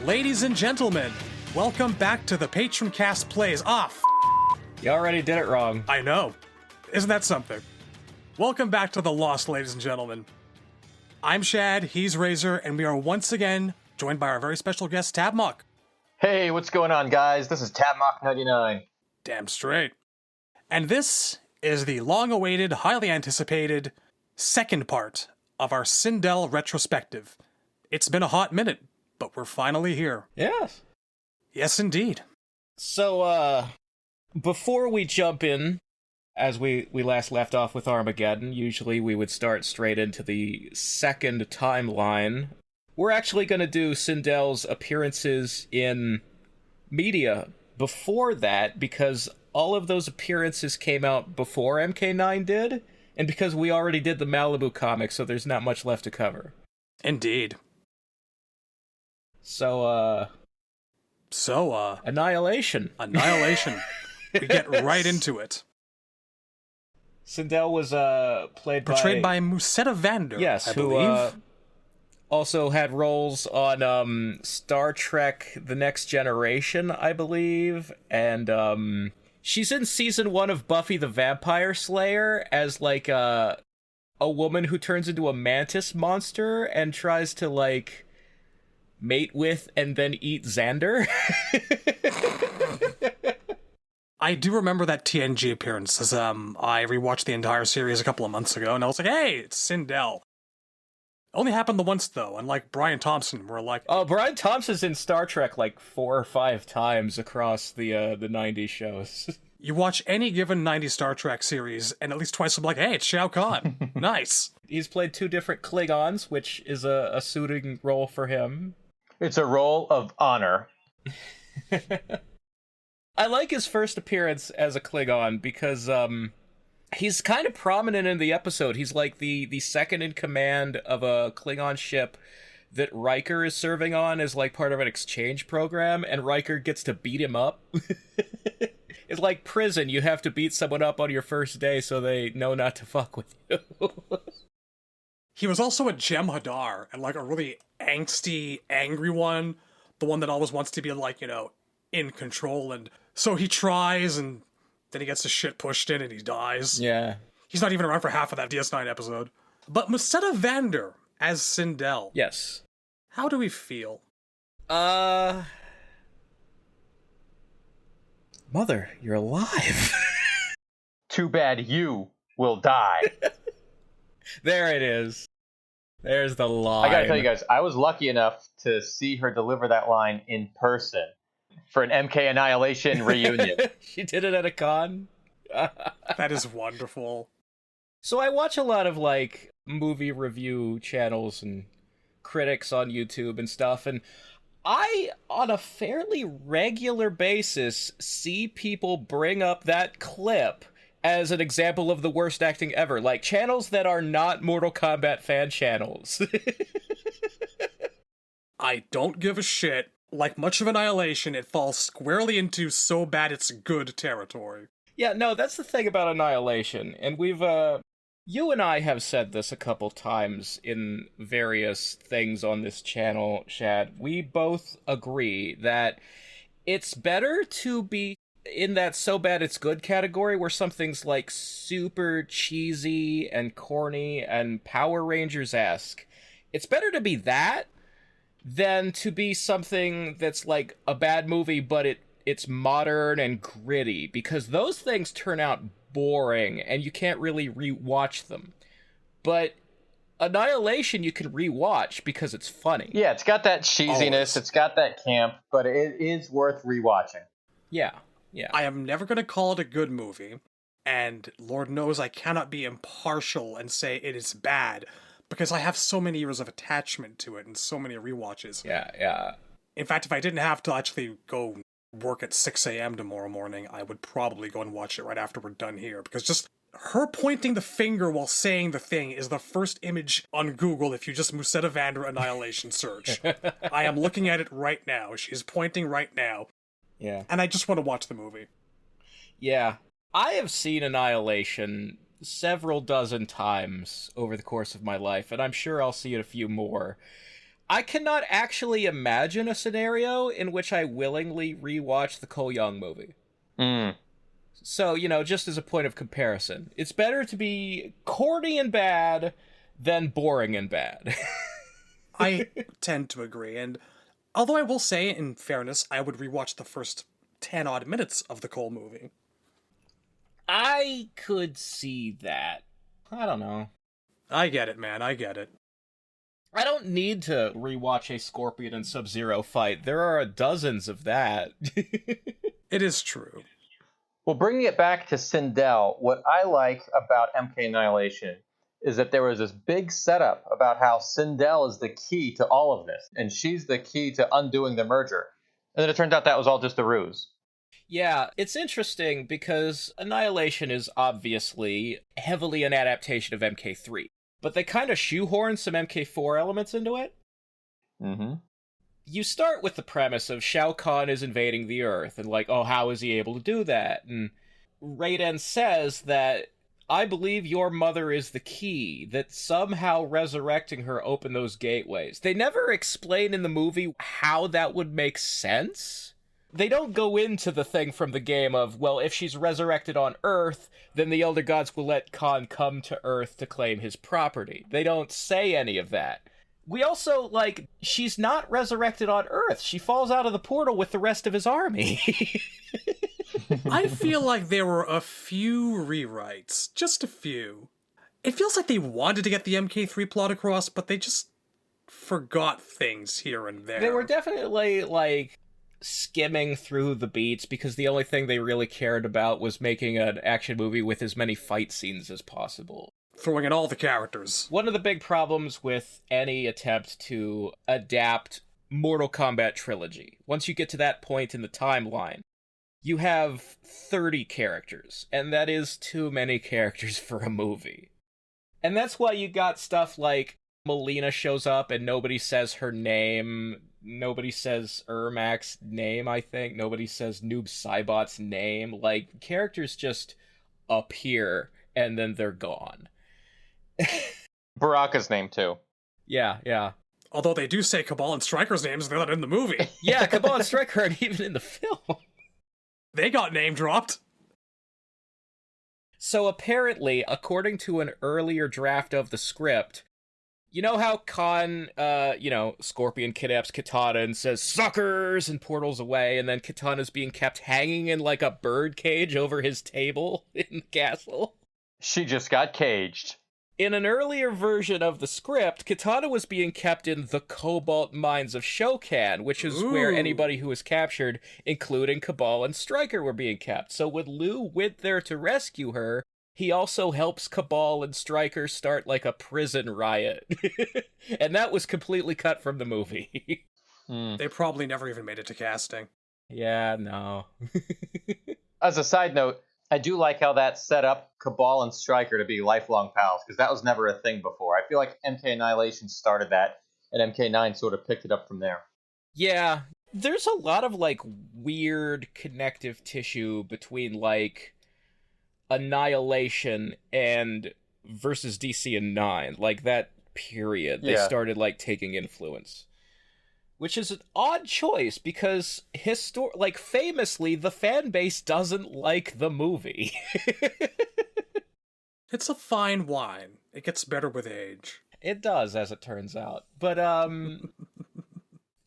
Ladies and gentlemen, welcome back to the Patron Cast Plays. You already did it wrong. I know. Isn't that something? Welcome back to The Lost, ladies and gentlemen. I'm Shad, he's Razor, and we are once again joined by our very special guest, Tabmok. Hey, what's going on, guys? This is Tabmok 99. Damn straight. And this is the long-awaited, highly anticipated second part of our Sindel retrospective. It's been a hot minute, but we're finally here. Yes. Yes, indeed. So, before we jump in, as we last left off with Armageddon, usually we would start straight into the second timeline. We're actually going to do Sindel's appearances in media before that, because all of those appearances came out before MK9 did, and because we already did the Malibu comic, so there's not much left to cover. Indeed. So, Annihilation. Annihilation. We get right into it. Sindel was portrayed by Musetta Vander, yes, I who believe. Also had roles on Star Trek The Next Generation, I believe, and she's in season 1 of Buffy the Vampire Slayer as like a woman who turns into a mantis monster and tries to like mate with and then eat Xander. I do remember that TNG appearance, as I rewatched the entire series a couple of months ago, and I was like, hey, it's Sindel. Only happened the once, though, unlike Brian Thompson, we're like... Oh, Brian Thompson's in Star Trek like 4 or 5 times across the 90s shows. You watch any given 90s Star Trek series, and at least twice I'm like, hey, it's Shao Kahn. Nice. He's played 2 different Klingons, which is a suiting role for him. It's a role of honor. I like his first appearance as a Klingon because he's kind of prominent in the episode. He's like the second in command of a Klingon ship that Riker is serving on as like part of an exchange program, and Riker gets to beat him up. It's like prison. You have to beat someone up on your first day so they know not to fuck with you. He was also a Jem'Hadar, and like a really angsty, angry one. The one that always wants to be like, you know, in control, and so he tries, and then he gets his shit pushed in and he dies. Yeah. He's not even around for half of that DS9 episode. But Musetta Vander as Sindel. Yes. How do we feel? Mother, you're alive. Too bad you will die. There it is. There's the line. I gotta tell you guys, I was lucky enough to see her deliver that line in person for an MK Annihilation reunion. She did it at a con. That is wonderful. So I watch a lot of like movie review channels and critics on YouTube and stuff, and I, on a fairly regular basis, see people bring up that clip as an example of the worst acting ever. Like, channels that are not Mortal Kombat fan channels. I don't give a shit. Like much of Annihilation, it falls squarely into so bad it's good territory. Yeah, no, that's the thing about Annihilation. And we've, you and I have said this a couple times in various things on this channel, Shad. We both agree that it's better to be in that so bad it's good category where something's like super cheesy and corny and Power Rangers-esque. It's better to be that than to be something that's like a bad movie but it's modern and gritty, because those things turn out boring and you can't really rewatch them. But Annihilation you can rewatch because it's funny. Yeah, it's got that cheesiness, Always. It's got that camp, but it is worth rewatching. Yeah. Yeah. I am never going to call it a good movie, and Lord knows I cannot be impartial and say it is bad, because I have so many years of attachment to it and so many rewatches. Yeah. In fact, if I didn't have to actually go work at 6 a.m. tomorrow morning, I would probably go and watch it right after we're done here, because just her pointing the finger while saying the thing is the first image on Google if you just Musetta Vander Annihilation search. I am looking at it right now. She's pointing right now. Yeah. And I just want to watch the movie. Yeah. I have seen Annihilation several dozen times over the course of my life, and I'm sure I'll see it a few more. I cannot actually imagine a scenario in which I willingly rewatch the Cole Young movie. So, just as a point of comparison, it's better to be corny and bad than boring and bad. I tend to agree, and although I will say, in fairness, I would rewatch the first 10-odd minutes of the Cole movie. I could see that. I don't know. I get it, man, I get it. I don't need to rewatch a Scorpion and Sub-Zero fight. There are dozens of that. It is true. Well, bringing it back to Sindel, what I like about MK Annihilation is that there was this big setup about how Sindel is the key to all of this, and she's the key to undoing the merger. And then it turned out that was all just a ruse. Yeah, it's interesting because Annihilation is obviously heavily an adaptation of MK3, but they kind of shoehorn some MK4 elements into it. Mm-hmm. You start with the premise of Shao Kahn is invading the Earth, and like, oh, how is he able to do that? And Raiden says that, I believe your mother is the key, that somehow resurrecting her opened those gateways. They never explain in the movie how that would make sense. They don't go into the thing from the game of, well, if she's resurrected on Earth, then the Elder Gods will let Khan come to Earth to claim his property. They don't say any of that. We also, she's not resurrected on Earth. She falls out of the portal with the rest of his army. I feel like there were a few rewrites. Just a few. It feels like they wanted to get the MK3 plot across, but they just forgot things here and there. They were definitely, skimming through the beats because the only thing they really cared about was making an action movie with as many fight scenes as possible. Throwing in all the characters. One of the big problems with any attempt to adapt Mortal Kombat trilogy, once you get to that point in the timeline, you have 30 characters, and that is too many characters for a movie. And that's why you got stuff like Melina shows up and nobody says her name. Nobody says Ermac's name, I think. Nobody says Noob Saibot's name. Characters just appear and then they're gone. Baraka's name, too. Yeah. Although they do say Cabal and Stryker's names, they're not in the movie. Yeah, Cabal and Stryker aren't even in the film. They got name dropped. So apparently, according to an earlier draft of the script, you know how Khan, Scorpion kidnaps Kitana and says, suckers, and portals away, and then Kitana's being kept hanging in a bird cage over his table in the castle? She just got caged. In an earlier version of the script, Kitana was being kept in the Cobalt Mines of Shokan, which is where anybody who was captured, including Cabal and Stryker, were being kept. So when Liu went there to rescue her, he also helps Cabal and Stryker start a prison riot. And that was completely cut from the movie. They probably never even made it to casting. Yeah, no. As a side note, I do like how that set up Cabal and Stryker to be lifelong pals, because that was never a thing before. I feel like MK Annihilation started that, and MK9 sort of picked it up from there. Yeah, there's a lot of, weird connective tissue between, Annihilation and versus DC and 9. That period. They started, taking influence. Which is an odd choice, because famously, the fan base doesn't like the movie. It's a fine wine. It gets better with age. It does, as it turns out. But,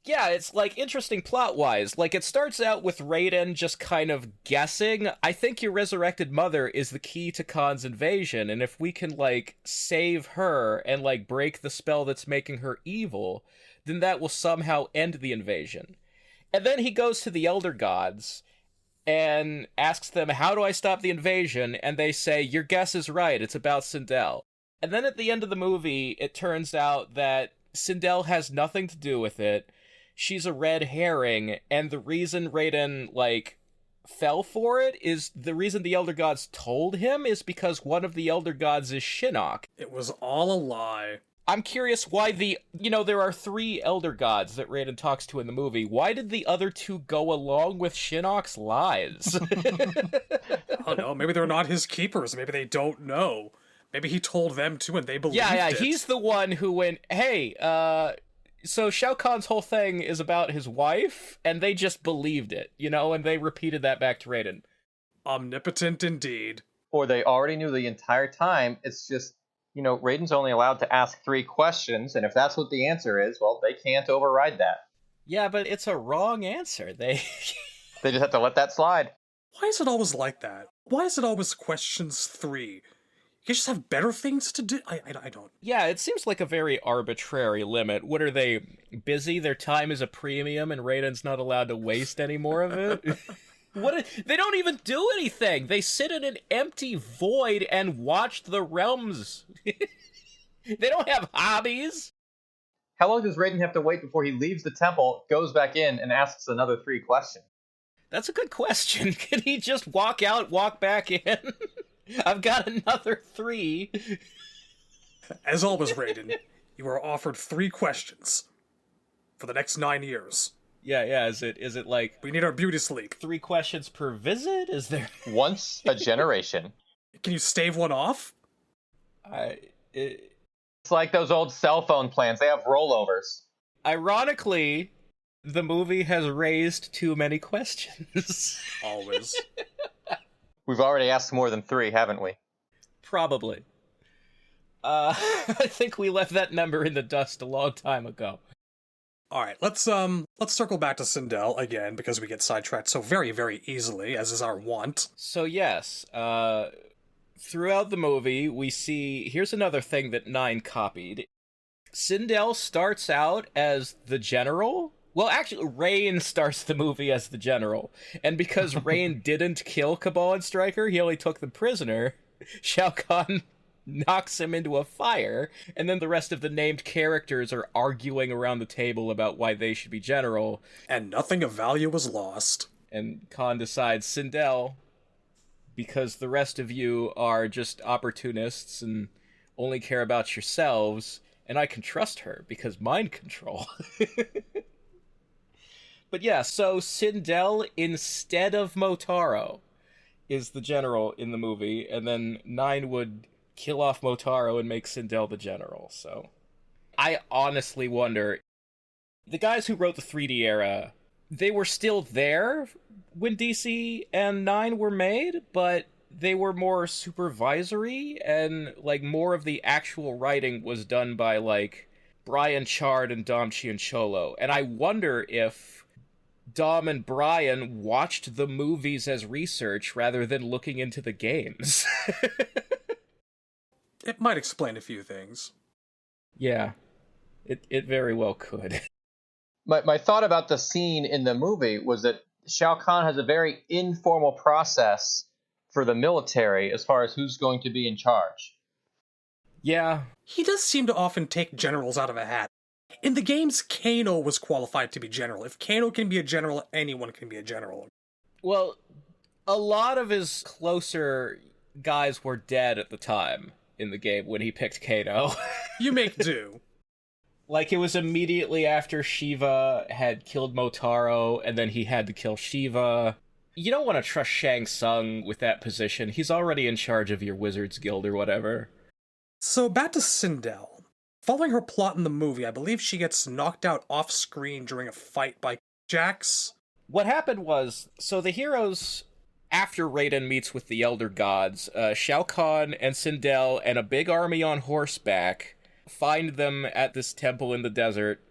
yeah, it's, interesting plot-wise. It starts out with Raiden just kind of guessing, I think your resurrected mother is the key to Khan's invasion, and if we can, save her and, break the spell that's making her evil, then that will somehow end the invasion. And then he goes to the Elder Gods and asks them, how do I stop the invasion? And they say, your guess is right, it's about Sindel. And then at the end of the movie, it turns out that Sindel has nothing to do with it. She's a red herring, and the reason Raiden, fell for it is the reason the Elder Gods told him is because one of the Elder Gods is Shinnok. It was all a lie. I'm curious why there are 3 Elder Gods that Raiden talks to in the movie. Why did the other 2 go along with Shinnok's lies? I don't know, maybe they're not his keepers, maybe they don't know. Maybe he told them too and they believed it. Yeah, he's the one who went, hey, So Shao Kahn's whole thing is about his wife, and they just believed it, and they repeated that back to Raiden. Omnipotent indeed. Or they already knew the entire time. It's just, Raiden's only allowed to ask 3 questions, and if that's what the answer is, well, they can't override that. Yeah, but it's a wrong answer. They just have to let that slide. Why is it always like that? Why is it always questions 3? You just have better things to do? I don't. Yeah, it seems like a very arbitrary limit. What are they, busy? Their time is a premium and Raiden's not allowed to waste any more of it? They don't even do anything! They sit in an empty void and watch the realms. They don't have hobbies! How long does Raiden have to wait before he leaves the temple, goes back in, and asks another 3 questions? That's a good question. Can he just walk out, walk back in? I've got another 3. As always, Raiden, you are offered 3 questions for the next 9 years. Yeah, is it like... We need our beauty sleep. 3 questions per visit? Is there... Once a generation. Can you stave one off? It's like those old cell phone plans. They have rollovers. Ironically, the movie has raised too many questions. Always. We've already asked more than 3, haven't we? Probably. I think we left that number in the dust a long time ago. All right, let's circle back to Sindel again because we get sidetracked so very, very easily, as is our wont. So yes, throughout the movie, we see... Here's another thing that 9 copied. Sindel starts out as the general. Well, actually, Rain starts the movie as the general. And because Rain didn't kill Cabal and Stryker, he only took them prisoner, Shao Kahn knocks him into a fire, and then the rest of the named characters are arguing around the table about why they should be general. And nothing of value was lost. And Kahn decides, Sindel, because the rest of you are just opportunists and only care about yourselves, and I can trust her because mind control. But yeah, so Sindel instead of Motaro is the general in the movie, and then 9 would kill off Motaro and make Sindel the general. So I honestly wonder, the guys who wrote the 3D era, they were still there when DC and 9 were made, but they were more supervisory, and like more of the actual writing was done by like Brian Chard and Dom Chiancholo. And I wonder if Dom and Brian watched the movies as research rather than looking into the games. It might explain a few things. Yeah, it very well could. My thought about the scene in the movie was that Shao Kahn has a very informal process for the military as far as who's going to be in charge. Yeah. He does seem to often take generals out of a hat. In the games, Kano was qualified to be general. If Kano can be a general, anyone can be a general. Well, a lot of his closer guys were dead at the time in the game when he picked Kano. You make do. Like, it was immediately after Shiva had killed Motaro, and then he had to kill Shiva. You don't want to trust Shang Tsung with that position. He's already in charge of your Wizards Guild or whatever. So, back to Sindel. Following her plot in the movie, I believe she gets knocked out off-screen during a fight by Jax. What happened was, so the heroes, after Raiden meets with the Elder Gods, Shao Kahn and Sindel and a big army on horseback find them at this temple in the desert,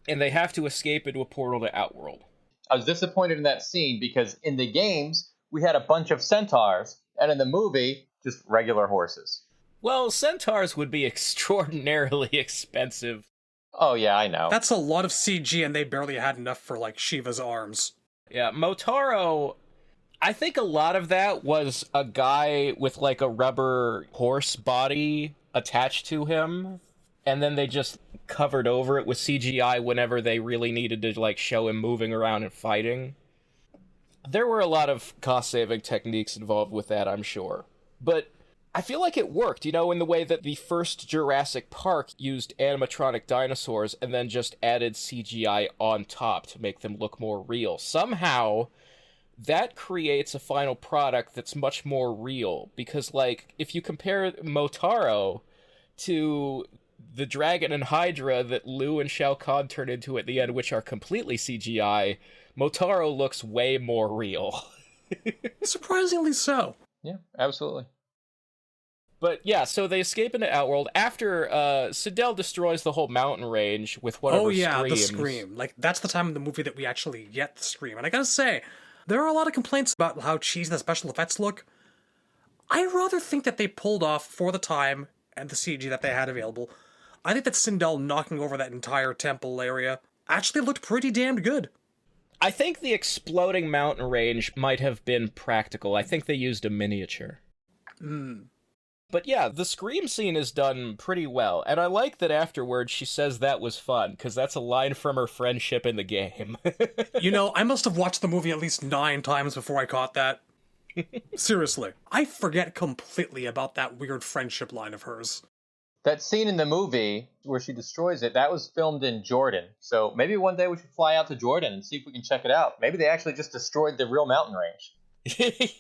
and they have to escape into a portal to Outworld. I was disappointed in that scene because in the games, we had a bunch of centaurs, and in the movie, just regular horses. Well, centaurs would be extraordinarily expensive. Oh, yeah, I know. That's a lot of CG, and they barely had enough for, like, Shiva's arms. Yeah, Motaro, I think a lot of that was a guy with, like, a rubber horse body attached to him, and then they just covered over it with CGI whenever they really needed to, like, show him moving around and fighting. There were a lot of cost-saving techniques involved with that, I'm sure. But I feel like it worked, in the way that the first Jurassic Park used animatronic dinosaurs and then just added CGI on top to make them look more real. Somehow, that creates a final product that's much more real, because, like, if you compare Motaro to the dragon and Hydra that Liu and Shao Kahn turn into at the end, which are completely CGI, Motaro looks way more real. Surprisingly so. Yeah, absolutely. But yeah, so they escape into Outworld after Sindel destroys the whole mountain range with whatever screams. The scream. Like, that's the time in the movie that we actually get the scream. And I gotta say, there are a lot of complaints about how cheesy the special effects look. I rather think that they pulled off, for the time and the CG that they had available, I think that Sindel knocking over that entire temple area actually looked pretty damned good. I think the exploding mountain range might have been practical. I think they used a miniature. But yeah, the scream scene is done pretty well, and I like that afterwards she says that was fun, because that's a line from her friendship in the game. You know, I must have watched the movie at least 9 times before I caught that. Seriously. I forget completely about that weird friendship line of hers. That scene in the movie where she destroys it, that was filmed in Jordan. So maybe one day we should fly out to Jordan and see if we can check it out. Maybe they actually just destroyed the real mountain range.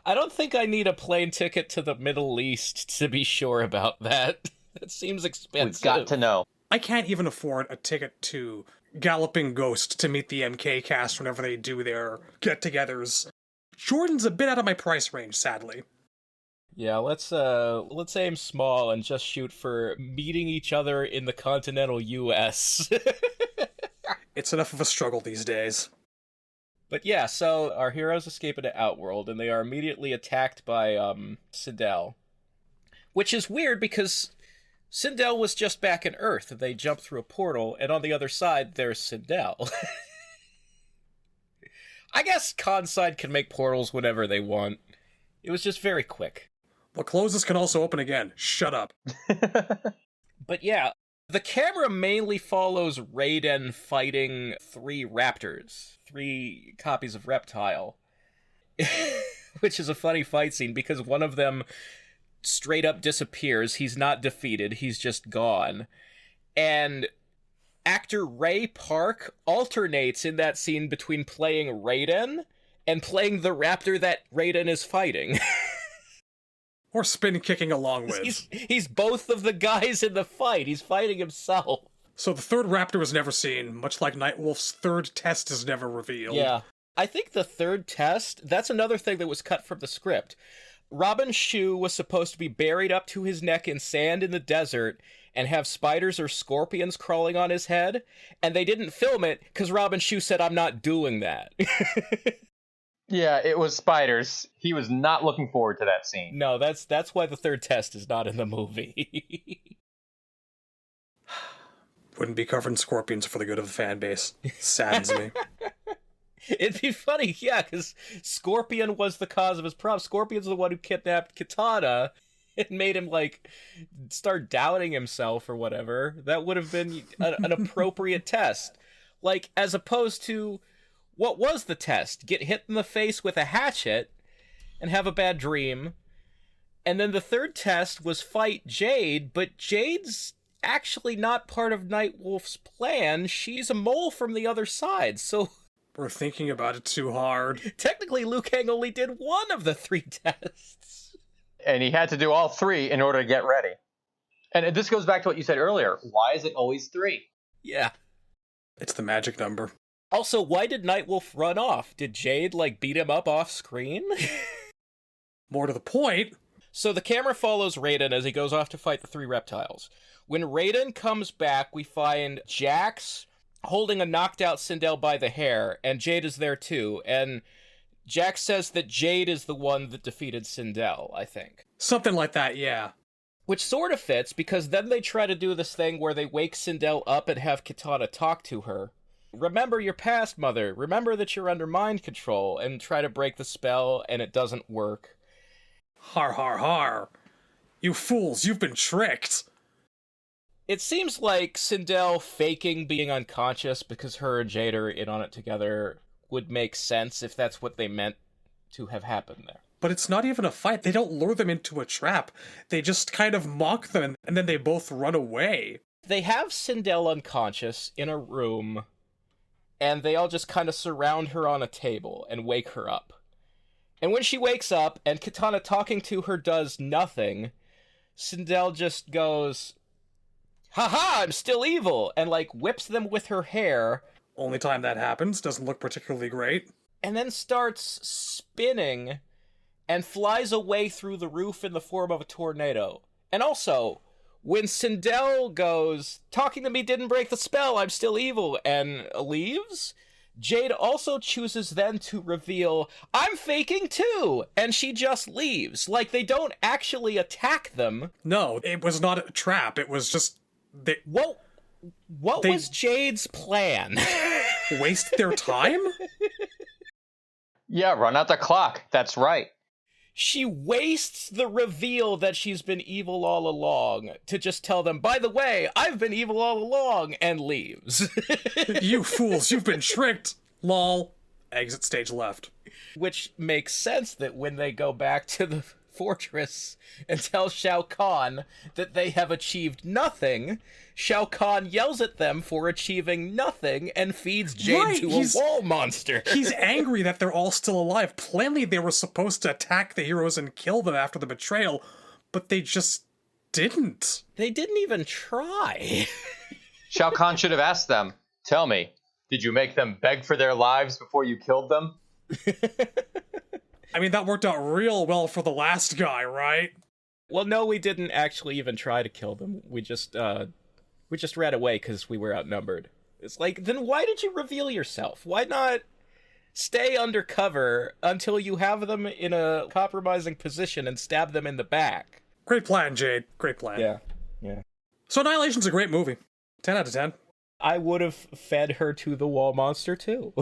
I don't think I need a plane ticket to the Middle East to be sure about that. That seems expensive. We've got to know. I can't even afford a ticket to Galloping Ghost to meet the MK cast whenever they do their get-togethers. Jordan's a bit out of my price range, sadly. Yeah, let's aim small and just shoot for meeting each other in the continental US. It's enough of a struggle these days. But yeah, so our heroes escape into Outworld, and they are immediately attacked by Sindel. Which is weird, because Sindel was just back in Earth, and they jump through a portal, and on the other side, there's Sindel. I guess Conside can make portals whenever they want. It was just very quick. What closes can also open again. Shut up. But yeah, the camera mainly follows Raiden fighting 3 raptors, 3 copies of Reptile, which is a funny fight scene because one of them straight up disappears. He's not defeated, he's just gone. And actor Ray Park alternates in that scene between playing Raiden and playing the raptor that Raiden is fighting. Or spin kicking along with. He's both of the guys in the fight. He's fighting himself. So the third raptor was never seen, much like Nightwolf's third test is never revealed. Yeah. I think the third test, that's another thing that was cut from the script. Robin Shu was supposed to be buried up to his neck in sand in the desert and have spiders or scorpions crawling on his head, and they didn't film it because Robin Shu said, "I'm not doing that." Yeah, it was spiders. He was not looking forward to that scene. No, that's why the third test is not in the movie. Wouldn't be covering scorpions for the good of the fan base. Saddens me. It'd be funny, yeah, because Scorpion was the cause of his problem. Scorpion's the one who kidnapped Kitana and made him, like, start doubting himself or whatever. That would have been an appropriate test. Like, as opposed to, what was the test? Get hit in the face with a hatchet and have a bad dream. And then the third test was fight Jade, but Jade's actually not part of Nightwolf's plan. She's a mole from the other side, so... We're thinking about it too hard. Technically, Liu Kang only did 1 of the 3 tests. And he had to do all 3 in order to get ready. And this goes back to what you said earlier. Why is it always 3? Yeah. It's the magic number. Also, why did Nightwolf run off? Did Jade, like, beat him up off screen? More to the point. So the camera follows Raiden as he goes off to fight the 3 reptiles. When Raiden comes back, we find Jax holding a knocked out Sindel by the hair, and Jade is there too, and Jax says that Jade is the one that defeated Sindel, I think. Something like that, yeah. Which sort of fits, because then they try to do this thing where they wake Sindel up and have Kitana talk to her. Remember your past, mother. Remember that you're under mind control, and try to break the spell, and it doesn't work. Har har har. You fools, you've been tricked. It seems like Sindel faking being unconscious because her and Jade are in on it together would make sense if that's what they meant to have happened there. But it's not even a fight. They don't lure them into a trap. They just kind of mock them, and then they both run away. They have Sindel unconscious in a room, and they all just kind of surround her on a table and wake her up. And when she wakes up, and Kitana talking to her does nothing, Sindel just goes, haha, I'm still evil, and like whips them with her hair, Only time that happens, doesn't look particularly great. and then starts spinning and flies away through the roof in the form of a tornado. And also, when Sindel goes, talking to me didn't break the spell, I'm still evil, and leaves, Jade also chooses then to reveal, I'm faking too, and she just leaves. Like, they don't actually attack them. No, it was not a trap. It was just they What was Jade's plan? waste their time? Yeah, run out the clock. That's right. She wastes the reveal that she's been evil all along to just tell them, by the way, I've been evil all along, and leaves. You fools, you've been tricked. Lol. Exit stage left. Which makes sense that when they go back to the fortress and tell Shao Kahn that they have achieved nothing, Shao Kahn yells at them for achieving nothing and feeds Jade to a wall monster. He's angry that they're all still alive. Plainly they were supposed to attack the heroes and kill them after the betrayal, but they just didn't. They didn't even try. Shao Kahn should have asked them, tell me, did you make them beg for their lives before you killed them? I mean, that worked out real well for the last guy, right? Well, no, we didn't actually even try to kill them. We just ran away because we were outnumbered. It's like, then why did you reveal yourself? Why not stay undercover until you have them in a compromising position and stab them in the back? Great plan, Jade. Great plan. Yeah. So Annihilation's a great movie. 10 out of 10. I would have fed her to the wall monster, too.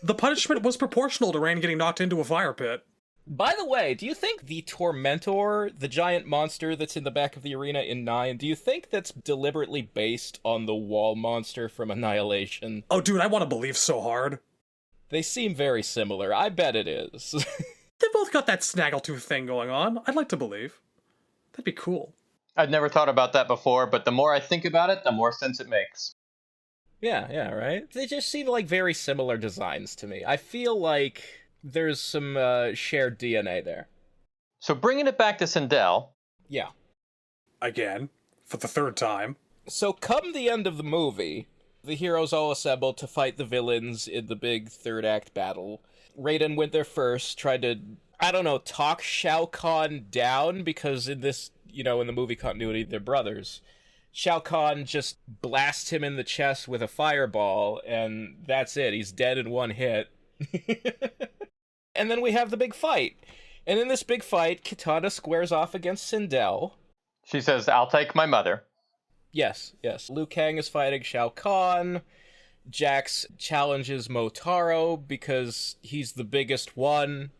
The punishment was proportional to Rain getting knocked into a fire pit. By the way, do you think the Tormentor, the giant monster that's in the back of the arena in 9, do you think that's deliberately based on the wall monster from Annihilation? Oh, dude, I want to believe so hard. They seem very similar. I bet it is. They both got that snaggletooth thing going on. I'd like to believe. That'd be cool. I'd never thought about that before, but the more I think about it, the more sense it makes. Yeah, right? They just seem like very similar designs to me. I feel like there's some shared DNA there. So bringing it back to Sindel. Yeah. Again, for the third time. So come the end of the movie, the heroes all assemble to fight the villains in the big third act battle. Raiden went there first, tried to, talk Shao Kahn down, because in this, in the movie continuity, they're brothers. Shao Kahn just blasts him in the chest with a fireball, and that's it. He's dead in one hit. And then we have the big fight. And in this big fight, Kitana squares off against Sindel. She says, I'll take my mother. Yes. Liu Kang is fighting Shao Kahn. Jax challenges Motaro because he's the biggest one.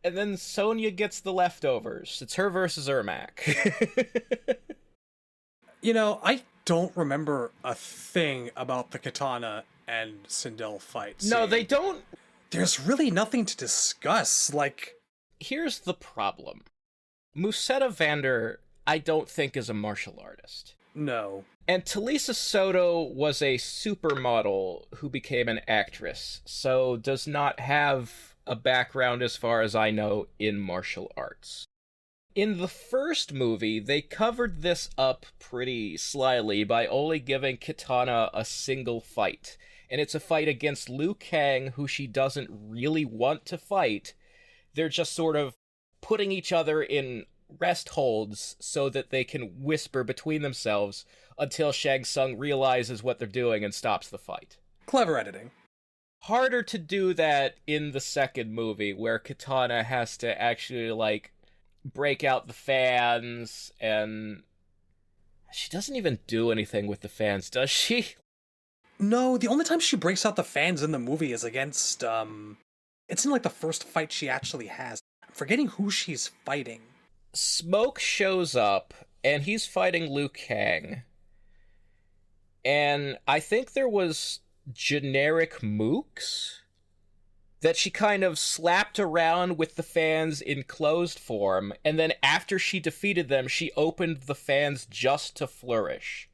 And then Sonya gets the leftovers. It's her versus Ermac. I don't remember a thing about the Kitana and Sindel fight. No, they don't. There's really nothing to discuss, Here's the problem. Musetta Vander, I don't think, is a martial artist. No. And Talisa Soto was a supermodel who became an actress, so does not have a background, as far as I know, in martial arts. In the first movie, they covered this up pretty slyly by only giving Kitana a single fight. And it's a fight against Liu Kang, who she doesn't really want to fight. They're just sort of putting each other in rest holds so that they can whisper between themselves until Shang Tsung realizes what they're doing and stops the fight. Clever editing. Harder to do that in the second movie, where Kitana has to actually, break out the fans, and she doesn't even do anything with the fans, does she? No, the only time she breaks out the fans in the movie is against, it's in, the first fight she actually has. I'm forgetting who she's fighting. Smoke shows up, and he's fighting Liu Kang. And I think there was generic mooks that she kind of slapped around with the fans in closed form, and then after she defeated them, she opened the fans just to flourish,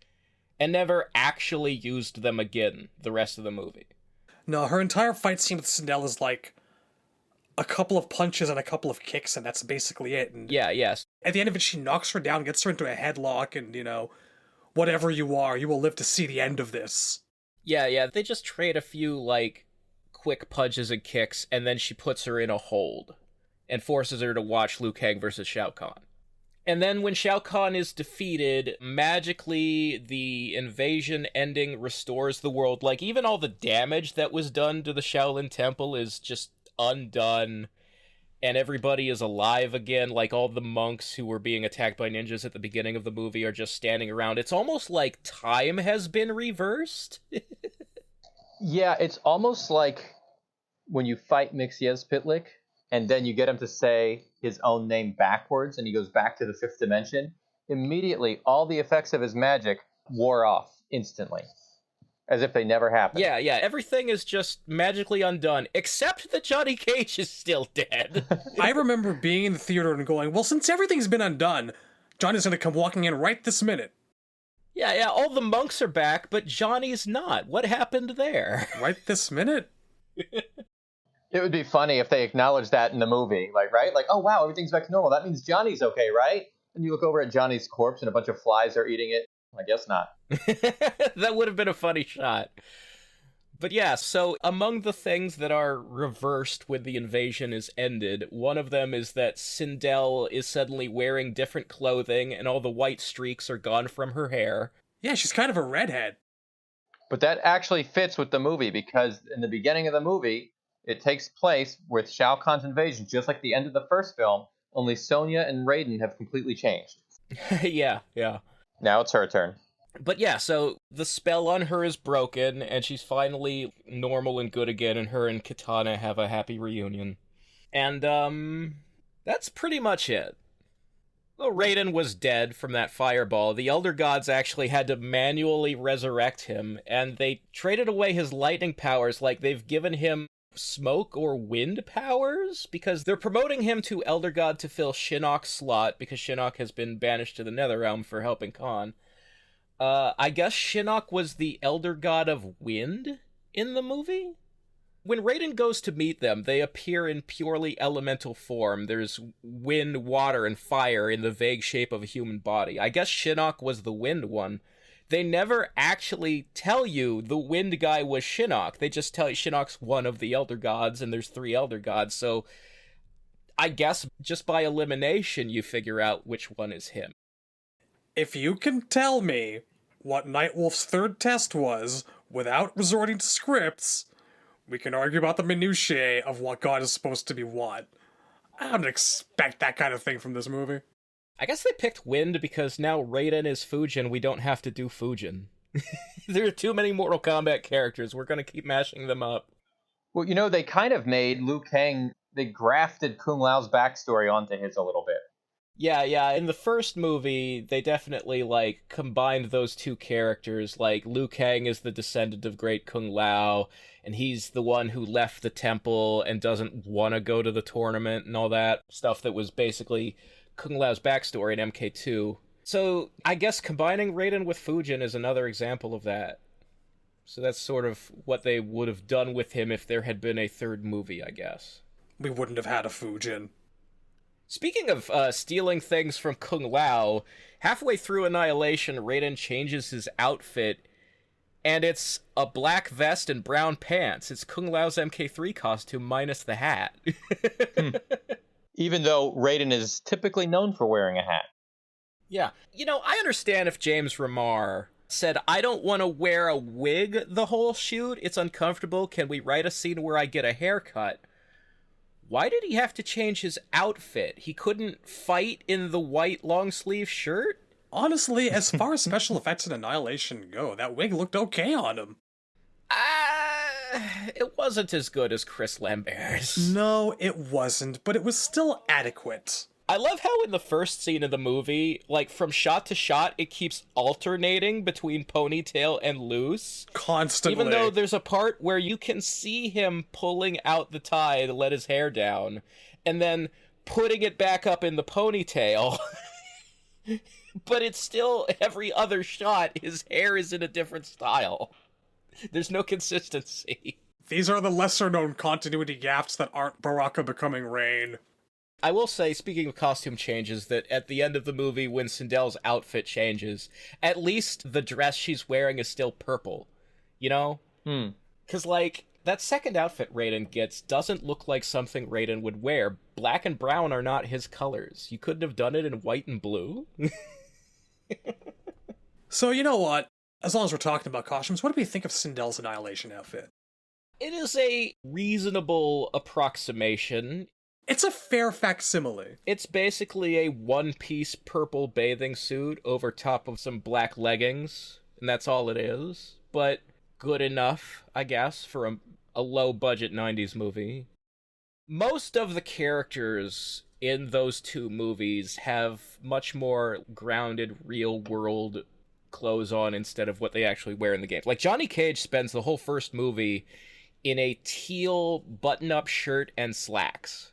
and never actually used them again the rest of the movie. No, her entire fight scene with Sindel is a couple of punches and a couple of kicks, and that's basically it. And yes. at the end of it, she knocks her down, gets her into a headlock, and, Whatever you are, you will live to see the end of this. Yeah, they just trade a few, like, quick punches and kicks, and then she puts her in a hold and forces her to watch Liu Kang versus Shao Kahn. And then when Shao Kahn is defeated, magically the invasion ending restores the world. Like, even all the damage that was done to the Shaolin Temple is just undone, and everybody is alive again. Like, all the monks who were being attacked by ninjas at the beginning of the movie are just standing around. It's almost like time has been reversed. Yeah, it's almost like when you fight Mixyezpitlik, and then you get him to say his own name backwards, and he goes back to the fifth dimension. Immediately, all the effects of his magic wore off instantly, as if they never happened. Yeah, everything is just magically undone, except that Johnny Cage is still dead. I remember being in the theater and going, well, since everything's been undone, Johnny's gonna come walking in right this minute. Yeah, all the monks are back, but Johnny's not. What happened there? Right this minute? It would be funny if they acknowledged that in the movie, like, right? Like, oh, wow, everything's back to normal. That means Johnny's okay, right? And you look over at Johnny's corpse and a bunch of flies are eating it. I guess not. That would have been a funny shot. But yeah, so among the things that are reversed when the invasion is ended, one of them is that Sindel is suddenly wearing different clothing and all the white streaks are gone from her hair. Yeah, she's kind of a redhead. But that actually fits with the movie, because in the beginning of the movie, it takes place with Shao Kahn's invasion, just like the end of the first film, only Sonya and Raiden have completely changed. Yeah. Now it's her turn. But yeah, so the spell on her is broken, and she's finally normal and good again, and her and Kitana have a happy reunion. And, that's pretty much it. Well, Raiden was dead from that fireball. The Elder Gods actually had to manually resurrect him, and they traded away his lightning powers like they've given him smoke or wind powers, because they're promoting him to Elder God to fill Shinnok's slot, because Shinnok has been banished to the Netherrealm for helping Khan. I guess Shinnok was the Elder God of Wind in the movie? When Raiden goes to meet them, they appear in purely elemental form. There's wind, water, and fire in the vague shape of a human body. I guess Shinnok was the wind one. They never actually tell you the wind guy was Shinnok. They just tell you Shinnok's one of the Elder Gods, and there's 3 Elder Gods, so I guess just by elimination you figure out which one is him. If you can tell me what Nightwolf's third test was without resorting to scripts, we can argue about the minutiae of what God is supposed to be what. I don't expect that kind of thing from this movie. I guess they picked Wind because now Raiden is Fujin, we don't have to do Fujin. There are too many Mortal Kombat characters, we're gonna keep mashing them up. Well, you know, they kind of made Liu Kang, they grafted Kung Lao's backstory onto his a little bit. Yeah, in the first movie, they definitely, like, combined those two characters. Like, Liu Kang is the descendant of Great Kung Lao, and he's the one who left the temple and doesn't want to go to the tournament and all that stuff that was basically Kung Lao's backstory in MK2. So, I guess combining Raiden with Fujin is another example of that. So that's sort of what they would have done with him if there had been a third movie, I guess. We wouldn't have had a Fujin. Speaking of stealing things from Kung Lao, halfway through Annihilation, Raiden changes his outfit, and it's a black vest and brown pants. It's Kung Lao's MK3 costume minus the hat. Even though Raiden is typically known for wearing a hat. Yeah. You know, I understand if James Remar said, I don't want to wear a wig the whole shoot. It's uncomfortable. Can we write a scene where I get a haircut? Why did he have to change his outfit? He couldn't fight in the white long-sleeve shirt? Honestly, as far as special effects in Annihilation go, that wig looked okay on him. It wasn't as good as Chris Lambert's. No, it wasn't, but it was still adequate. I love how in the first scene of the movie, like, from shot to shot, it keeps alternating between ponytail and loose. Constantly. Even though there's a part where you can see him pulling out the tie to let his hair down, and then putting it back up in the ponytail. But it's still, every other shot, his hair is in a different style. There's no consistency. These are the lesser-known continuity gaps that aren't Baraka becoming Rain. I will say, speaking of costume changes, that at the end of the movie, when Sindel's outfit changes, at least the dress she's wearing is still purple. You know? Because, like, that second outfit Raiden gets doesn't look like something Raiden would wear. Black and brown are not his colors. You couldn't have done it in white and blue? So, you know what? As long as we're talking about costumes, what do we think of Sindel's Annihilation outfit? It is a reasonable approximation. It's a fair facsimile. It's basically a one-piece purple bathing suit over top of some black leggings, and that's all it is. But good enough, I guess, for a low-budget 90s movie. Most of the characters in those two movies have much more grounded, real-world clothes on instead of what they actually wear in the games. Like, Johnny Cage spends the whole first movie in a teal button-up shirt and slacks.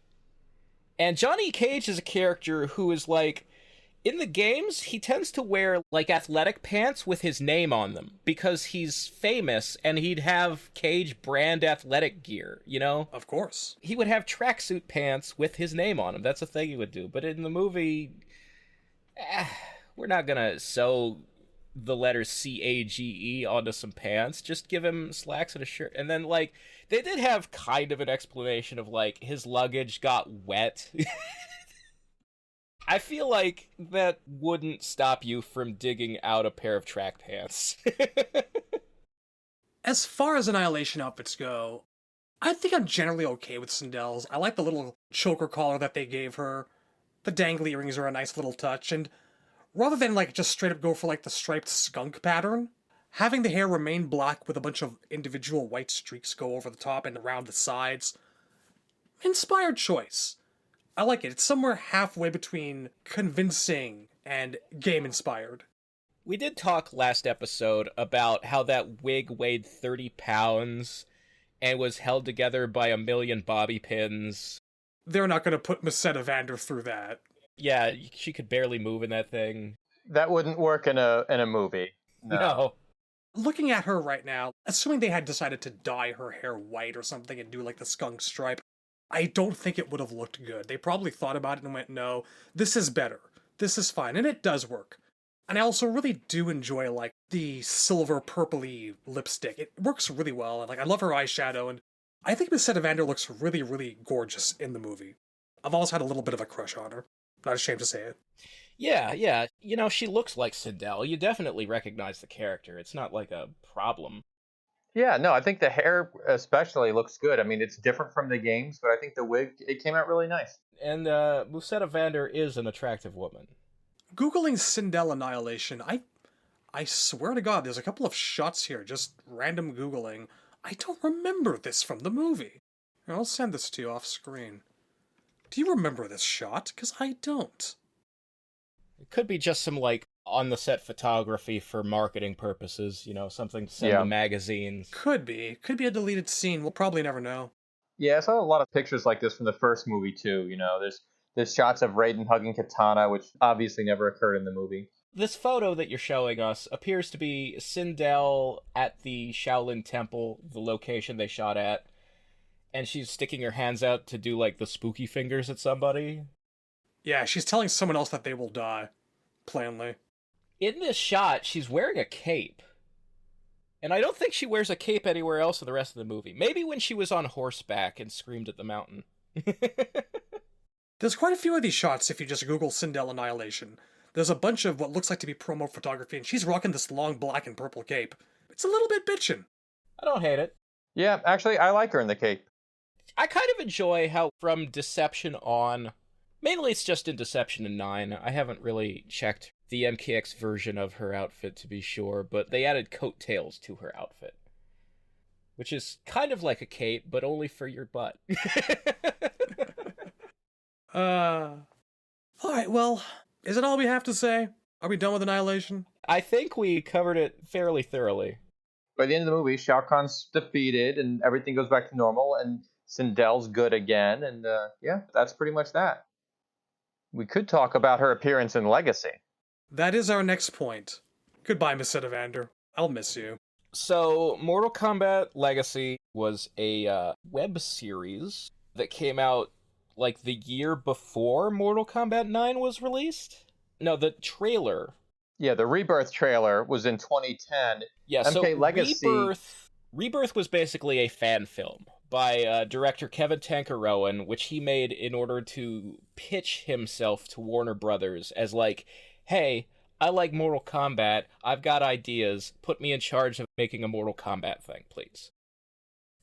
And Johnny Cage is a character who is, like, in the games, he tends to wear, like, athletic pants with his name on them, because he's famous, and he'd have Cage brand athletic gear, you know? Of course. He would have tracksuit pants with his name on them. That's a thing he would do. But in the movie, we're not gonna sew the letters C-A-G-E onto some pants. Just give him slacks and a shirt. And then, like, they did have kind of an explanation of, like, his luggage got wet. I feel like that wouldn't stop you from digging out a pair of track pants. As far as Annihilation outfits go, I think I'm generally okay with Sindel's. I like the little choker collar that they gave her. The dangly earrings are a nice little touch, and rather than, like, just straight up go for, like, the striped skunk pattern, having the hair remain black with a bunch of individual white streaks go over the top and around the sides, inspired choice. I like it. It's somewhere halfway between convincing and game-inspired. We did talk last episode about how that wig weighed 30 pounds and was held together by a million bobby pins. They're not going to put Miseta Vander through that. Yeah, she could barely move in that thing. That wouldn't work in a movie. No. Looking at her right now, assuming they had decided to dye her hair white or something and do, like, the skunk stripe, I don't think it would have looked good. They probably thought about it and went, no, this is better. This is fine. And it does work. And I also really do enjoy, like, the silver purpley lipstick. It works really well. And, like, I love her eyeshadow. And I think Miseta Vander looks really, really gorgeous in the movie. I've always had a little bit of a crush on her. Not ashamed to say it. Yeah. You know, she looks like Sindel. You definitely recognize the character. It's not like a problem. Yeah, no, I think the hair especially looks good. I mean, it's different from the games, but I think the wig, it came out really nice. And Miseta Vander is an attractive woman. Googling Sindel Annihilation, I swear to God, there's a couple of shots here, just random Googling. I don't remember this from the movie. Here, I'll send this to you off screen. Do you remember this shot? Because I don't. It could be just some, like, on-the-set photography for marketing purposes, you know, something to send to magazines. Could be. Could be a deleted scene. We'll probably never know. Yeah, I saw a lot of pictures like this from the first movie, too. You know, there's shots of Raiden hugging Katana, which obviously never occurred in the movie. This photo that you're showing us appears to be Sindel at the Shaolin Temple, the location they shot at, and she's sticking her hands out to do, like, the spooky fingers at somebody. Yeah, she's telling someone else that they will die. Plainly. In this shot, she's wearing a cape. And I don't think she wears a cape anywhere else in the rest of the movie. Maybe when she was on horseback and screamed at the mountain. There's quite a few of these shots if you just Google Sindel Annihilation. There's a bunch of what looks like to be promo photography, and she's rocking this long black and purple cape. It's a little bit bitchin'. I don't hate it. Yeah, actually, I like her in the cape. I kind of enjoy how from Deception on, mainly it's just in Deception and 9, I haven't really checked the MKX version of her outfit to be sure, but they added coattails to her outfit. Which is kind of like a cape, but only for your butt. Alright, well, is it all we have to say? Are we done with Annihilation? I think we covered it fairly thoroughly. By the end of the movie, Shao Kahn's defeated, and everything goes back to normal, and Sindel's good again, and yeah, that's pretty much that. We could talk about her appearance in Legacy. That is our next point. Goodbye, Miseta Vander. I'll miss you. So, Mortal Kombat Legacy was a web series that came out like the year before Mortal Kombat 9 was released? No, the trailer. Yeah, the Rebirth trailer was in 2010. Yeah, so MK Legacy. Rebirth was basically a fan film by director Kevin Tankerowen, which he made in order to pitch himself to Warner Brothers as like, hey, I like Mortal Kombat, I've got ideas, put me in charge of making a Mortal Kombat thing, please.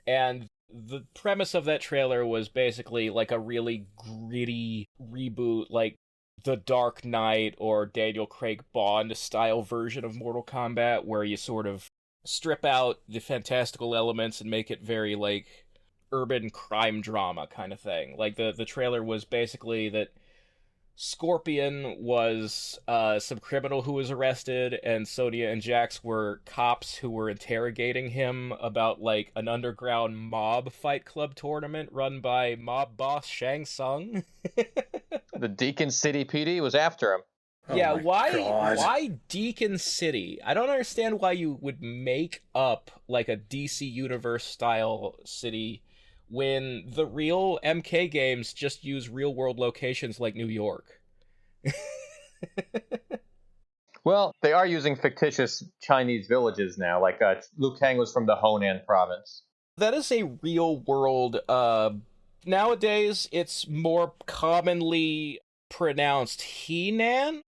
And the premise of that trailer was basically like a really gritty reboot, like the Dark Knight or Daniel Craig Bond style version of Mortal Kombat, where you sort of strip out the fantastical elements and make it very like urban crime drama kind of thing. Like the trailer was basically that Scorpion was some criminal who was arrested, and Sonya and Jax were cops who were interrogating him about like an underground mob fight club tournament run by mob boss Shang Tsung. The Deacon City PD was after him. Yeah, Oh my God. why Deacon City? I don't understand why you would make up like a DC Universe style city when the real MK games just use real world locations like New York. Well, they are using fictitious Chinese villages now. Like Liu Kang was from the Honan province. That is a real world nowadays it's more commonly pronounced Henan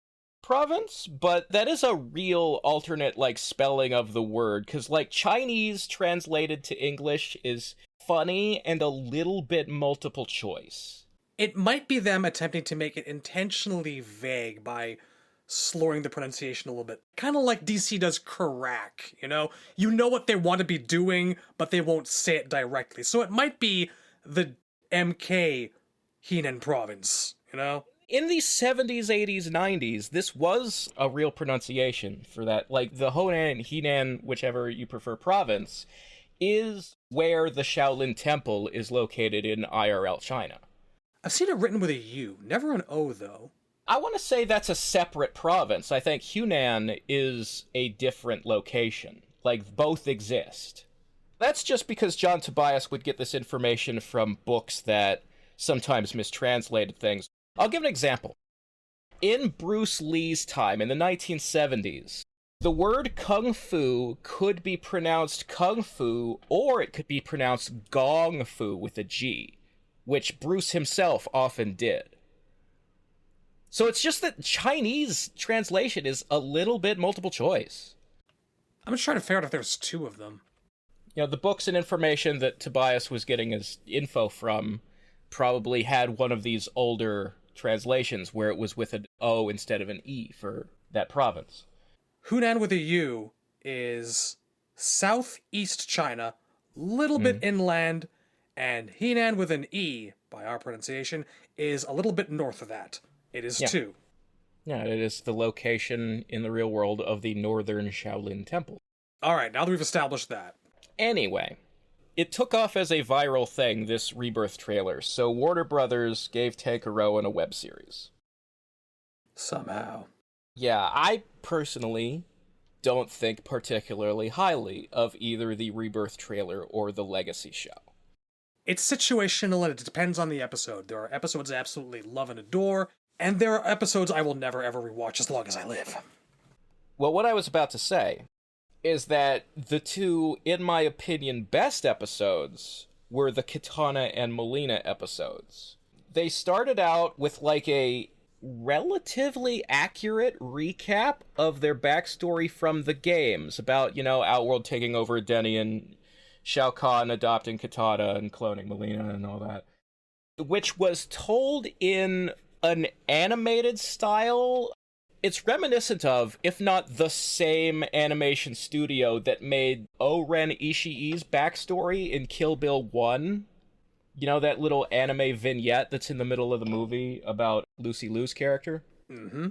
province, but that is a real alternate like spelling of the word, cuz like Chinese translated to English is funny and a little bit multiple choice. It might be them attempting to make it intentionally vague by slurring the pronunciation a little bit. Kind of like DC does Karak, you know? You know what they want to be doing, but they won't say it directly. So it might be the MK Henan province, you know? In the 70s, 80s, 90s, this was a real pronunciation for that. Like, the Honan, Henan, whichever you prefer province, is where the Shaolin Temple is located in IRL China. I've seen it written with a U, never an O, though. I want to say that's a separate province. I think Hunan is a different location. Like, both exist. That's just because John Tobias would get this information from books that sometimes mistranslated things. I'll give an example. In Bruce Lee's time, in the 1970s, the word kung fu could be pronounced kung fu, or it could be pronounced gong fu with a G, which Bruce himself often did. So it's just that Chinese translation is a little bit multiple choice. I'm just trying to figure out if there's two of them. You know, the books and information that Tobias was getting his info from probably had one of these older translations where it was with an O instead of an E for that province. Hunan with a U is southeast China, little bit inland, and Henan with an E, by our pronunciation, is a little bit north of that. It is two. Yeah, it is the location in the real world of the Northern Shaolin Temple. Alright, now that we've established that. Anyway, it took off as a viral thing, this Rebirth trailer, so Warner Brothers gave Tankerowen a web series. Somehow. Yeah, I personally don't think particularly highly of either the Rebirth trailer or the Legacy show. It's situational and it depends on the episode. There are episodes I absolutely love and adore, and there are episodes I will never ever rewatch as long as I live. Well, what I was about to say is that the two, in my opinion, best episodes were the Kitana and Melina episodes. They started out with like a relatively accurate recap of their backstory from the games about, you know, Outworld taking over Edenia and Shao Kahn adopting Kitana and cloning Melina and all that, which was told in an animated style. It's reminiscent of, if not the same animation studio that made O-Ren Ishii's backstory in Kill Bill 1. You know, that little anime vignette that's in the middle of the movie about Lucy Liu's character? Mm-hmm.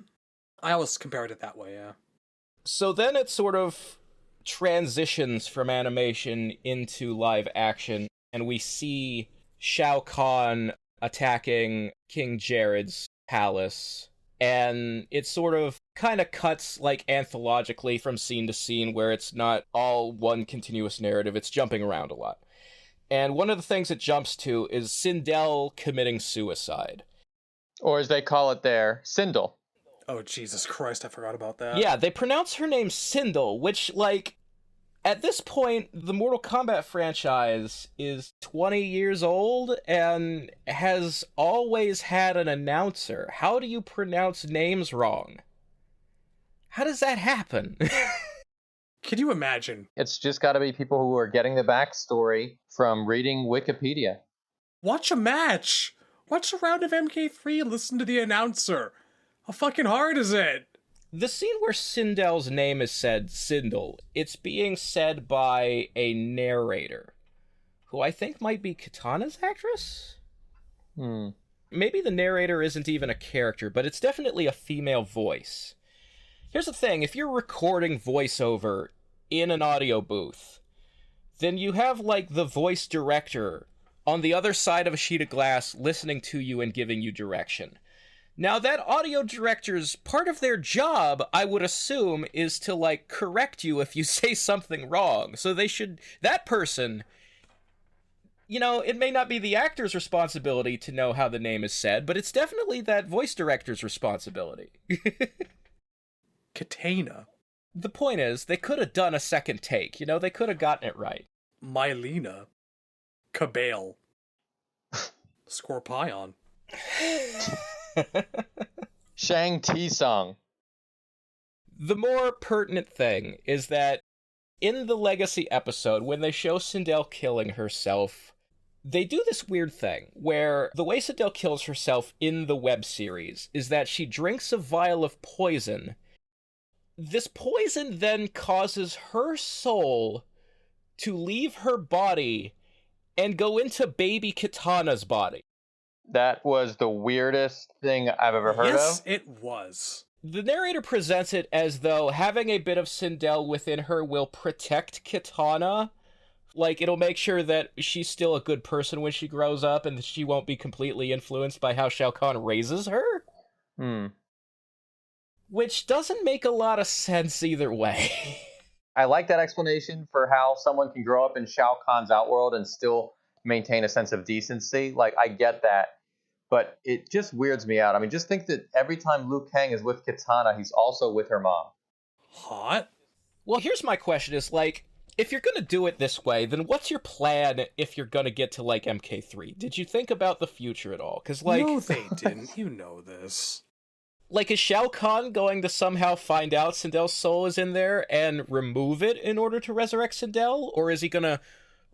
I always compared it that way, yeah. So then it sort of transitions from animation into live action, and we see Shao Kahn attacking King Jared's palace, and it sort of kind of cuts like anthologically from scene to scene where it's not all one continuous narrative, it's jumping around a lot. And one of the things it jumps to is Sindel committing suicide. Or as they call it there, Sindel. Oh, Jesus Christ, I forgot about that. Yeah, they pronounce her name Sindel, which, like, at this point, the Mortal Kombat franchise is 20 years old and has always had an announcer. How do you pronounce names wrong? How does that happen? Can you imagine? It's just got to be people who are getting the backstory from reading Wikipedia. Watch a match! Watch a round of MK3 and listen to the announcer. How fucking hard is it? The scene where Sindel's name is said, Sindel, it's being said by a narrator, who I think might be Katana's actress? Maybe the narrator isn't even a character, but it's definitely a female voice. Here's the thing, if you're recording voiceover in an audio booth, then you have, like, the voice director on the other side of a sheet of glass listening to you and giving you direction. Now, that audio director's part of their job, I would assume, is to, like, correct you if you say something wrong. So that person, you know, it may not be the actor's responsibility to know how the name is said, but it's definitely that voice director's responsibility. Katana. The point is, they could have done a second take, you know, they could have gotten it right. Mylena. Cabale. Scorpion. Shang Tsung. The more pertinent thing is that in the Legacy episode, when they show Sindel killing herself, they do this weird thing where the way Sindel kills herself in the web series is that she drinks a vial of poison. This poison then causes her soul to leave her body and go into baby Katana's body. That was the weirdest thing I've ever heard of. Yes, it was. The narrator presents it as though having a bit of Sindel within her will protect Katana. Like, it'll make sure that she's still a good person when she grows up and she won't be completely influenced by how Shao Kahn raises her. Which doesn't make a lot of sense either way. I like that explanation for how someone can grow up in Shao Kahn's outworld and still maintain a sense of decency. Like, I get that. But it just weirds me out. I mean, just think that every time Liu Kang is with Katana, he's also with her mom. Hot? Well, here's my question is, like, if you're gonna do it this way, then what's your plan if you're gonna get to, like, MK3? Did you think about the future at all? Because, like... No, they didn't. You know this. Like, is Shao Kahn going to somehow find out Sindel's soul is in there and remove it in order to resurrect Sindel? Or is he gonna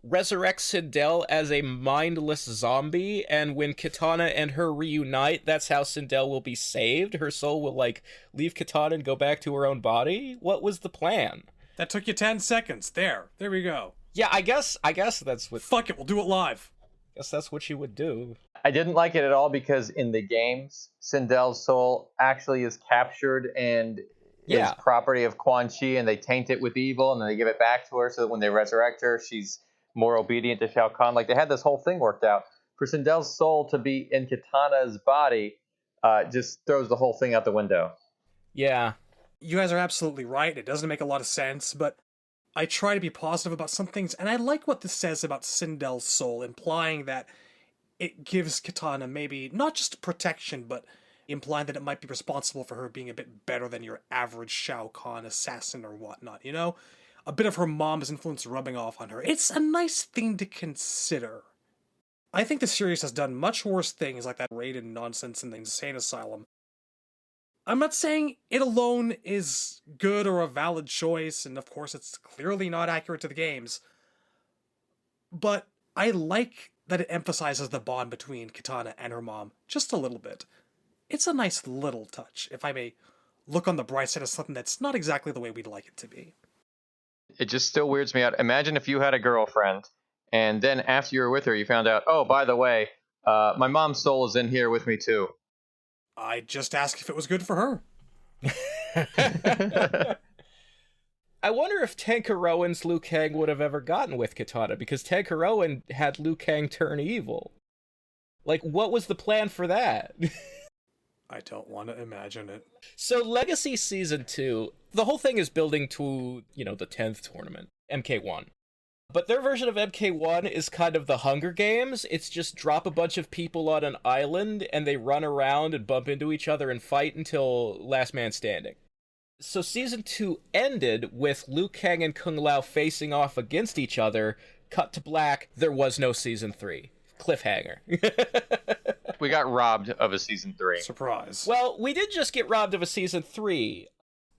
resurrect Sindel as a mindless zombie, and when Katana and her reunite, that's how Sindel will be saved? Her soul will, like, leave Katana and go back to her own body? What was the plan? That took you 10 seconds. There we go. Yeah, I guess that's what... Fuck it, we'll do it live. Guess that's what you would do. I didn't like it at all because in the games, Sindel's soul actually is captured and is property of Quan Chi, and they taint it with evil, and then they give it back to her so that when they resurrect her, she's more obedient to Shao Kahn. Like, they had this whole thing worked out. For Sindel's soul to be in Katana's body just throws the whole thing out the window. Yeah. You guys are absolutely right. It doesn't make a lot of sense, but I try to be positive about some things, and I like what this says about Sindel's soul, implying that it gives Katana maybe not just protection, but implying that it might be responsible for her being a bit better than your average Shao Kahn assassin or whatnot, you know? A bit of her mom's influence rubbing off on her. It's a nice thing to consider. I think the series has done much worse things like that Raiden nonsense in the Insane Asylum. I'm not saying it alone is good or a valid choice, and of course it's clearly not accurate to the games, but I like that it emphasizes the bond between Katana and her mom just a little bit. It's a nice little touch, if I may look on the bright side of something that's not exactly the way we'd like it to be. It just still weirds me out. Imagine if you had a girlfriend, and then after you were with her, you found out, oh, by the way, my mom's soul is in here with me too. I just asked if it was good for her. I wonder if Tankarowan's Liu Kang would have ever gotten with Katana, because Tankarowan had Liu Kang turn evil. Like, what was the plan for that? I don't want to imagine it. So Legacy Season 2, the whole thing is building to, you know, the 10th tournament, MK1. But their version of MK1 is kind of the Hunger Games. It's just drop a bunch of people on an island, and they run around and bump into each other and fight until last man standing. So Season 2 ended with Liu Kang and Kung Lao facing off against each other. Cut to black, there was no Season 3. Cliffhanger. We got robbed of a Season 3. Surprise. Well, we did just get robbed of a Season 3.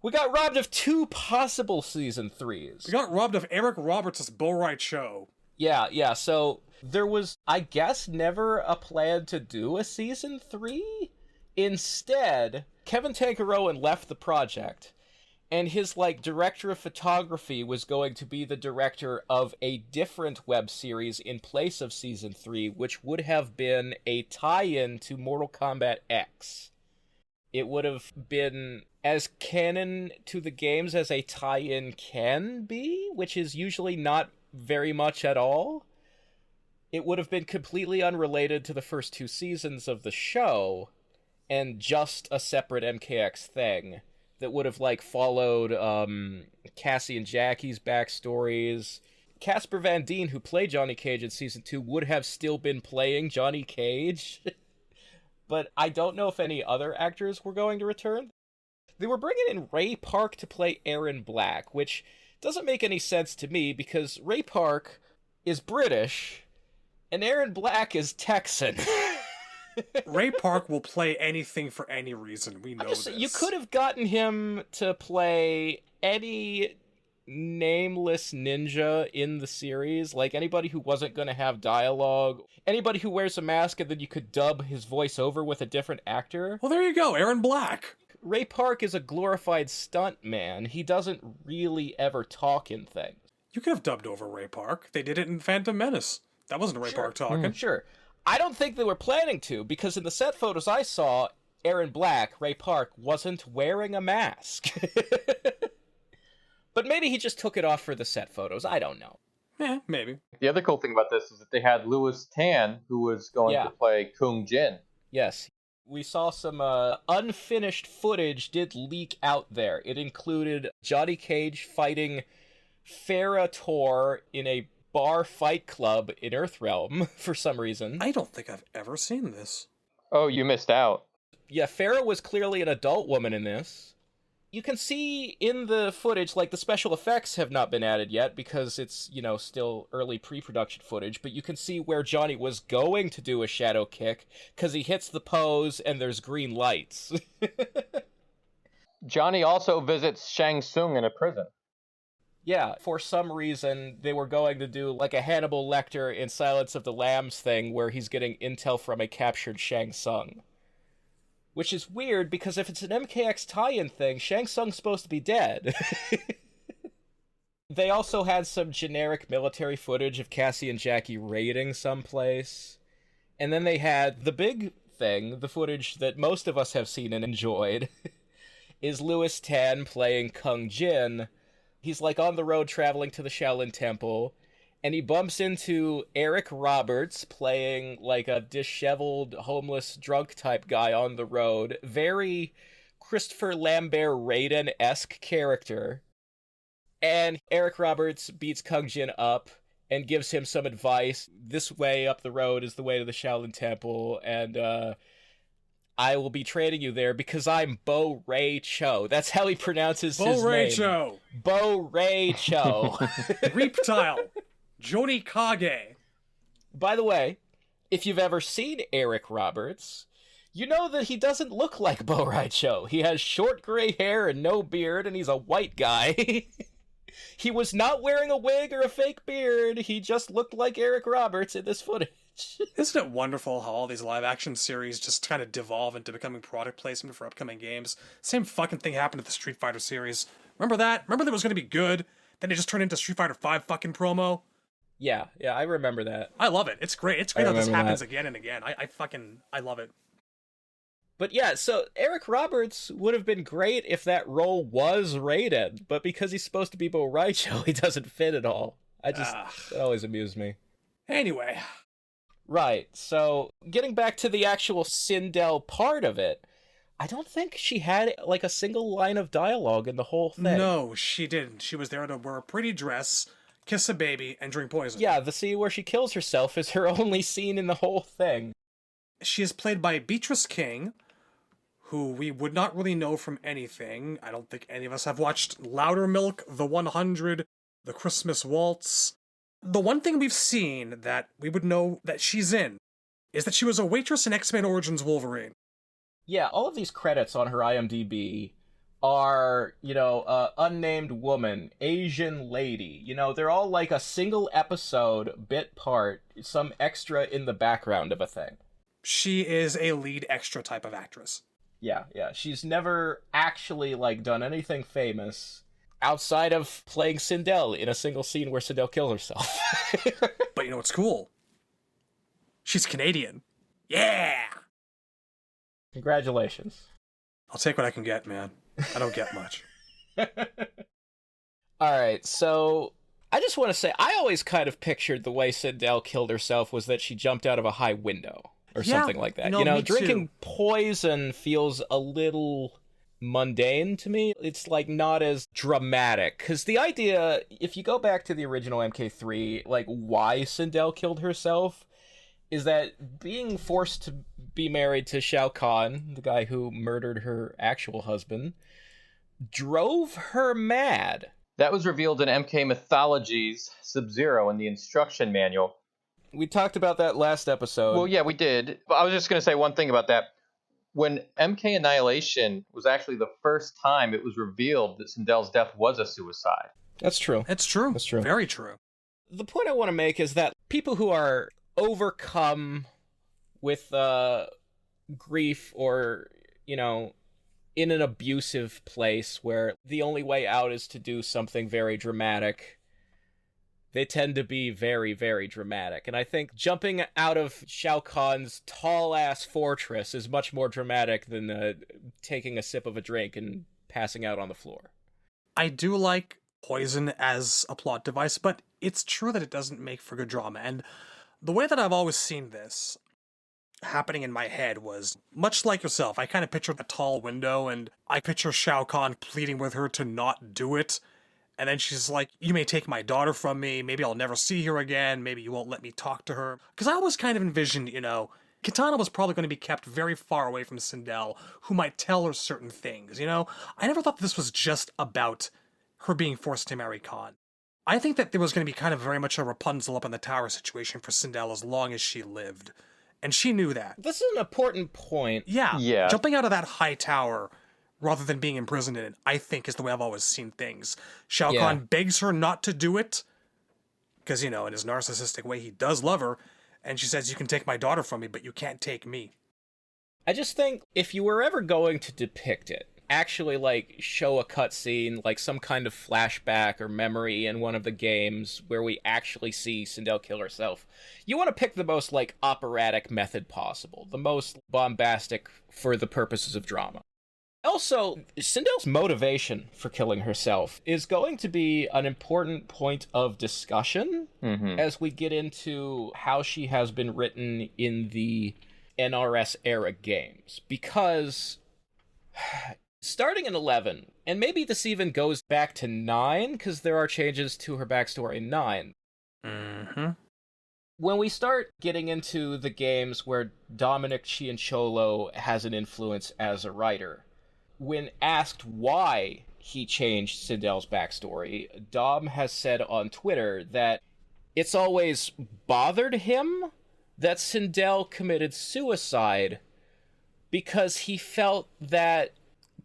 We got robbed of 2 possible Season 3s. We got robbed of Eric Roberts' Bo Right Show. Yeah, so there was, I guess, never a plan to do a Season 3? Instead, Kevin Tankerowen left the project, and his, director of photography was going to be the director of a different web series in place of Season 3, which would have been a tie-in to Mortal Kombat X. It would have been as canon to the games as a tie-in can be, which is usually not very much at all. It would have been completely unrelated to the first 2 seasons of the show, and just a separate MKX thing that would have, followed Cassie and Jackie's backstories. Casper Van Dien, who played Johnny Cage in Season 2, would have still been playing Johnny Cage. But I don't know if any other actors were going to return. They were bringing in Ray Park to play Aaron Black, which doesn't make any sense to me because Ray Park is British and Aaron Black is Texan. Ray Park will play anything for any reason. We know this. You could have gotten him to play any nameless ninja in the series, anybody who wasn't going to have dialogue, anybody who wears a mask, and then you could dub his voice over with a different actor. Well, there you go, Aaron Black. Ray Park is a glorified stunt man. He doesn't really ever talk in things. You could have dubbed over Ray Park. They did it in Phantom Menace. That wasn't Ray Park talking. Sure. I don't think they were planning to, because in the set photos I saw, Aaron Black, Ray Park, wasn't wearing a mask. But maybe he just took it off for the set photos. I don't know. Yeah, maybe. The other cool thing about this is that they had Louis Tan, who was going to play Kung Jin. Yes. We saw some unfinished footage did leak out there. It included Johnny Cage fighting Farah Tor in a bar fight club in Earthrealm for some reason. I don't think I've ever seen this. Oh, you missed out. Yeah, Farah was clearly an adult woman in this. You can see in the footage, the special effects have not been added yet because it's, still early pre-production footage, but you can see where Johnny was going to do a shadow kick because he hits the pose and there's green lights. Johnny also visits Shang Tsung in a prison. Yeah, for some reason, they were going to do a Hannibal Lecter in Silence of the Lambs thing where he's getting intel from a captured Shang Tsung. Which is weird, because if it's an MKX tie-in thing, Shang Tsung's supposed to be dead. They also had some generic military footage of Cassie and Jackie raiding someplace. And then they had the big thing, the footage that most of us have seen and enjoyed, is Louis Tan playing Kung Jin. He's on the road traveling to the Shaolin Temple, and he bumps into Eric Roberts playing a disheveled, homeless, drunk type guy on the road. Very Christopher Lambert Raiden-esque character. And Eric Roberts beats Kung Jin up and gives him some advice. This way up the road is the way to the Shaolin Temple, and I will be training you there because I'm Bo Ray Cho. That's how he pronounces his name. Bo Ray Cho. Bo Ray Cho. Reptile. Johnny Kage. By the way, if you've ever seen Eric Roberts, you know that he doesn't look like Bo Ray Cho. He has short gray hair and no beard, and he's a white guy. He was not wearing a wig or a fake beard. He just looked like Eric Roberts in this footage. Isn't it wonderful how all these live-action series just kind of devolve into becoming product placement for upcoming games? Same fucking thing happened to the Street Fighter series. Remember that? Remember that it was going to be good? Then it just turned into Street Fighter 5 fucking promo? Yeah, I remember that. I love it. It's great. It's great how this happens again and again. I love it. But yeah, so Eric Roberts would have been great if that role was rated, but because he's supposed to be Bo Raicho, he doesn't fit at all. It always amused me. Anyway. Right, so getting back to the actual Sindel part of it, I don't think she had a single line of dialogue in the whole thing. No, she didn't. She was there to wear a pretty dress, kiss a baby, and drink poison. Yeah, the scene where she kills herself is her only scene in the whole thing. She is played by Beatrice King, who we would not really know from anything. I don't think any of us have watched Loudermilk, The 100, The Christmas Waltz. The one thing we've seen that we would know that she's in is that she was a waitress in X-Men Origins Wolverine. Yeah, all of these credits on her IMDb are, unnamed woman, Asian lady. They're all like a single episode, bit part, some extra in the background of a thing. She is a lead extra type of actress. Yeah. She's never actually, done anything famous outside of playing Sindel in a single scene where Sindel kills herself. But you know what's cool? She's Canadian. Yeah! Congratulations. I'll take what I can get, man. I don't get much. Alright, so I just want to say, I always kind of pictured the way Sindel killed herself was that she jumped out of a high window. Or something like that. Me Drinking too. poison feels a little mundane to me. It's not as dramatic. Because the idea, if you go back to the original MK3, why Sindel killed herself, is that being forced to be married to Shao Kahn, the guy who murdered her actual husband, drove her mad. That was revealed in MK Mythology's Sub-Zero in the instruction manual. We talked about that last episode. Well, yeah, we did. But I was just going to say one thing about that. When MK Annihilation was actually the first time it was revealed that Sindel's death was a suicide. That's true. It's true. That's true. Very true. The point I want to make is that people who are overcome with grief or, in an abusive place where the only way out is to do something very dramatic, they tend to be very, very dramatic. And I think jumping out of Shao Kahn's tall-ass fortress is much more dramatic than taking a sip of a drink and passing out on the floor. I do like poison as a plot device, but it's true that it doesn't make for good drama. And the way that I've always seen this happening in my head was, much like yourself, I kind of pictured a tall window, and I picture Shao Kahn pleading with her to not do it. And then she's like, you may take my daughter from me, maybe I'll never see her again, maybe you won't let me talk to her. Because I always kind of envisioned, Kitana was probably going to be kept very far away from Sindel, who might tell her certain things, I never thought this was just about her being forced to marry Khan. I think that there was going to be kind of very much a Rapunzel up in the tower situation for Sindel as long as she lived. And she knew that. This is an important point. Yeah. Jumping out of that high tower rather than being imprisoned in it, I think is the way I've always seen things. Shao Kahn begs her not to do it, because, in his narcissistic way, he does love her, and she says, you can take my daughter from me, but you can't take me. I just think, if you were ever going to depict it, actually, show a cutscene, some kind of flashback or memory in one of the games where we actually see Sindel kill herself, you want to pick the most, operatic method possible, the most bombastic for the purposes of drama. Also, Sindel's motivation for killing herself is going to be an important point of discussion as we get into how she has been written in the NRS-era games. Because starting in 11, and maybe this even goes back to 9, because there are changes to her backstory in 9. When we start getting into the games where Dominic Cianciolo has an influence as a writer, when asked why he changed Sindel's backstory, Dom has said on Twitter that it's always bothered him that Sindel committed suicide because he felt that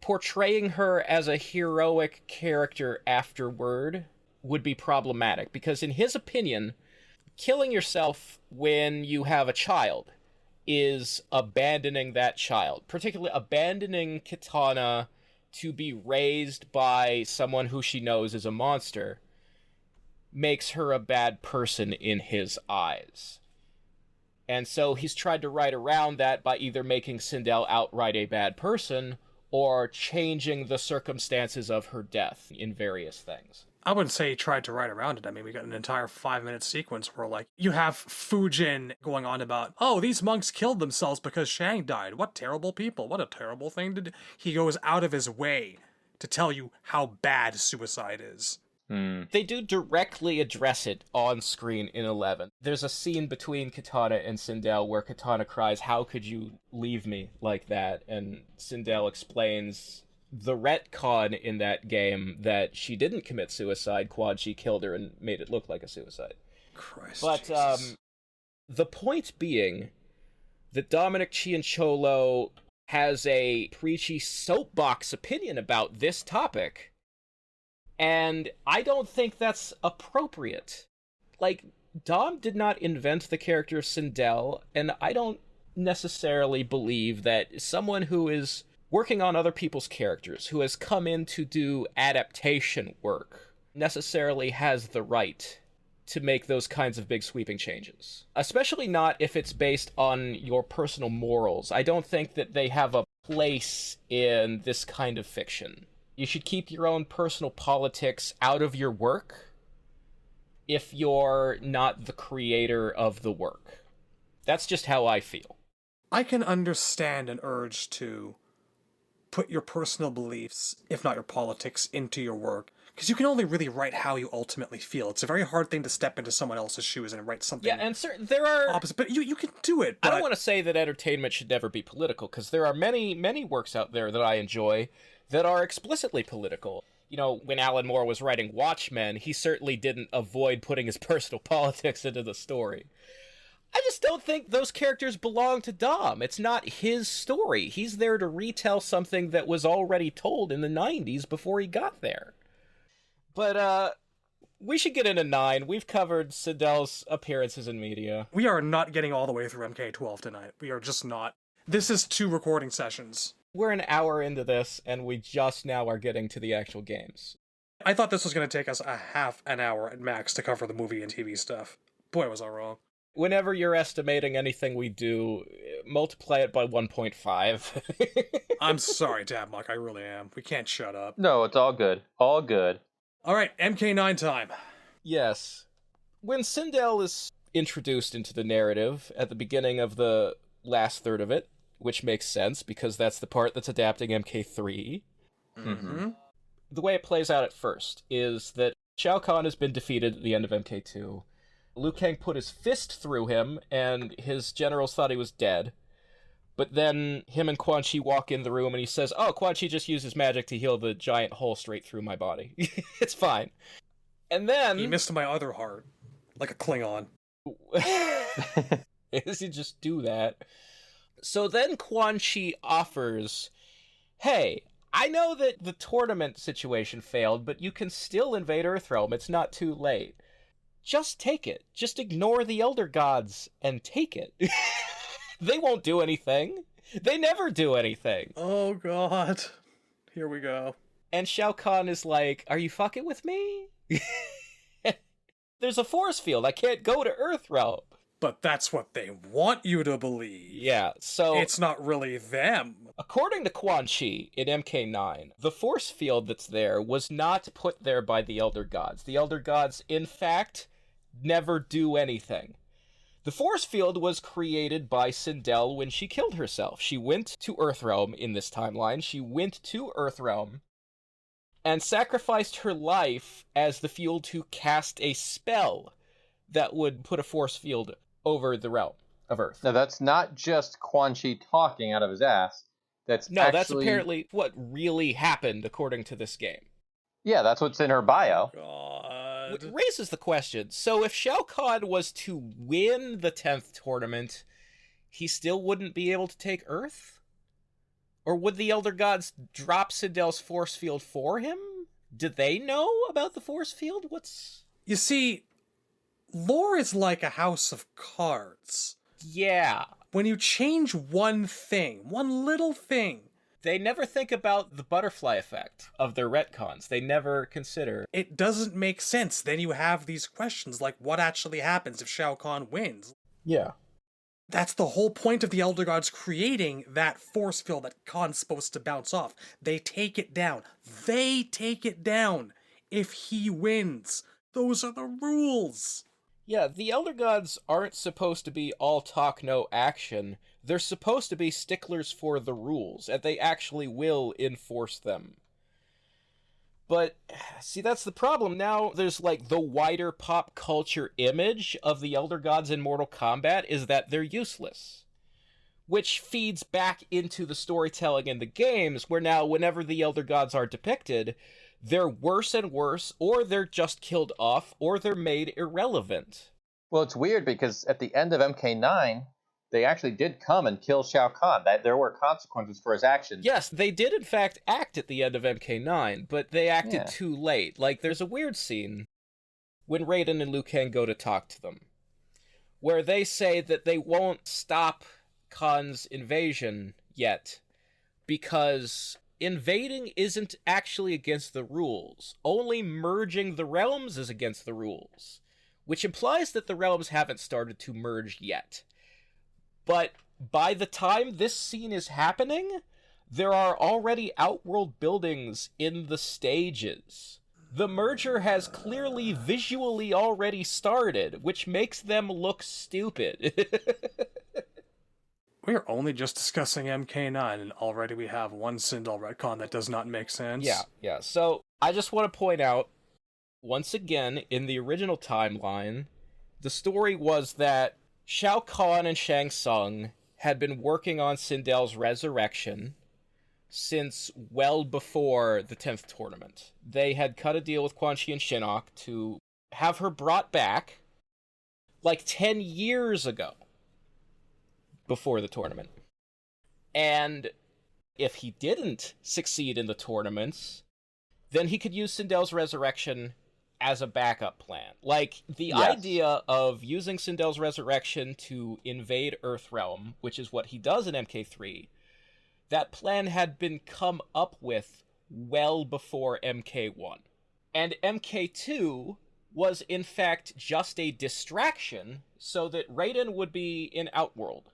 portraying her as a heroic character afterward would be problematic. Because in his opinion, killing yourself when you have a child is abandoning that child, particularly abandoning Kitana to be raised by someone who she knows is a monster, makes her a bad person in his eyes. And so he's tried to write around that by either making Sindel outright a bad person or changing the circumstances of her death in various things. I wouldn't say he tried to write around it. I mean, we got an entire 5-minute sequence where, you have Fujin going on about, oh, these monks killed themselves because Shang died. What terrible people. What a terrible thing to do. He goes out of his way to tell you how bad suicide is. They do directly address it on screen in 11. There's a scene between Katana and Sindel where Katana cries, "How could you leave me like that?" And Sindel explains the retcon in that game that she didn't commit suicide. Quan Chi killed her and made it look like a suicide. Christ, but Jesus. The point being that Dominic Cianciolo has a preachy soapbox opinion about this topic, and I don't think that's appropriate. Like, Dom did not invent the character Sindel, and I don't necessarily believe that someone who is working on other people's characters, who has come in to do adaptation work, necessarily has the right to make those kinds of big sweeping changes. Especially not if it's based on your personal morals. I don't think that they have a place in this kind of fiction. You should keep your own personal politics out of your work if you're not the creator of the work. That's just how I feel. I can understand an urge to put your personal beliefs, if not your politics, into your work. Because you can only really write how you ultimately feel. It's a very hard thing to step into someone else's shoes and write something there are opposite. But you can do it. But I don't want to say that entertainment should never be political, because there are many works out there that I enjoy that are explicitly political. You know, when Alan Moore was writing Watchmen, he certainly didn't avoid putting his personal politics into the story. I just don't think those characters belong to Dom. It's not his story. He's there to retell something that was already told in the 90s before he got there. But, we should get into 9. We've covered Sindel's appearances in media. we are not getting all the way through MK12 tonight. We are just not. This is 2 recording sessions. We're an hour into this, and we just now are getting to the actual games. I thought this was going to take us a half an hour at max to cover the movie and TV stuff. Boy, was I wrong. Whenever you're estimating anything we do, multiply it by 1.5. I'm sorry, Tabmok, I really am. We can't shut up. No, it's all good. All good. Alright, MK9 time. Yes. When Sindel is introduced into the narrative at the beginning of the last third of it, which makes sense because that's the part that's adapting MK3, Mm-hmm. the way it plays out at first is that Shao Kahn has been defeated at the end of MK2. Liu Kang put his fist through him, and his generals thought he was dead. But then him and Quan Chi walk in the room, and he says, "Oh, Quan Chi just uses magic to heal the giant hole straight through my body. It's fine." And then... He missed my other heart. Like a Klingon. Does he just do that? So then Quan Chi offers, "Hey, I know that the tournament situation failed, but you can still invade Earthrealm. It's not too late. Just take it. Just ignore the Elder Gods and take it. They won't do anything. They never do anything." Oh god. Here we go. And Shao Kahn is like, "Are you fucking with me? There's a force field. I can't go to Earthrealm." But that's what they want you to believe. Yeah, so... It's not really them. According to Quan Chi in MK9, the force field that's there was not put there by the Elder Gods. The Elder Gods, in fact, never do anything. The force field was created by Sindel when she killed herself. She went to Earthrealm in this timeline. She went to Earthrealm and sacrificed her life as the fuel to cast a spell that would put a force field over the realm of Earth. Now, that's not just Quan Chi talking out of his ass. That's That's apparently what really happened according to this game. Yeah, that's what's in her bio. God. Which raises the question, so if Shao Kahn was to win the 10th tournament, he still wouldn't be able to take Earth? Or would the Elder Gods drop Sindel's force field for him? Did they know about the force field? You see, lore is like a house of cards. Yeah. When you change one thing, one little thing, They never think about the butterfly effect of their retcons. They never consider... it doesn't make sense. Then you have these questions like, what actually happens if Shao Kahn wins? Yeah. That's the whole point of the Elder Gods creating that force field that Khan's supposed to bounce off. They take it down. They take it down if he wins. Those are the rules. Yeah, the Elder Gods aren't supposed to be all talk, no action. They're supposed to be sticklers for the rules, and they actually will enforce them. But, see, that's the problem. Now there's, like, the wider pop culture image of the Elder Gods in Mortal Kombat is that they're useless. Which feeds back into the storytelling in the games, where now, whenever the Elder Gods are depicted, they're worse and worse, or they're just killed off, or they're made irrelevant. Well, it's weird because at the end of MK9, they actually did come and kill Shao Kahn. That there were consequences for his actions. Yes, they did in fact act at the end of MK9, but they acted too late. Like, there's a weird scene when Raiden and Liu Kang go to talk to them, where they say that they won't stop Khan's invasion yet, because invading isn't actually against the rules. Only merging the realms is against the rules, which implies that the realms haven't started to merge yet. But by the time this scene is happening, there are already outworld buildings in the stages. The merger has clearly visually already started, which makes them look stupid. We're only just discussing MK9, and already we have one Sindel retcon that does not make sense. Yeah. So, I just want to point out, once again, in the original timeline, the story was that Shao Kahn and Shang Tsung had been working on Sindel's resurrection since well before the 10th tournament. They had cut a deal with Quan Chi and Shinnok to have her brought back like 10 years ago before the tournament. And if he didn't succeed in the tournaments, then he could use Sindel's resurrection as a backup plan. Like, the idea of using Sindel's resurrection to invade Earthrealm, which is what he does in MK3, that plan had been come up with well before MK1. And MK2 was, in fact, just a distraction so that Raiden would be in Outworld,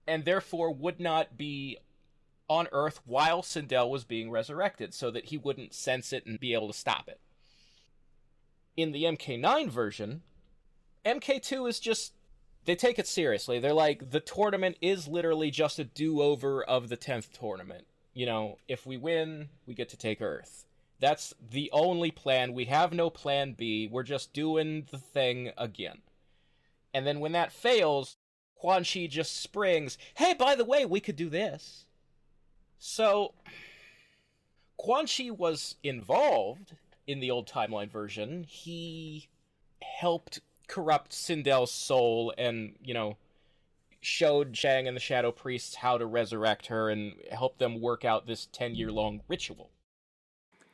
and therefore would not be on Earth while Sindel was being resurrected, so that he wouldn't sense it and be able to stop it. In the MK9 version, MK2 is just, they take it seriously. They're like, the tournament is literally just a do-over of the 10th tournament. You know, if we win, we get to take Earth. That's the only plan. We have no plan B. We're just doing the thing again. And then when that fails, Quan Chi just springs, hey, by the way, we could do this. So, Quan Chi was involved in the old timeline version. He helped corrupt Sindel's soul and, you know, showed Zhang and the Shadow Priests how to resurrect her and helped them work out this 10-year-long ritual.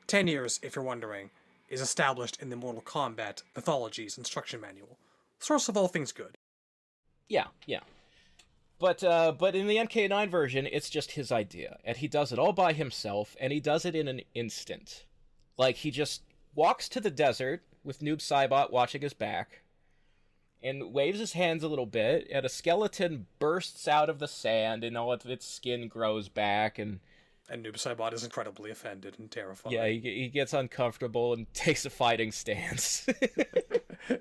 10 years, if you're wondering, is established in the Mortal Kombat Mythology's instruction manual. Source of all things good. Yeah. But in the MK9 version, it's just his idea, and he does it all by himself, and he does it in an instant. Like, he just walks to the desert with Noob Saibot watching his back, and waves his hands a little bit, and a skeleton bursts out of the sand, and all of its skin grows back, and Noob Saibot is incredibly offended and terrified. Yeah, he gets uncomfortable and takes a fighting stance.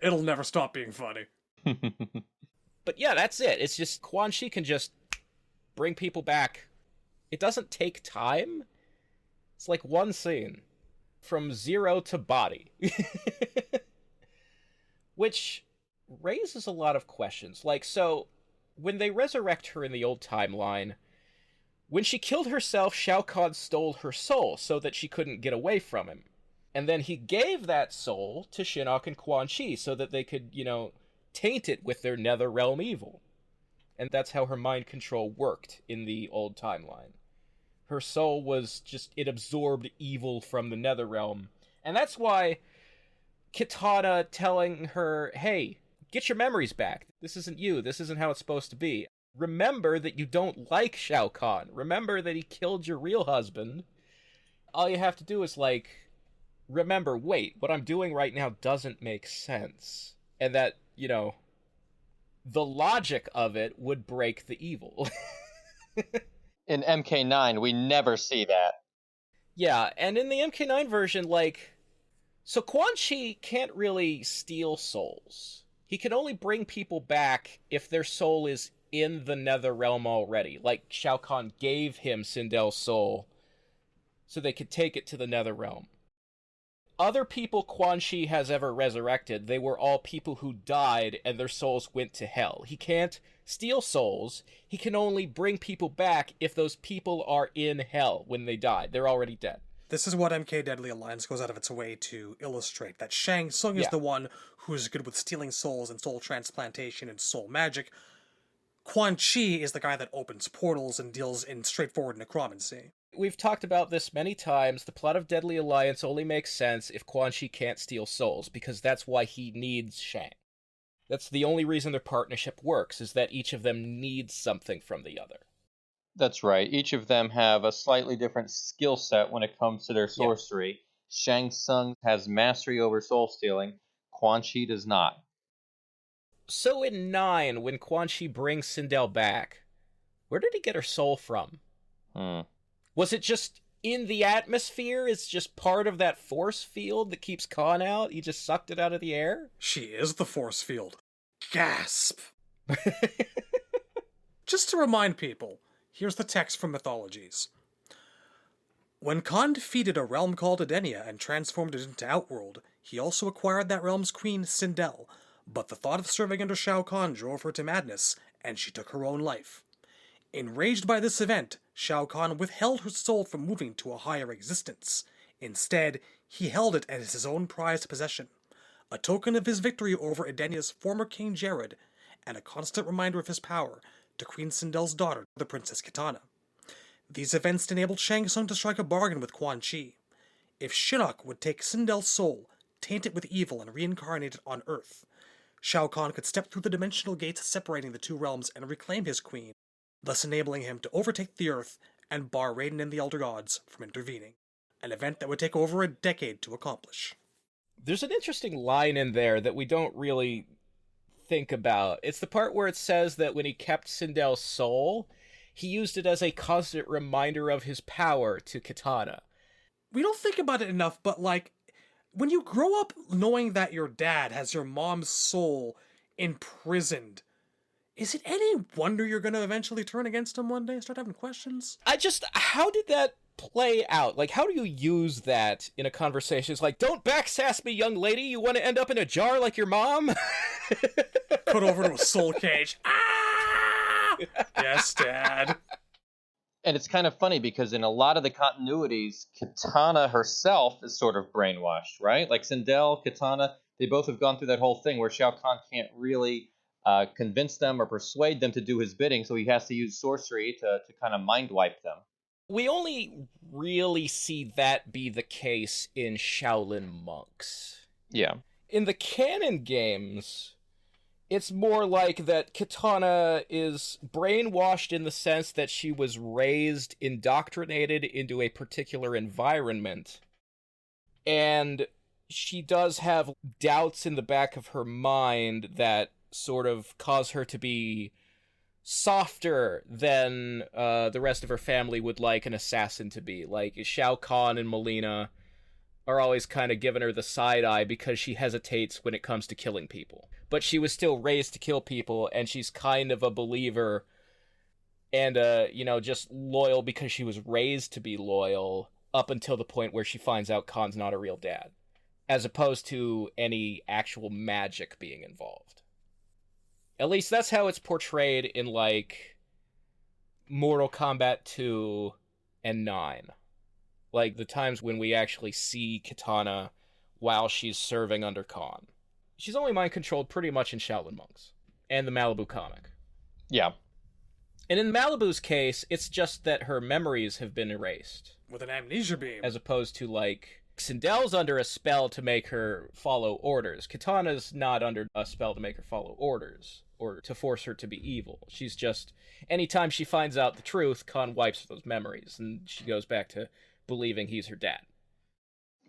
It'll never stop being funny. But yeah, that's it. It's just Quan Chi can just bring people back. It doesn't take time. It's like one scene. From zero to body. Which raises a lot of questions. Like, so, when they resurrect her in the old timeline, when she killed herself, Shao Kahn stole her soul so that she couldn't get away from him. And then he gave that soul to Shinnok and Quan Chi so that they could, you know, taint it with their Netherrealm evil. And that's how her mind control worked in the old timeline. Her soul was just, it absorbed evil from the Netherrealm. And that's why Kitana telling her, hey, get your memories back. This isn't you. This isn't how it's supposed to be. Remember that you don't like Shao Kahn. Remember that he killed your real husband. All you have to do is, like, remember, wait, what I'm doing right now doesn't make sense. And that, you know, the logic of it would break the evil. In MK9, we never see that. Yeah, and in the MK9 version, like, so Quan Chi can't really steal souls. He can only bring people back if their soul is in the Netherrealm already. Like, Shao Kahn gave him Sindel's soul so they could take it to the Netherrealm. other people Quan Chi has ever resurrected, they were all people who died and their souls went to hell. He can't steal souls. He can only bring people back if those people are in hell when they die. They're already dead. This is what MK Deadly Alliance goes out of its way to illustrate, that Shang Tsung is the one who's good with stealing souls and soul transplantation and soul magic. Quan Chi is the guy that opens portals and deals in straightforward necromancy. We've talked about this many times. The plot of Deadly Alliance only makes sense if Quan Chi can't steal souls, because that's why he needs Shang. That's the only reason their partnership works, is that each of them needs something from the other. That's right. Each of them have a slightly different skill set when it comes to their sorcery. Shang Tsung has mastery over soul stealing. Quan Chi does not. So in 9, when Quan Chi brings Sindel back, where did he get her soul from? Was it just in the atmosphere? It's just part of that force field that keeps Khan out? He just sucked it out of the air? She is the force field. Gasp! Just to remind people, here's the text from Mythologies. When Khan defeated a realm called Edenia and transformed it into Outworld, he also acquired that realm's queen, Sindel, but the thought of serving under Shao Kahn drove her to madness, and she took her own life. Enraged by this event, Shao Kahn withheld her soul from moving to a higher existence. Instead, he held it as his own prized possession, a token of his victory over Edenia's former king Jared, and a constant reminder of his power to Queen Sindel's daughter, the Princess Kitana. These events enabled Shang Tsung to strike a bargain with Quan Chi. If Shinnok would take Sindel's soul, taint it with evil, and reincarnate it on Earth, Shao Kahn could step through the dimensional gates separating the two realms and reclaim his queen, thus enabling him to overtake the Earth and bar Raiden and the Elder Gods from intervening, an event that would take over a decade to accomplish. There's an interesting line in there that we don't really think about. It's the part where it says that when he kept Sindel's soul, he used it as a constant reminder of his power to Kitana. We don't think about it enough, but when you grow up knowing that your dad has your mom's soul imprisoned, is it any wonder you're going to eventually turn against him one day and start having questions? How did that play out? Like, how do you use that in a conversation? It's like, don't backsass me, young lady. You want to end up in a jar like your mom? Put over to a soul cage. Ah! Yes, Dad. And it's kind of funny because in a lot of the continuities, Kitana herself is sort of brainwashed, right? Like Sindel, Kitana, they both have gone through that whole thing where Shao Kahn can't really convince them or persuade them to do his bidding, so he has to use sorcery to kind of mind wipe them. We only really see that be the case in Shaolin monks. Yeah. In the canon games, it's more like that Kitana is brainwashed in the sense that she was raised, indoctrinated into a particular environment, and she does have doubts in the back of her mind that sort of cause her to be softer than the rest of her family would like an assassin to be. Like, Shao Kahn and Melina are always kind of giving her the side eye because she hesitates when it comes to killing people. But she was still raised to kill people, and she's kind of a believer and, just loyal because she was raised to be loyal up until the point where she finds out Khan's not a real dad, as opposed to any actual magic being involved. At least that's how it's portrayed in, Mortal Kombat 2 and 9. Like, the times when we actually see Kitana while she's serving under Khan. She's only mind-controlled pretty much in Shaolin Monks and the Malibu comic. Yeah. And in Malibu's case, it's just that her memories have been erased. With an amnesia beam. As opposed to, Sindel's under a spell to make her follow orders. Kitana's not under a spell to make her follow orders, or to force her to be evil. She's just, anytime she finds out the truth, Khan wipes those memories, and she goes back to believing he's her dad.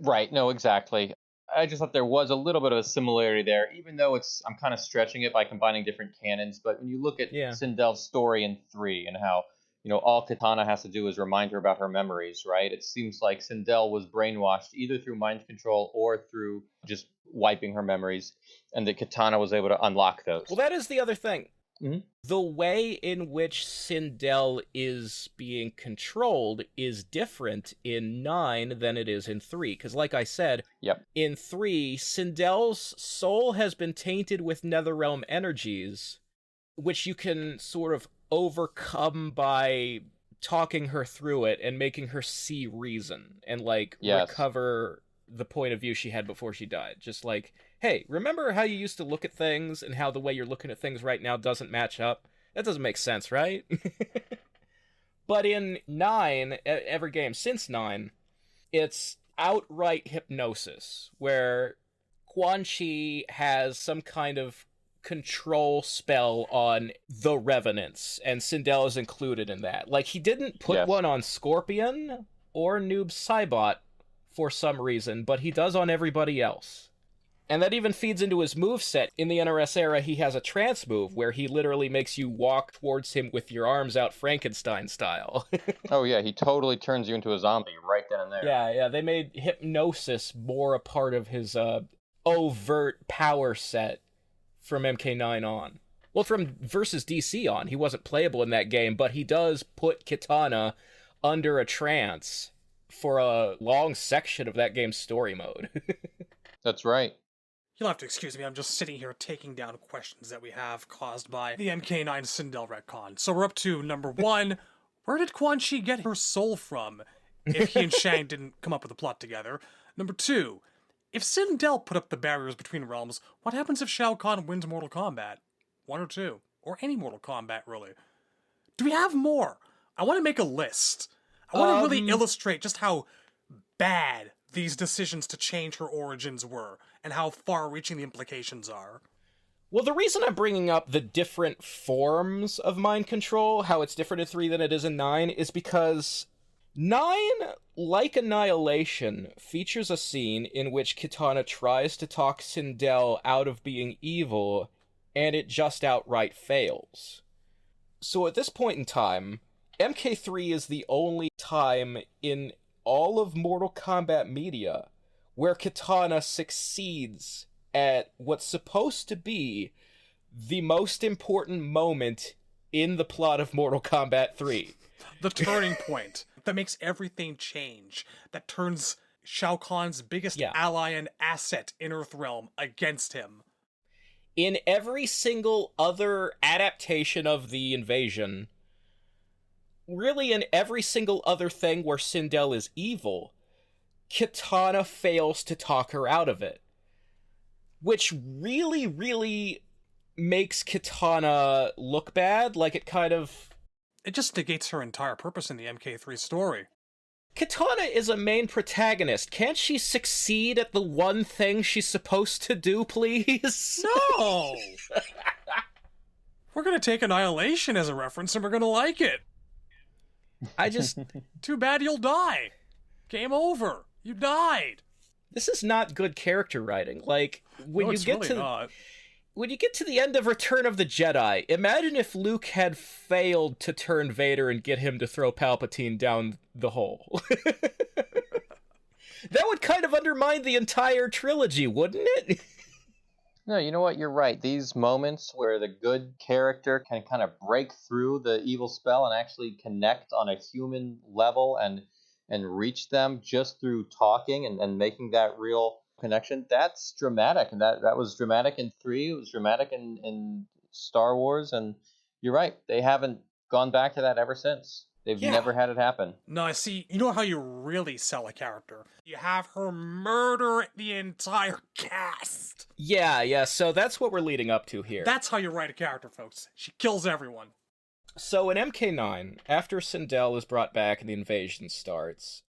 Right, no, exactly. I just thought there was a little bit of a similarity there, even though I'm kind of stretching it by combining different canons. But when you look at Sindel's story in 3 and how, all Kitana has to do is remind her about her memories, right? It seems like Sindel was brainwashed either through mind control or through just wiping her memories, and that Kitana was able to unlock those. Well, that is the other thing. Mhm. The way in which Sindel is being controlled is different in 9 than it is in 3. Because, like I said, Yep. in 3, Sindel's soul has been tainted with Netherrealm energies, which you can sort of overcome by talking her through it and making her see reason and, like, Yes. recover the point of view she had before she died. Just like, hey, remember how you used to look at things and how the way you're looking at things right now doesn't match up? That doesn't make sense, right? But in 9, every game since 9, it's outright hypnosis, where Quan Chi has some kind of control spell on the Revenants, and Sindel is included in that. Like, he didn't put Yes. one on Scorpion or Noob Saibot for some reason, but he does on everybody else. And that even feeds into his moveset. In the NRS era, he has a trance move where he literally makes you walk towards him with your arms out Frankenstein style. Oh yeah, he totally turns you into a zombie right then and there. Yeah, they made hypnosis more a part of his overt power set from MK9 on. Well, from versus DC on. He wasn't playable in that game, but he does put Kitana under a trance for a long section of that game's story mode. That's right. You'll have to excuse me, I'm just sitting here taking down questions that we have caused by the MK9 Sindel retcon. So we're up to number 1. Where did Quan Chi get her soul from if he and Shang didn't come up with a plot together? Number 2. If Sindel put up the barriers between realms, what happens if Shao Kahn wins Mortal Kombat? 1 or 2. Or any Mortal Kombat, really. Do we have more? I want to make a list. I want to really illustrate just how bad these decisions to change her origins were, and how far-reaching the implications are. Well, the reason I'm bringing up the different forms of mind control, how it's different in 3 than it is in 9, is because 9, like Annihilation, features a scene in which Kitana tries to talk Sindel out of being evil, and it just outright fails. So at this point in time, MK3 is the only time in all of Mortal Kombat media where Kitana succeeds at what's supposed to be the most important moment in the plot of Mortal Kombat 3. The turning point that makes everything change, that turns Shao Kahn's biggest ally and asset in Earthrealm against him. In every single other adaptation of the invasion, really in every single other thing where Sindel is evil, Kitana fails to talk her out of it. Which really, really makes Kitana look bad. Like, it just negates her entire purpose in the MK3 story. Kitana is a main protagonist. Can't she succeed at the one thing she's supposed to do, please? No! We're gonna take Annihilation as a reference and we're gonna like it. Too bad you'll die. Game over. You died. This is not good character writing. Like, when you get when you get to the end of Return of the Jedi, imagine if Luke had failed to turn Vader and get him to throw Palpatine down the hole. That would kind of undermine the entire trilogy, wouldn't it? No, you know what? You're right. These moments where the good character can kind of break through the evil spell and actually connect on a human level and reach them just through talking and making that real connection, that's dramatic. And that was dramatic in 3. It was dramatic in Star Wars. And you're right. They haven't gone back to that ever since. They've never had it happen. No, see, you know how you really sell a character? You have her murder the entire cast. Yeah, so that's what we're leading up to here. That's how you write a character, folks. She kills everyone. So in MK9, after Sindel is brought back and the invasion starts,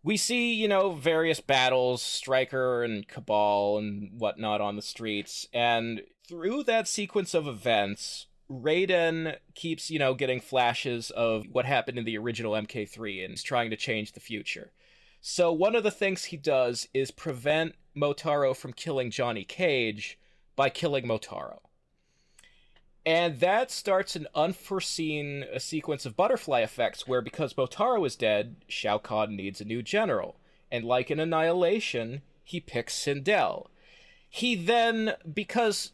we see, various battles, Stryker and Cabal and whatnot on the streets, and through that sequence of events, Raiden keeps, getting flashes of what happened in the original MK3 and is trying to change the future. So one of the things he does is prevent Motaro from killing Johnny Cage by killing Motaro. And that starts an unforeseen sequence of butterfly effects where, because Motaro is dead, Shao Kahn needs a new general. And like in Annihilation, he picks Sindel. He then, because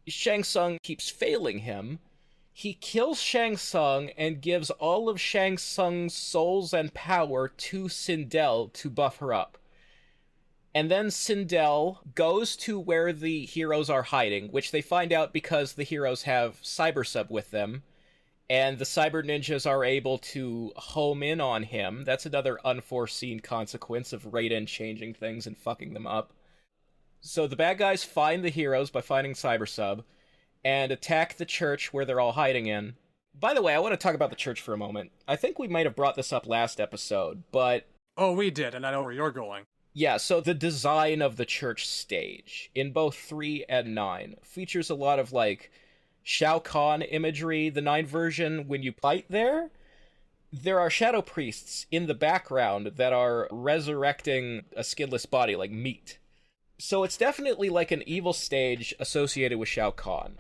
Shang Tsung keeps failing him, He kills Shang Tsung and gives all of Shang Tsung's souls and power to Sindel to buff her up. And then Sindel goes to where the heroes are hiding, which they find out because the heroes have Cyber Sub with them, and the Cyber Ninjas are able to home in on him. That's another unforeseen consequence of Raiden changing things and fucking them up. So the bad guys find the heroes by finding Cyber Sub, and attack the church where they're all hiding in. By the way, I want to talk about the church for a moment. I think we might have brought this up last episode, but... Oh, we did, and I know where you're going. Yeah, so the design of the church stage, in both 3 and 9, features a lot of, like, Shao Kahn imagery. The 9 version, when you fight there are shadow priests in the background that are resurrecting a skinless body, like meat. So it's definitely like an evil stage associated with Shao Kahn.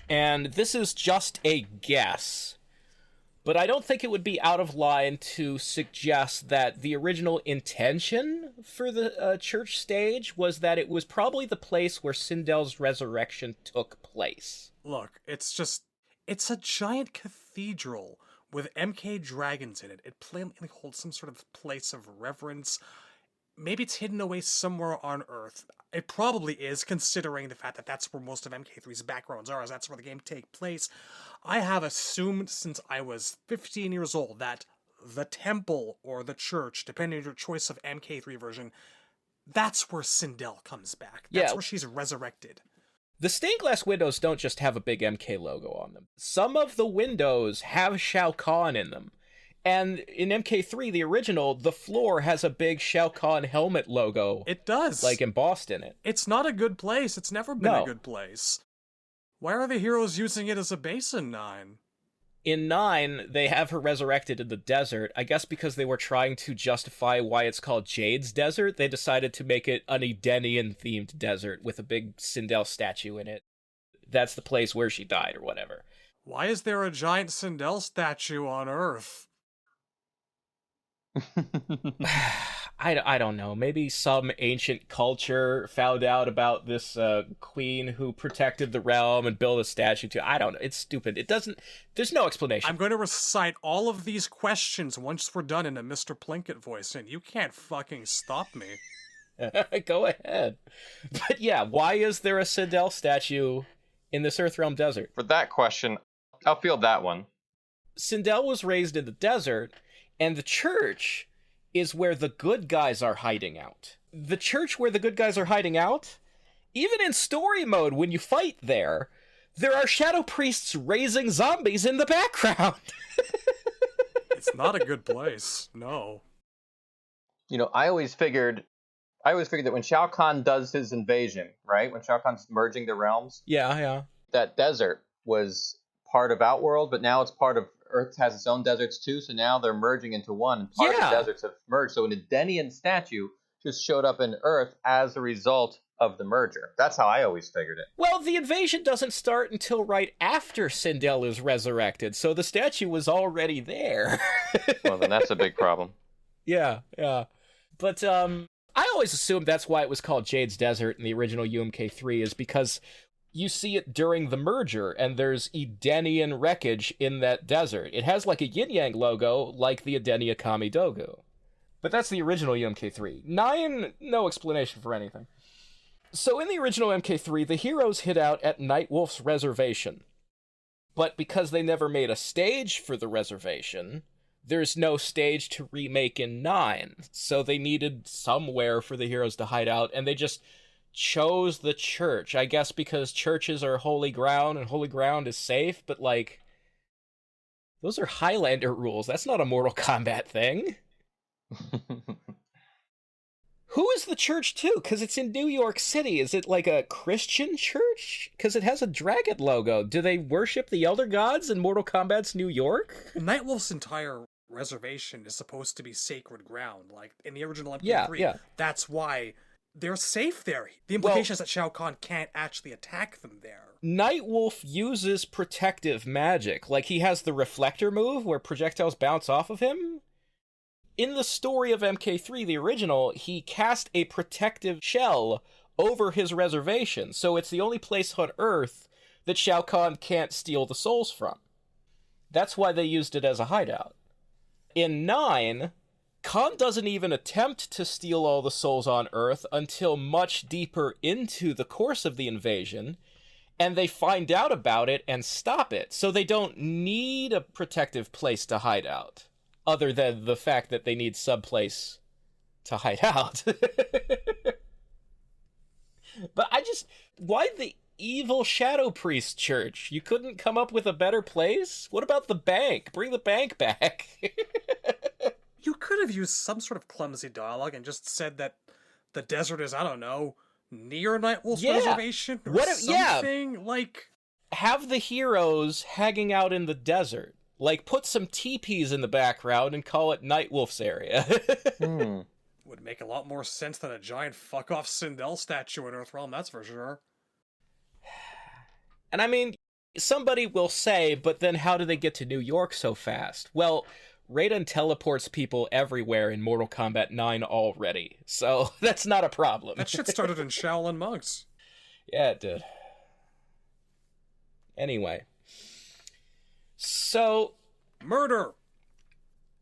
And this is just a guess, but I don't think it would be out of line to suggest that the original intention for the church stage was that it was probably the place where Sindel's resurrection took place. Look, it's a giant cathedral with MK dragons in it. It plainly holds some sort of place of reverence. Maybe it's hidden away somewhere on Earth. It probably is, considering the fact that that's where most of MK3's backgrounds are, as that's where the game takes place. I have assumed since I was 15 years old that the temple or the church, depending on your choice of MK3 version, that's where Sindel comes back. That's where she's resurrected. The stained glass windows don't just have a big MK logo on them. Some of the windows have Shao Kahn in them. And in MK3, the original, the floor has a big Shao Kahn helmet logo. It does. Like embossed in it. It's not a good place. It's never been a good place. Why are the heroes using it as a base in 9? In 9, they have her resurrected in the desert. I guess because they were trying to justify why it's called Jade's Desert, they decided to make it an Edenian-themed desert with a big Sindel statue in it. That's the place where she died, or whatever. Why is there a giant Sindel statue on Earth? I don't know. Maybe some ancient culture found out about this queen who protected the realm and built a statue to. I don't know. It's stupid. There's no explanation. I'm going to recite all of these questions once we're done in a Mr. Plinkett voice, and you can't fucking stop me. Go ahead. But yeah, why is there a Sindel statue in this Earthrealm desert? For that question, I'll field that one. Sindel was raised in the desert, and the church is where the good guys are hiding out. The church where the good guys are hiding out? Even in story mode, when you fight there are shadow priests raising zombies in the background. It's not a good place, no. You know, I always figured that when Shao Kahn does his invasion, right? When Shao Kahn's merging the realms, yeah, that desert was part of Outworld, but now it's part of Earth has its own deserts too, so now they're merging into one, and part of the deserts have merged. So an Edenian statue just showed up in Earth as a result of the merger. That's how I always figured it. Well, the invasion doesn't start until right after Sindel is resurrected, so the statue was already there. Well, then that's a big problem. Yeah. But, I always assumed that's why it was called Jade's Desert in the original UMK3, is because you see it during the merger, and there's Edenian wreckage in that desert. It has like a yin-yang logo, like the Edenia Kamidogu. But that's the original UMK3. 9, no explanation for anything. So in the original MK3, the heroes hid out at Nightwolf's reservation. But because they never made a stage for the reservation, there's no stage to remake in 9. So they needed somewhere for the heroes to hide out, and they just chose the church, I guess because churches are holy ground and holy ground is safe, but like, those are Highlander rules. That's not a Mortal Kombat thing. Who is the church to? Because it's in New York City. Is it like a Christian church? Because it has a dragon logo. Do they worship the Elder Gods in Mortal Kombat's New York? Nightwolf's entire reservation is supposed to be sacred ground. Like, in the original MP3, yeah. That's why they're safe there. The implication is that Shao Kahn can't actually attack them there. Nightwolf uses protective magic. Like, he has the reflector move where projectiles bounce off of him. In the story of MK3, the original, he cast a protective shell over his reservation, so it's the only place on Earth that Shao Kahn can't steal the souls from. That's why they used it as a hideout. In 9, Kahn doesn't even attempt to steal all the souls on Earth until much deeper into the course of the invasion, and they find out about it and stop it, so they don't need a protective place to hide out, other than the fact that they need some place to hide out. But why the evil Shadow Priest Church? You couldn't come up with a better place? What about the bank? Bring the bank back. You could have used some sort of clumsy dialogue and just said that the desert is, I don't know, near Nightwolf's reservation or something. Like, have the heroes hanging out in the desert. Like, put some teepees in the background and call it Nightwolf's area. Would make a lot more sense than a giant fuck-off Sindel statue in Earthrealm, that's for sure. And I mean, somebody will say, but then how do they get to New York so fast? Well, Raiden teleports people everywhere in Mortal Kombat 9 already, so that's not a problem. That shit started in Shaolin Monks. Yeah, it did. Anyway. So... Murder!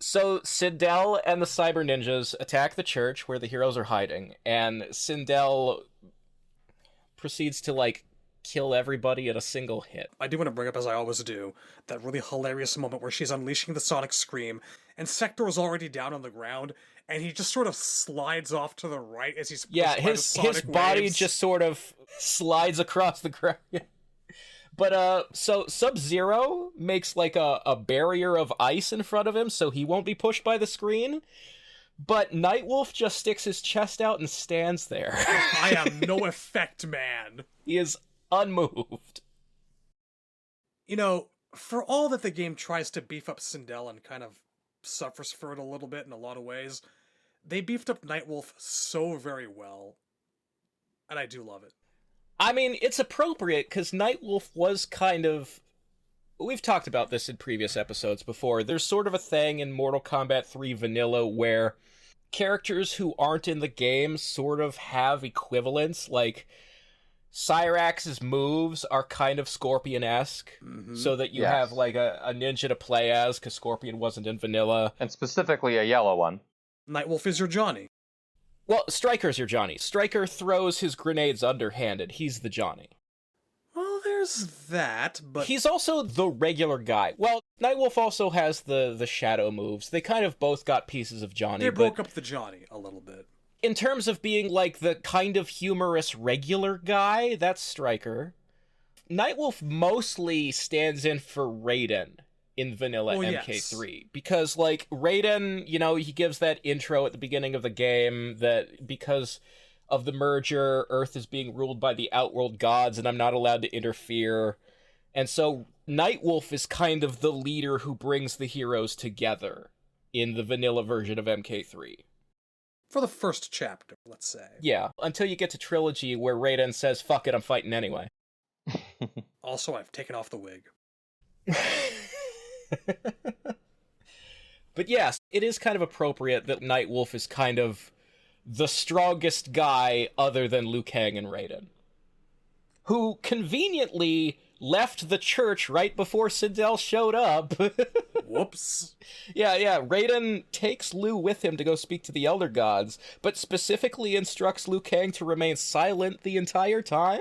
So Sindel and the Cyber Ninjas attack the church where the heroes are hiding, and Sindel proceeds to, like, kill everybody at a single hit. I do want to bring up, as I always do, that really hilarious moment where she's unleashing the Sonic Scream, and Sector's already down on the ground, and he just sort of slides off to the right as he's pushed by the Sonic his body waves. just sort of slides across the ground. But, so Sub-Zero makes, like, a barrier of ice in front of him so he won't be pushed by the screen. But Nightwolf just sticks his chest out and stands there. I am no effect man. He is unmoved. You know, for all that the game tries to beef up Sindel and kind of suffers for it a little bit in a lot of ways, they beefed up Nightwolf so very well. And I do love it. I mean, it's appropriate, because Nightwolf was kind of... We've talked about this in previous episodes before. There's sort of a thing in Mortal Kombat 3 Vanilla where characters who aren't in the game sort of have equivalents. Like, Cyrax's moves are kind of Scorpion-esque, so that you have, like, a ninja to play as, because Scorpion wasn't in Vanilla. And specifically a yellow one. Nightwolf is your Johnny. Well, Striker's your Johnny. Striker throws his grenades underhanded. He's the Johnny. Well, there's that, but... He's also the regular guy. Well, Nightwolf also has the shadow moves. They kind of both got pieces of Johnny. They broke up the Johnny a little bit. In terms of being, like, the kind of humorous regular guy, that's Striker. Nightwolf mostly stands in for Raiden in vanilla MK3. Because, like, Raiden, you know, he gives that intro at the beginning of the game that because of the merger, Earth is being ruled by the Outworld gods and I'm not allowed to interfere. And so Nightwolf is kind of the leader who brings the heroes together in the vanilla version of MK3. For the first chapter, let's say. Yeah, until you get to Trilogy where Raiden says, fuck it, I'm fighting anyway. Also, I've taken off the wig. But yes, it is kind of appropriate that Nightwolf is kind of the strongest guy other than Liu Kang and Raiden, who conveniently left the church right before Sindel showed up. Whoops. Yeah, Raiden takes Liu with him to go speak to the Elder Gods, but specifically instructs Liu Kang to remain silent the entire time?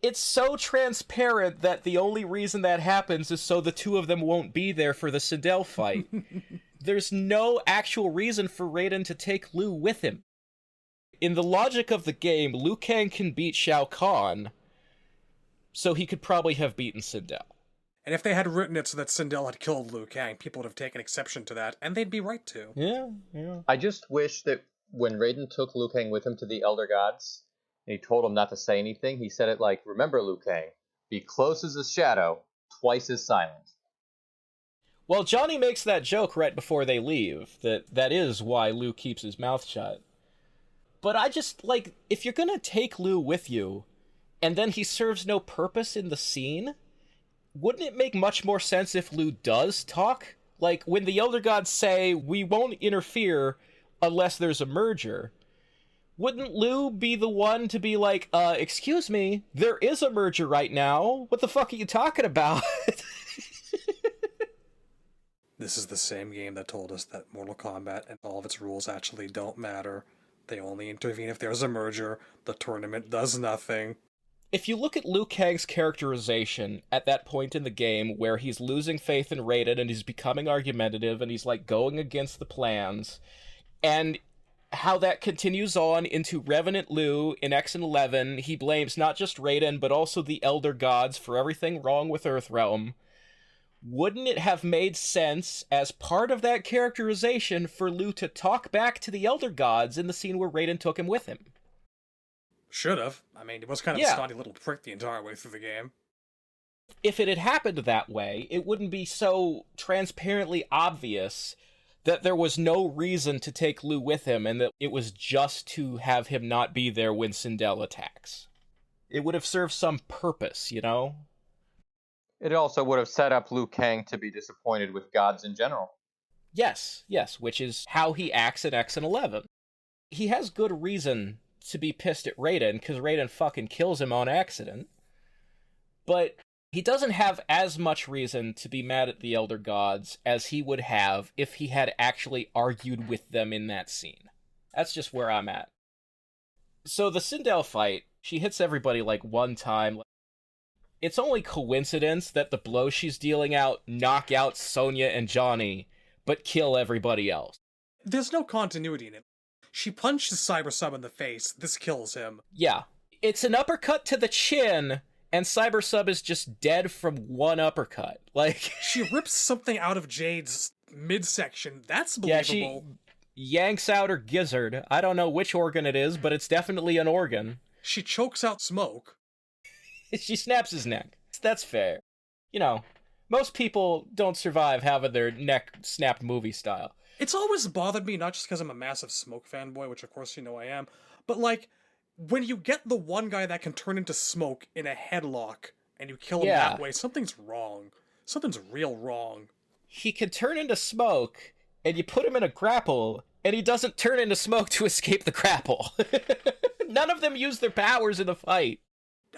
It's so transparent that the only reason that happens is so the two of them won't be there for the Sindel fight. There's no actual reason for Raiden to take Liu with him. In the logic of the game, Liu Kang can beat Shao Kahn, so he could probably have beaten Sindel. And if they had written it so that Sindel had killed Liu Kang, people would have taken exception to that, and they'd be right to. Yeah. I just wish that when Raiden took Liu Kang with him to the Elder Gods, and he told him not to say anything, he said it like, remember Liu Kang, be close as a shadow, twice as silent. Well, Johnny makes that joke right before they leave, that is why Liu keeps his mouth shut. But I just, like, if you're gonna take Liu with you, and then he serves no purpose in the scene, wouldn't it make much more sense if Liu does talk? Like, when the Elder Gods say, we won't interfere unless there's a merger, Wouldn't Lou be the one to be like, excuse me, there is a merger right now. What the fuck are you talking about? This is the same game that told us that Mortal Kombat and all of its rules actually don't matter. They only intervene if there's a merger. The tournament does nothing. If you look at Liu Kang's characterization at that point in the game where he's losing faith in Raiden and he's becoming argumentative and he's like going against the plans, and how that continues on into Revenant Liu in X and 11, he blames not just Raiden but also the Elder Gods for everything wrong with Earthrealm. Wouldn't it have made sense, as part of that characterization, for Liu to talk back to the Elder Gods in the scene where Raiden took him with him? Should have. I mean, he was kind of a snotty little prick the entire way through the game. If it had happened that way, it wouldn't be so transparently obvious that there was no reason to take Liu with him and that it was just to have him not be there when Sindel attacks. It would have served some purpose, you know? It also would have set up Liu Kang to be disappointed with gods in general. Yes, which is how he acts in X and 11. He has good reason to be pissed at Raiden, because Raiden fucking kills him on accident. But he doesn't have as much reason to be mad at the Elder Gods as he would have if he had actually argued with them in that scene. That's just where I'm at. So the Sindel fight, she hits everybody like one time. It's only coincidence that the blows she's dealing out knock out Sonya and Johnny, but kill everybody else. There's no continuity in it. She punches Cyber Sub in the face, this kills him. Yeah. It's an uppercut to the chin, and Cyber Sub is just dead from one uppercut. Like, she rips something out of Jade's midsection, that's believable. Yeah, she yanks out her gizzard. I don't know which organ it is, but it's definitely an organ. She chokes out Smoke. She snaps his neck. That's fair. You know, most people don't survive having their neck snapped movie style. It's always bothered me, not just because I'm a massive Smoke fanboy, which of course you know I am, but like, when you get the one guy that can turn into Smoke in a headlock, and you kill him that way, something's wrong. Something's real wrong. He can turn into Smoke, and you put him in a grapple, and he doesn't turn into Smoke to escape the grapple. None of them use their powers in the fight.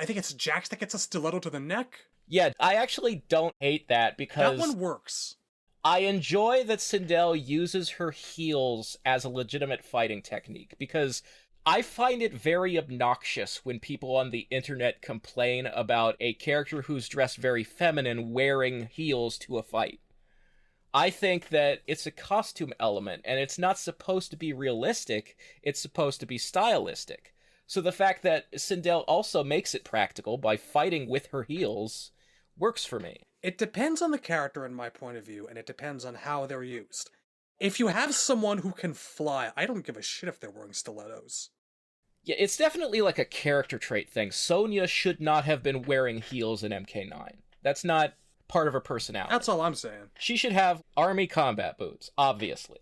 I think it's Jax that gets a stiletto to the neck. Yeah, I actually don't hate that, because that one works. I enjoy that Sindel uses her heels as a legitimate fighting technique, because I find it very obnoxious when people on the internet complain about a character who's dressed very feminine wearing heels to a fight. I think that it's a costume element, and it's not supposed to be realistic, it's supposed to be stylistic. So the fact that Sindel also makes it practical by fighting with her heels works for me. It depends on the character in my point of view, and it depends on how they're used. If you have someone who can fly, I don't give a shit if they're wearing stilettos. Yeah, it's definitely like a character trait thing. Sonya should not have been wearing heels in MK9. That's not part of her personality. That's all I'm saying. She should have army combat boots, obviously.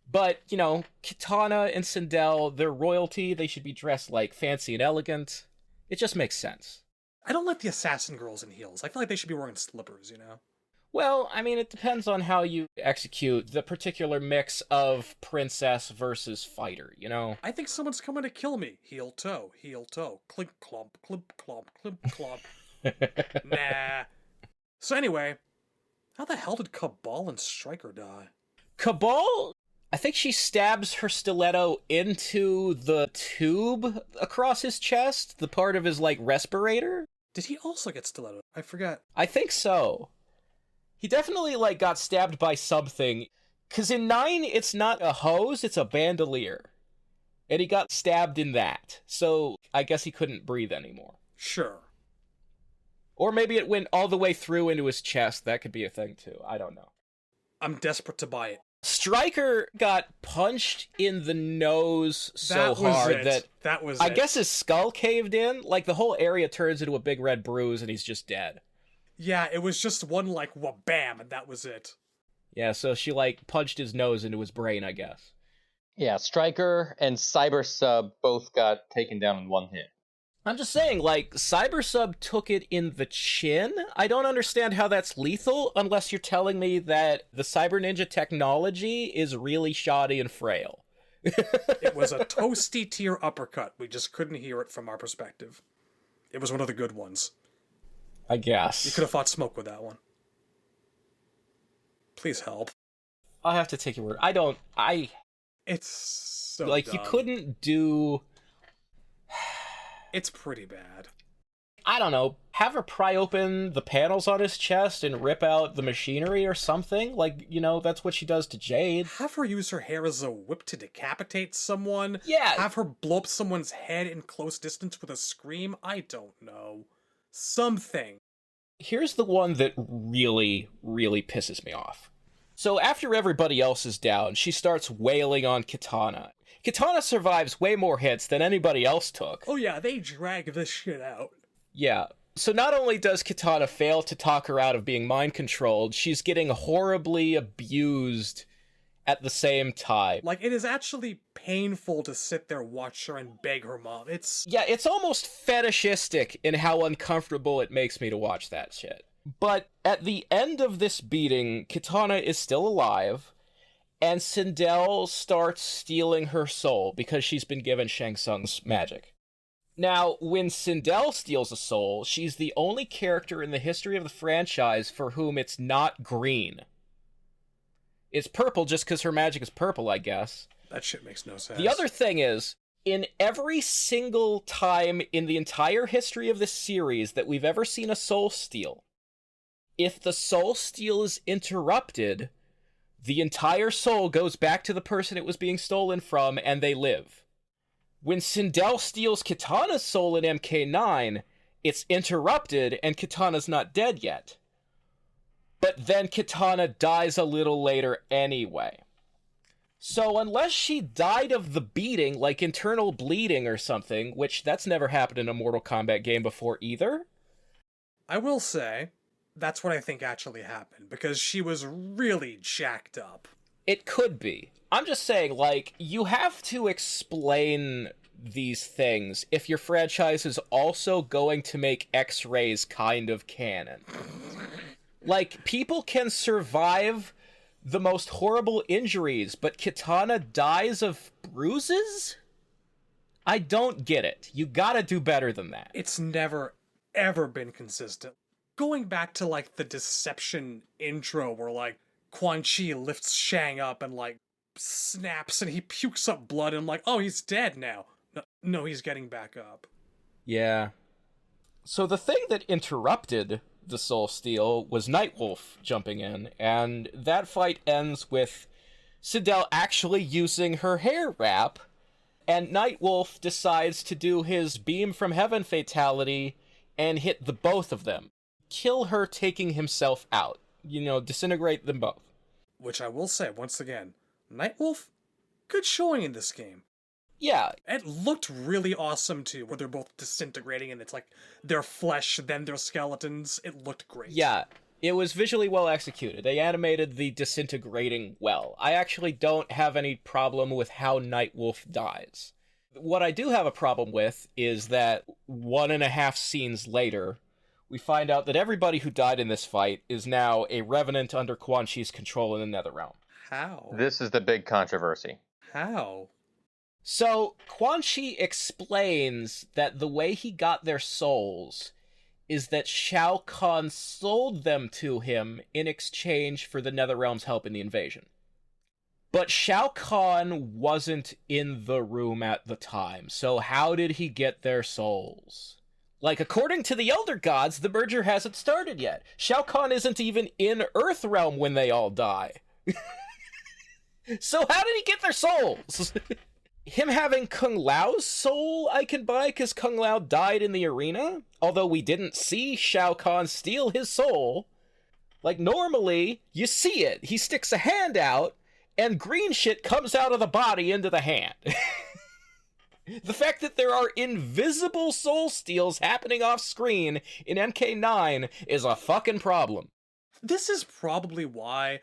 But, you know, Kitana and Sindel, they're royalty, they should be dressed like fancy and elegant. It just makes sense. I don't like the assassin girls in heels. I feel like they should be wearing slippers, you know? Well, I mean, it depends on how you execute the particular mix of princess versus fighter, you know? I think someone's coming to kill me. Heel toe, clink clomp, climp clomp, climp clomp. Nah. So anyway, how the hell did Cabal and Stryker die? Cabal? I think she stabs her stiletto into the tube across his chest, the part of his, like, respirator. Did he also get stiletto? I forget. I think so. He definitely, like, got stabbed by something. Because in 9, it's not a hose, it's a bandolier. And he got stabbed in that. So I guess he couldn't breathe anymore. Sure. Or maybe it went all the way through into his chest. That could be a thing, too. I don't know. I'm desperate to buy it. Stryker got punched in the nose so hard that I guess his skull caved in. Like, the whole area turns into a big red bruise and he's just dead. Yeah, it was just one, like, bam, and that was it. Yeah, so she, like, punched his nose into his brain, I guess. Yeah, Stryker and Cyber Sub both got taken down in one hit. I'm just saying, like, Cyber Sub took it in the chin? I don't understand how that's lethal, unless you're telling me that the Cyber Ninja technology is really shoddy and frail. It was a toasty tier uppercut. We just couldn't hear it from our perspective. It was one of the good ones. I guess. You could have fought Smoke with that one. Please help. I'll have to take your word. It's so like, dumb. you couldn't do... It's pretty bad. I don't know, have her pry open the panels on his chest and rip out the machinery or something? Like, that's what she does to Jade. Have her use her hair as a whip to decapitate someone? Yeah. Have her blow up someone's head in close distance with a scream? I don't know. Something. Here's the one that really, really pisses me off. So after everybody else is down, she starts wailing on Kitana. Kitana survives way more hits than anybody else took. Oh yeah, they drag this shit out. Yeah. So not only does Kitana fail to talk her out of being mind-controlled, she's getting horribly abused at the same time. Like, it is actually painful to sit there, watch her, and beg her mom. Yeah, it's almost fetishistic in how uncomfortable it makes me to watch that shit. But at the end of this beating, Kitana is still alive, and Sindel starts stealing her soul because she's been given Shang Tsung's magic. Now, when Sindel steals a soul, she's the only character in the history of the franchise for whom it's not green. It's purple just because her magic is purple, I guess. That shit makes no sense. The other thing is, in every single time in the entire history of this series that we've ever seen a soul steal, if the soul steal is interrupted, the entire soul goes back to the person it was being stolen from, and they live. When Sindel steals Kitana's soul in MK9, it's interrupted, and Kitana's not dead yet. But then Kitana dies a little later anyway. So unless she died of the beating, like internal bleeding or something, which that's never happened in a Mortal Kombat game before either. I will say, that's what I think actually happened, because she was really jacked up. It could be. I'm just saying, like, you have to explain these things if your franchise is also going to make X-rays kind of canon. Like, people can survive the most horrible injuries, but Kitana dies of bruises? I don't get it. You gotta do better than that. It's never, ever been consistent. Going back to, like, the Deception intro where, like, Quan Chi lifts Shang up and, like, snaps and he pukes up blood and I'm like, oh, he's dead now. No, he's getting back up. Yeah. So the thing that interrupted the Soul Steal was Nightwolf jumping in, and that fight ends with Sindel actually using her hair wrap, and Nightwolf decides to do his Beam from Heaven fatality and hit the both of them. Kill her, taking himself out. Disintegrate them both. Which I will say, once again, Nightwolf, good showing in this game. Yeah. It looked really awesome, too, where they're both disintegrating and it's like their flesh, then their skeletons. It looked great. Yeah, it was visually well executed. They animated the disintegrating well. I actually don't have any problem with how Nightwolf dies. What I do have a problem with is that 1.5 scenes later, we find out that everybody who died in this fight is now a revenant under Quan Chi's control in the Netherrealm. How? This is the big controversy. How? So, Quan Chi explains that the way he got their souls is that Shao Kahn sold them to him in exchange for the Netherrealm's help in the invasion. But Shao Kahn wasn't in the room at the time, so how did he get their souls? Like, according to the Elder Gods, the merger hasn't started yet. Shao Kahn isn't even in Earthrealm when they all die. So how did he get their souls? Him having Kung Lao's soul I can buy because Kung Lao died in the arena, although we didn't see Shao Kahn steal his soul. Like, normally, you see it. He sticks a hand out, and green shit comes out of the body into the hand. The fact that there are invisible soul steals happening off screen in MK9 is a fucking problem. This is probably why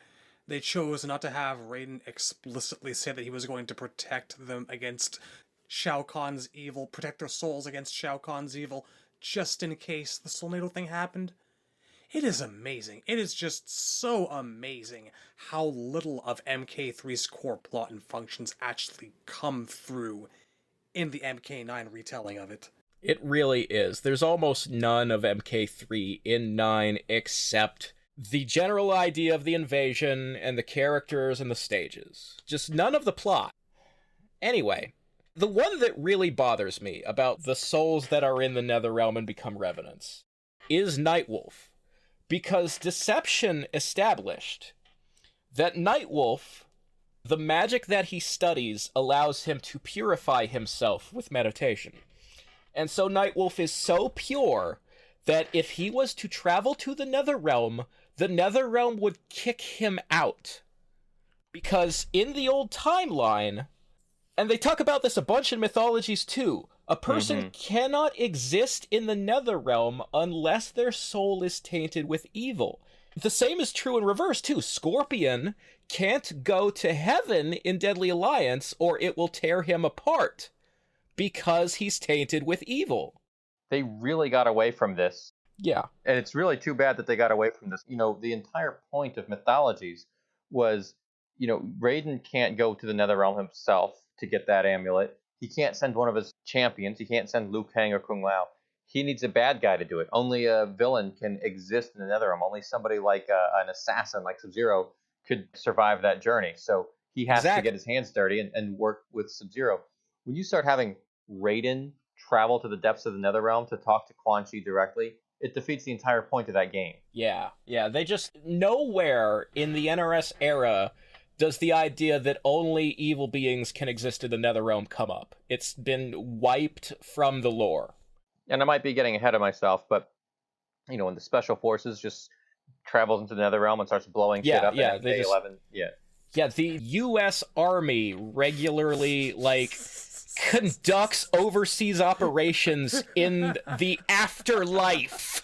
they chose not to have Raiden explicitly say that he was going to protect them against Shao Kahn's evil, protect their souls against Shao Kahn's evil, just in case the Soulnado thing happened. It is amazing. It is just so amazing how little of MK3's core plot and functions actually come through in the MK9 retelling of it. It really is. There's almost none of MK3 in 9 except the general idea of the invasion and the characters and the stages. Just none of the plot. Anyway, the one that really bothers me about the souls that are in the Netherrealm and become revenants is Nightwolf. Because Deception established that Nightwolf, the magic that he studies allows him to purify himself with meditation. And so Nightwolf is so pure that if he was to travel to the Netherrealm would kick him out. Because in the old timeline, and they talk about this a bunch in mythologies too, a person cannot exist in the Netherrealm unless their soul is tainted with evil. The same is true in reverse too. Scorpion can't go to heaven in Deadly Alliance or it will tear him apart. Because he's tainted with evil. They really got away from this. Yeah. And it's really too bad that they got away from this. The entire point of mythologies was, Raiden can't go to the Netherrealm himself to get that amulet. He can't send one of his champions. He can't send Liu Kang or Kung Lao. He needs a bad guy to do it. Only a villain can exist in the Netherrealm. Only somebody like an assassin like Sub-Zero could survive that journey. So he has to get his hands dirty and work with Sub-Zero. When you start having Raiden travel to the depths of the Netherrealm to talk to Quan Chi directly, it defeats the entire point of that game. Yeah. They just, nowhere in the NRS era does the idea that only evil beings can exist in the Netherrealm come up. It's been wiped from the lore. And I might be getting ahead of myself, but, when the Special Forces just travels into the Netherrealm and starts blowing shit up in MK11. Yeah, the U.S. Army regularly, conducts overseas operations in the afterlife.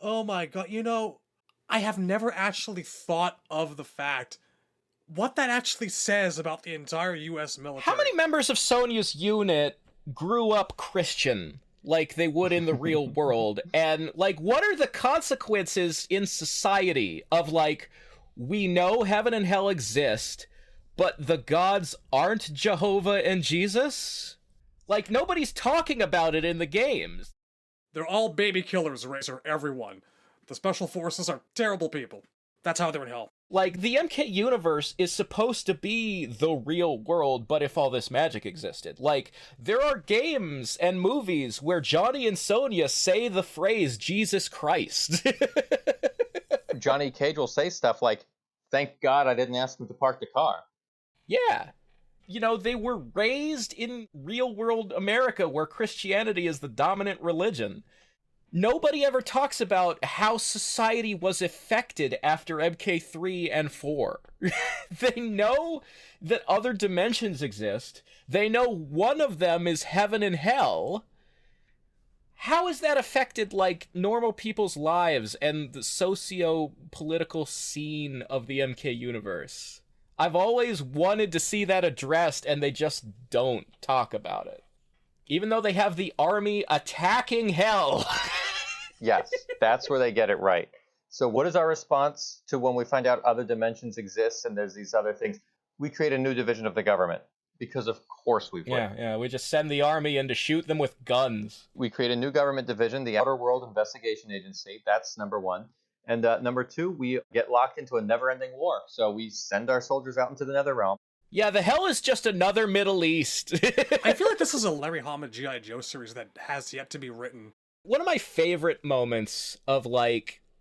Oh my god, I have never actually thought of the fact what that actually says about the entire U.S. military. How many members of Sonya's unit grew up Christian like they would in the real world? And, what are the consequences in society of, we know heaven and hell exist, but the gods aren't Jehovah and Jesus? Nobody's talking about it in the games. They're all baby killers, Razor, everyone. The Special Forces are terrible people. That's how they're in hell. The MK universe is supposed to be the real world, but if all this magic existed. There are games and movies where Johnny and Sonya say the phrase, Jesus Christ. Johnny Cage will say stuff like, thank God I didn't ask him to park the car. Yeah. They were raised in real-world America where Christianity is the dominant religion. Nobody ever talks about how society was affected after MK3 and 4. They know that other dimensions exist. They know one of them is heaven and hell. How has that affected, normal people's lives and the socio-political scene of the MK universe? I've always wanted to see that addressed, and they just don't talk about it. Even though they have the army attacking hell. Yes, that's where they get it right. So what is our response to when we find out other dimensions exist and there's these other things? We create a new division of the government. Because of course we would. Yeah, we just send the army in to shoot them with guns. We create a new government division, the Outer World Investigation Agency. That's number one. And number two, we get locked into a never-ending war. So we send our soldiers out into the Netherrealm. Yeah, the hell is just another Middle East. I feel like this is a Larry Hama G.I. Joe series that has yet to be written. One of my favorite moments of,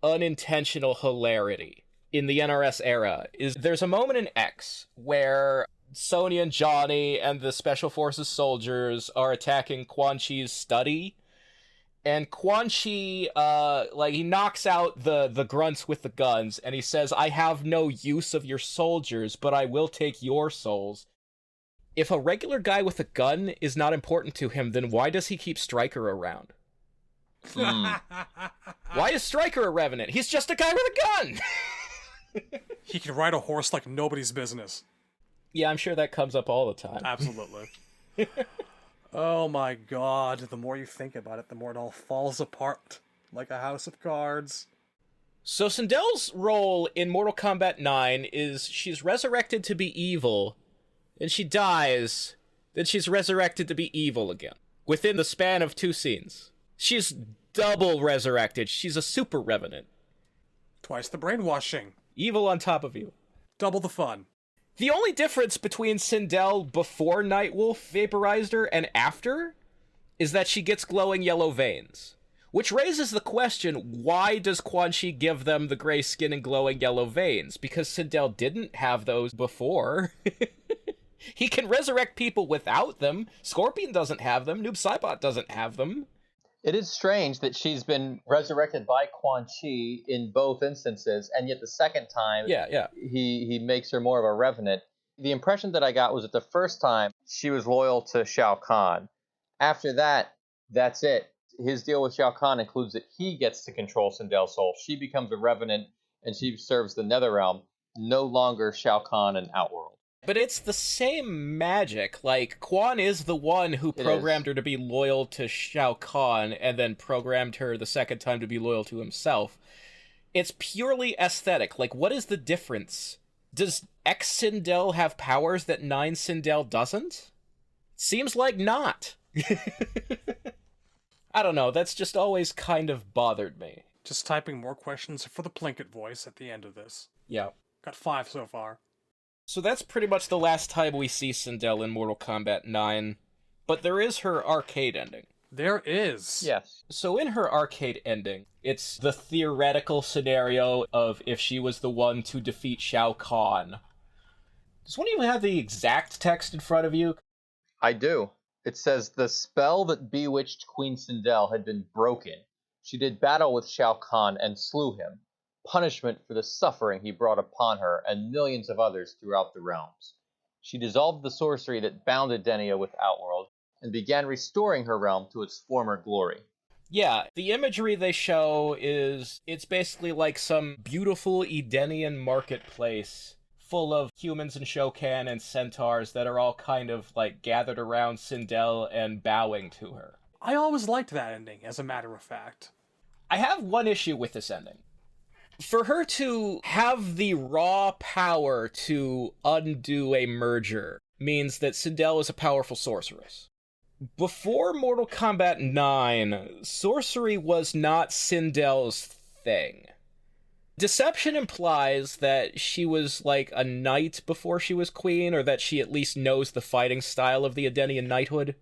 unintentional hilarity in the NRS era is there's a moment in X where Sonya and Johnny and the Special Forces soldiers are attacking Quan Chi's study. And Quan Chi, he knocks out the grunts with the guns, and he says, I have no use of your soldiers, but I will take your souls. If a regular guy with a gun is not important to him, then why does he keep Stryker around? Why is Stryker a revenant? He's just a guy with a gun! He can ride a horse like nobody's business. Yeah, I'm sure that comes up all the time. Absolutely. Oh my god, the more you think about it, the more it all falls apart. Like a house of cards. So Sindel's role in Mortal Kombat 9 is she's resurrected to be evil, and she dies, then she's resurrected to be evil again, within the span of 2 scenes. She's double resurrected. She's a super revenant. Twice the brainwashing. Evil on top of you. Double the fun. The only difference between Sindel before Nightwolf vaporized her and after is that she gets glowing yellow veins. Which raises the question, why does Quan Chi give them the gray skin and glowing yellow veins? Because Sindel didn't have those before. He can resurrect people without them. Scorpion doesn't have them. Noob Saibot doesn't have them. It is strange that she's been resurrected by Quan Chi in both instances, and yet the second time he makes her more of a revenant. The impression that I got was that the first time she was loyal to Shao Kahn. After that, that's it. His deal with Shao Kahn includes that he gets to control Sindel's soul. She becomes a revenant, and she serves the Netherrealm, no longer Shao Kahn and Outworld. But it's the same magic. Like, Quan is the one who programmed her to be loyal to Shao Kahn, and then programmed her the second time to be loyal to himself. It's purely aesthetic. Like, what is the difference? Does X Sindel have powers that 9 Sindel doesn't? Seems like not. I don't know, that's just always kind of bothered me. Just typing more questions for the Plinkett voice at the end of this. Yeah. Got 5 so far. So that's pretty much the last time we see Sindel in Mortal Kombat 9, but there is her arcade ending. There is. Yes. So in her arcade ending, it's the theoretical scenario of if she was the one to defeat Shao Kahn. Does one even have the exact text in front of you? I do. It says, the spell that bewitched Queen Sindel had been broken. She did battle with Shao Kahn and slew him. Punishment for the suffering he brought upon her and millions of others throughout the realms. She dissolved the sorcery that bound Edenia with Outworld and began restoring her realm to its former glory. Yeah, the imagery they show is, it's basically like some beautiful Edenian marketplace full of humans and Shokan and centaurs that are all kind of like gathered around Sindel and bowing to her. I always liked that ending, as a matter of fact. I have one issue with this ending. For her to have the raw power to undo a merger means that Sindel is a powerful sorceress. Before Mortal Kombat 9, sorcery was not Sindel's thing. Deception implies that she was like a knight before she was queen, or that she at least knows the fighting style of the Edenian knighthood.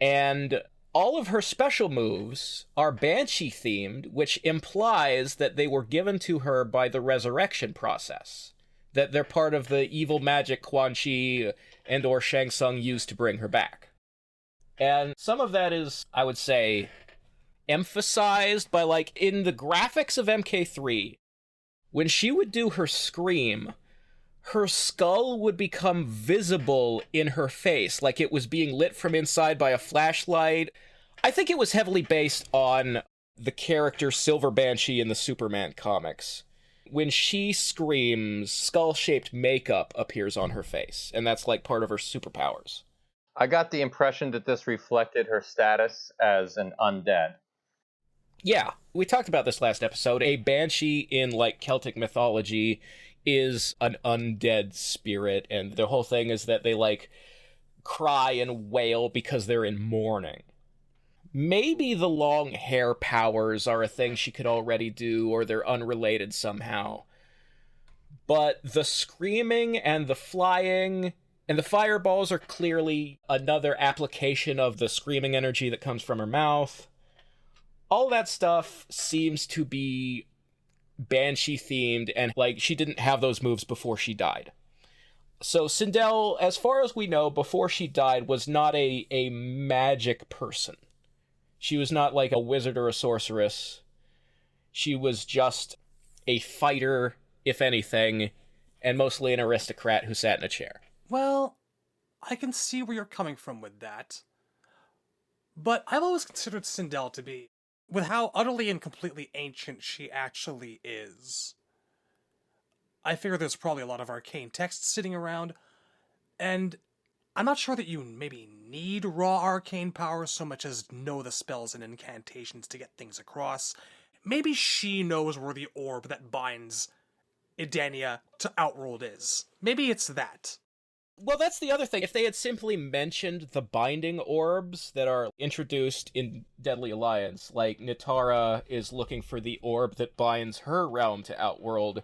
And all of her special moves are Banshee-themed, which implies that they were given to her by the resurrection process. That they're part of the evil magic Quan Chi and or Shang Tsung used to bring her back. And some of that is, I would say, emphasized by, like, in the graphics of MK3, when she would do her scream, her skull would become visible in her face, like it was being lit from inside by a flashlight. I think it was heavily based on the character Silver Banshee in the Superman comics. When she screams, skull-shaped makeup appears on her face, and that's like part of her superpowers. I got the impression that this reflected her status as an undead. Yeah, we talked about this last episode. A banshee in, like, Celtic mythology is an undead spirit, and the whole thing is that they, like, cry and wail because they're in mourning. Maybe the long hair powers are a thing she could already do, or they're unrelated somehow. But the screaming and the flying and the fireballs are clearly another application of the screaming energy that comes from her mouth. All that stuff seems to be Banshee-themed, and, like, she didn't have those moves before she died. So Sindel, as far as we know, before she died, was not a magic person. She was not like a wizard or a sorceress. She was just a fighter, if anything, and mostly an aristocrat who sat in a chair. Well, I can see where you're coming from with that. But I've always considered Sindel to be, with how utterly and completely ancient she actually is. I figure there's probably a lot of arcane texts sitting around, and I'm not sure that you maybe need raw arcane powers so much as know the spells and incantations to get things across. Maybe she knows where the orb that binds Edenia to Outworld is. Maybe it's that. Well, that's the other thing. If they had simply mentioned the binding orbs that are introduced in Deadly Alliance, like Nitara is looking for the orb that binds her realm to Outworld,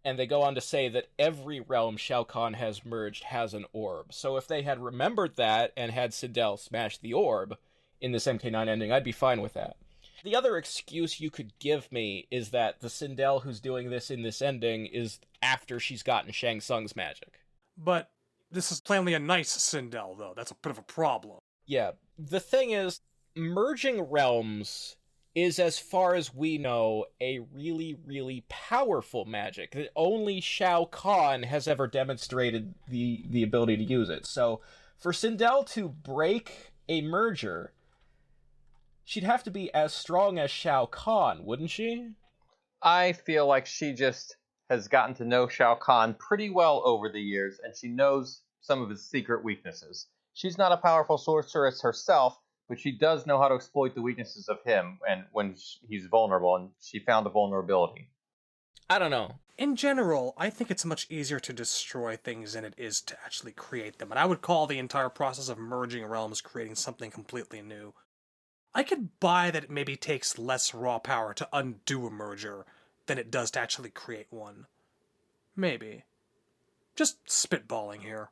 and they go on to say that every realm Shao Kahn has merged has an orb. So if they had remembered that and had Sindel smash the orb in this MK9 ending, I'd be fine with that. The other excuse you could give me is that the Sindel who's doing this in this ending is after she's gotten Shang Tsung's magic. But this is plainly a nice Sindel, though. That's a bit of a problem. Yeah. The thing is, merging realms is, as far as we know, a really, really powerful magic that only Shao Kahn has ever demonstrated the ability to use it. So, for Sindel to break a merger, she'd have to be as strong as Shao Kahn, wouldn't she? I feel like she just has gotten to know Shao Kahn pretty well over the years, and she knows some of his secret weaknesses. She's not a powerful sorceress herself, but she does know how to exploit the weaknesses of him and when he's vulnerable, and she found the vulnerability. I don't know. In general, I think it's much easier to destroy things than it is to actually create them, and I would call the entire process of merging realms creating something completely new. I could buy that it maybe takes less raw power to undo a merger than it does to actually create one. Maybe. Just spitballing here.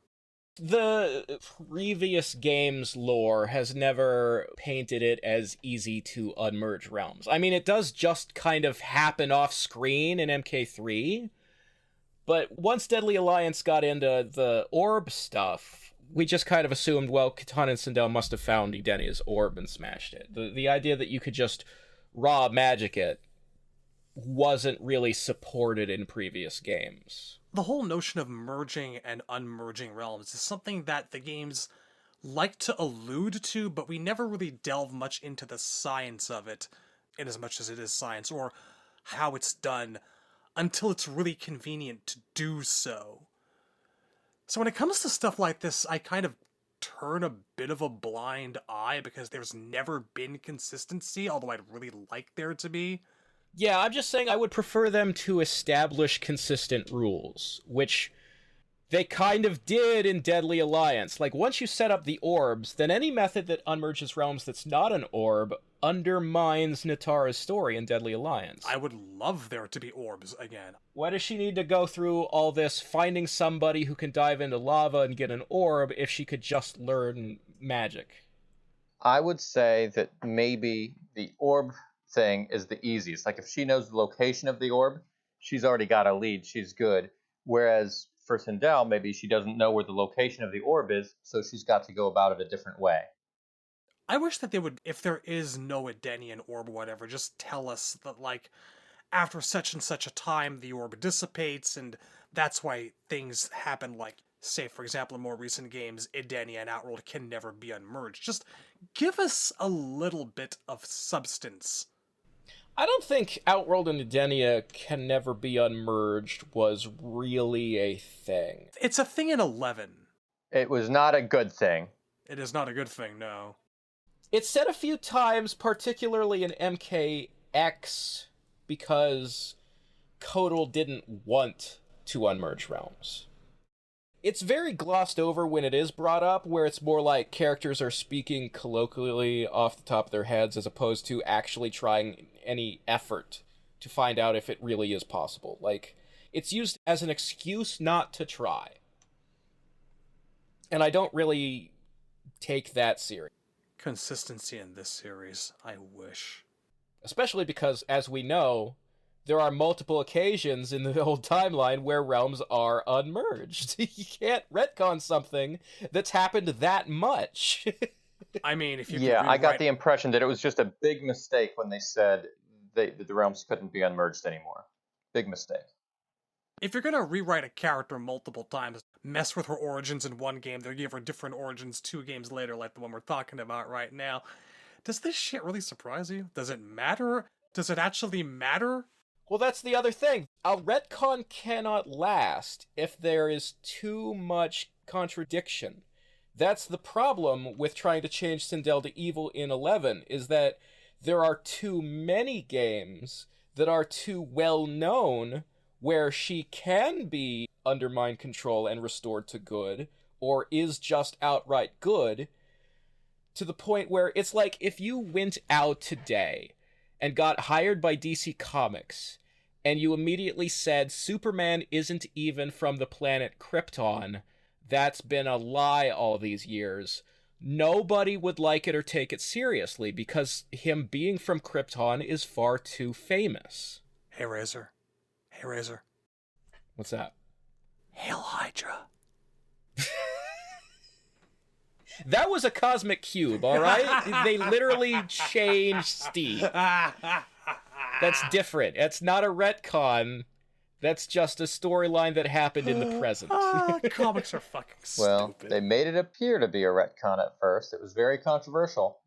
The previous game's lore has never painted it as easy to unmerge realms. I mean, it does just kind of happen off screen in MK3, but once Deadly Alliance got into the orb stuff, we just kind of assumed, well, Kitana and Sindel must have found Edenia's orb and smashed it. The idea that you could just raw magic it wasn't really supported in previous games. The whole notion of merging and unmerging realms is something that the games like to allude to, but we never really delve much into the science of it, in as much as it is science, or how it's done, until it's really convenient to do so. So when it comes to stuff like this, I kind of turn a bit of a blind eye, because there's never been consistency, although I'd really like there to be. Yeah, I'm just saying I would prefer them to establish consistent rules, which they kind of did in Deadly Alliance. Like, once you set up the orbs, then any method that unmerges realms that's not an orb undermines Nitara's story in Deadly Alliance. I would love there to be orbs again. Why does she need to go through all this finding somebody who can dive into lava and get an orb if she could just learn magic? I would say that maybe the orb thing is the easiest. Like, if she knows the location of the orb, she's already got a lead, she's good. Whereas for Sindel, maybe she doesn't know where the location of the orb is, so she's got to go about it a different way. I wish that they would, if there is no Edenian orb or whatever, just tell us that, like, after such and such a time, the orb dissipates, and that's why things happen, like, say, for example, in more recent games, Edenia and Outworld can never be unmerged. Just give us a little bit of substance. I don't think Outworld and Edenia can never be unmerged was really a thing. It's a thing in 11. It was not a good thing. It is not a good thing, no. It's said a few times, particularly in MKX, because Kotal didn't want to unmerge realms. It's very glossed over when it is brought up, where it's more like characters are speaking colloquially off the top of their heads as opposed to actually trying any effort to find out if it really is possible. Like, it's used as an excuse not to try. And I don't really take that serious. Consistency in this series, I wish. Especially because, as we know, there are multiple occasions in the old timeline where realms are unmerged. You can't retcon something that's happened that much. I mean, if you Yeah, I got the impression that it was just a big mistake when they said that the realms couldn't be unmerged anymore. Big mistake. If you're gonna rewrite a character multiple times, mess with her origins in one game, then give her different origins 2 games later, like the one we're talking about right now, does this shit really surprise you? Does it matter? Does it actually matter? Well, that's the other thing. A retcon cannot last if there is too much contradiction. That's the problem with trying to change Sindel to evil in 11, is that there are too many games that are too well known where she can be under mind control and restored to good, or is just outright good, to the point where it's like if you went out today and got hired by DC Comics and you immediately said Superman isn't even from the planet Krypton, that's been a lie all these years, nobody would like it or take it seriously because him being from Krypton is far too famous. Hey, Razor. Hey, Razor. What's that? Hail Hydra. That was a cosmic cube, all right? They literally changed Steve. That's different. That's not a retcon. That's just a storyline that happened in the present. Comics are fucking Well, stupid. they made it appear to be a retcon at first. It was very controversial.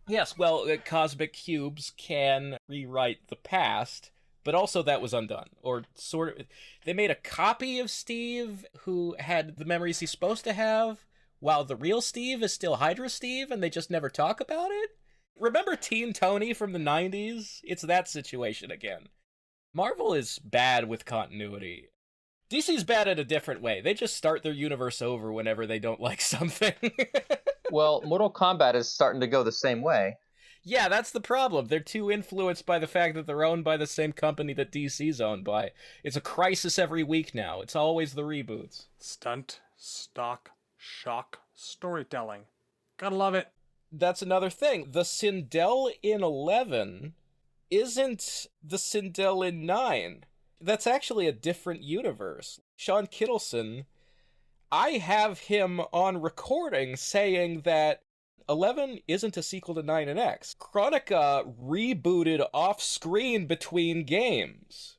Yes, well, cosmic cubes can rewrite the past, but also that was undone. Or sort of, they made a copy of Steve who had the memories he's supposed to have, while the real Steve is still Hydra Steve, and they just never talk about it? Remember Teen Tony from the 90s? It's that situation again. Marvel is bad with continuity. DC's bad in a different way. They just start their universe over whenever they don't like something. Well, Mortal Kombat is starting to go the same way. Yeah, that's the problem. They're too influenced by the fact that they're owned by the same company that DC's owned by. It's a crisis every week now. It's always the reboots. Stunt, stock, shock, storytelling. Gotta love it. That's another thing. The Sindel in 11 isn't the Sindel in 9. That's actually a different universe. Sean Kittleson, I have him on recording saying that 11 isn't a sequel to 9 and X. Chronica rebooted off-screen between games.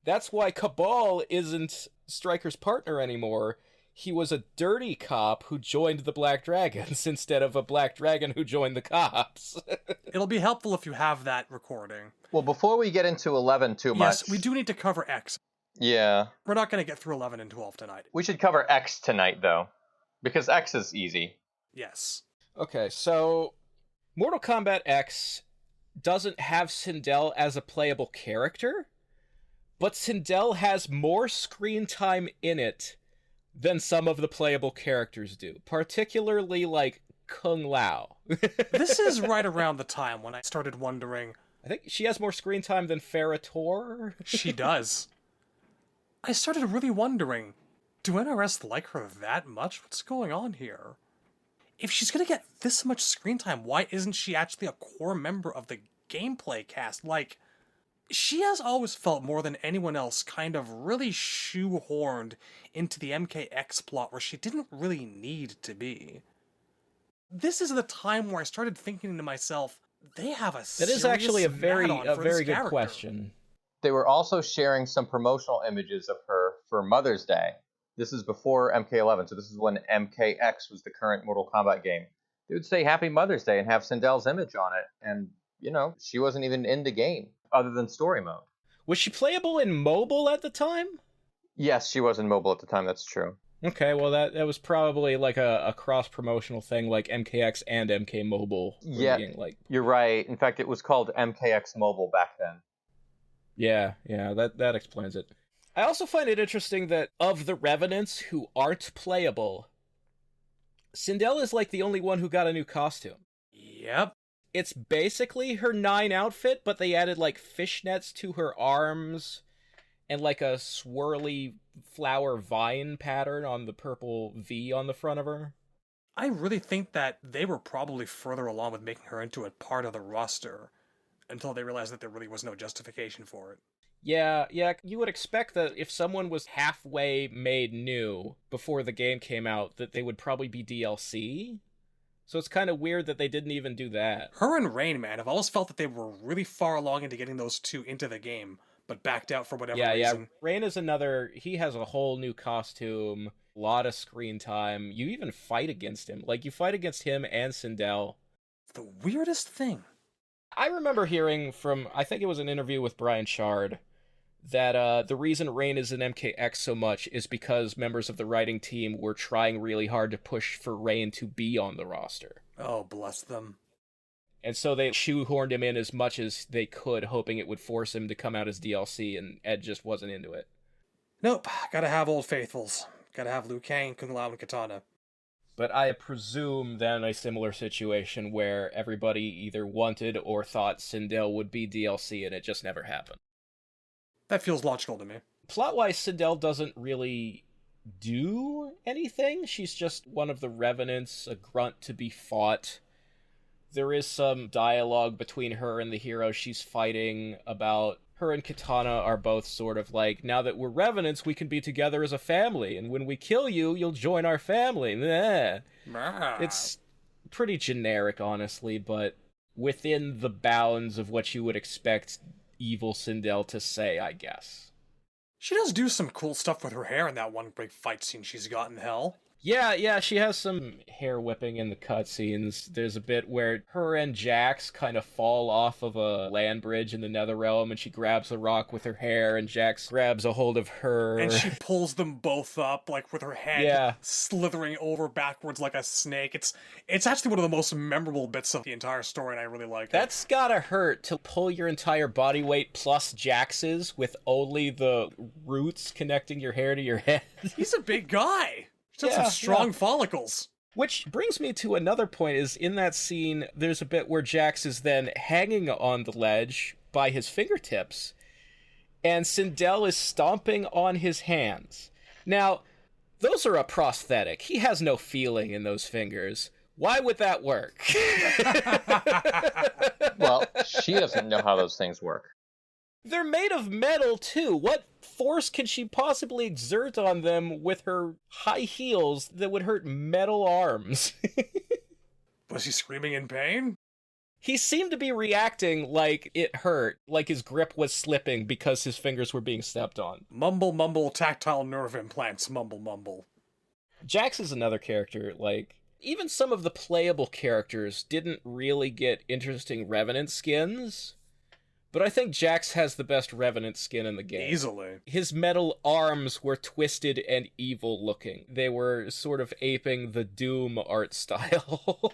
That's why Cabal isn't Stryker's partner anymore. He was a dirty cop who joined the Black Dragons instead of a Black Dragon who joined the cops. It'll be helpful if you have that recording. Well, before we get into 11 too much... Yes, we do need to cover X. Yeah. We're not going to get through 11 and 12 tonight. We should cover X tonight, though. Because X is easy. Yes. Okay, so Mortal Kombat X doesn't have Sindel as a playable character, but Sindel has more screen time in it than some of the playable characters do, particularly like Kung Lao. This is right around the time when I started wondering... I think she has more screen time than Farrah Tor. She does. I started really wondering, do NRS like her that much? What's going on here? If she's gonna get this much screen time, why isn't she actually a core member of the gameplay cast? Like, she has always felt more than anyone else kind of really shoehorned into the MKX plot where she didn't really need to be. This is the time where I started thinking to myself, they have a That is actually a very good character. question. They were also sharing some promotional images of her for Mother's Day. This is before MK11, so this is when MKX was the current Mortal Kombat game. They would say Happy Mother's Day and have Sindel's image on it, and, you know, she wasn't even in the game, other than story mode. Was she playable in mobile at the time? Yes, she was in mobile at the time, that's true. Okay, well that was probably like a cross-promotional thing, like MKX and MK Mobile. Yeah, you're right. In fact, it was called MKX Mobile back then. Yeah, that explains it. I also find it interesting that of the Revenants who aren't playable, Sindel is like the only one who got a new costume. Yep. It's basically her 9 outfit, but they added like fishnets to her arms and like a swirly flower vine pattern on the purple V on the front of her. I really think that they were probably further along with making her into a part of the roster until they realized that there really was no justification for it. Yeah, you would expect that if someone was halfway made new before the game came out, that they would probably be DLC. So it's kind of weird that they didn't even do that. Her and Rain, man, I've always felt that they were really far along into getting those two into the game, but backed out for whatever reason. Yeah, Rain is another, he has a whole new costume, a lot of screen time. You even fight against him. Like, you fight against him and Sindel. The weirdest thing. I remember hearing from, I think it was an interview with Brian Shard, that the reason Rain is in MKX so much is because members of the writing team were trying really hard to push for Rain to be on the roster. Oh, bless them. And so they shoehorned him in as much as they could, hoping it would force him to come out as DLC, and Ed just wasn't into it. Nope, gotta have Old Faithfuls. Gotta have Liu Kang, Kung Lao, and Katana. But I presume then a similar situation where everybody either wanted or thought Sindel would be DLC, and it just never happened. That feels logical to me. Plot-wise, Sindel doesn't really do anything. She's just one of the Revenants, a grunt to be fought. There is some dialogue between her and the hero she's fighting about her and Katana are both sort of like, now that we're Revenants, we can be together as a family, and when we kill you, you'll join our family. It's pretty generic, honestly, but within the bounds of what you would expect evil Sindel to say, I guess. She does do some cool stuff with her hair in that one big fight scene she's got in Hell. Yeah, she has some hair whipping in the cutscenes. There's a bit where her and Jax kind of fall off of a land bridge in the Netherrealm, and she grabs a rock with her hair, and Jax grabs a hold of her. And she pulls them both up, like with her head slithering over backwards like a snake. It's actually one of the most memorable bits of the entire story, and I really like it. That's gotta hurt to pull your entire body weight plus Jax's with only the roots connecting your hair to your head. He's a big guy. He's got some strong follicles. Which brings me to another point, is in that scene, there's a bit where Jax is then hanging on the ledge by his fingertips, and Sindel is stomping on his hands. Now, those are a prosthetic. He has no feeling in those fingers. Why would that work? Well, she doesn't know how those things work. They're made of metal, too. What force can she possibly exert on them with her high heels that would hurt metal arms? Was he screaming in pain? He seemed to be reacting like it hurt, like his grip was slipping because his fingers were being stepped on. Mumble, mumble, tactile nerve implants, mumble, mumble. Jax is another character, like, even some of the playable characters didn't really get interesting Revenant skins. But I think Jax has the best Revenant skin in the game. Easily. His metal arms were twisted and evil looking. They were sort of aping the Doom art style.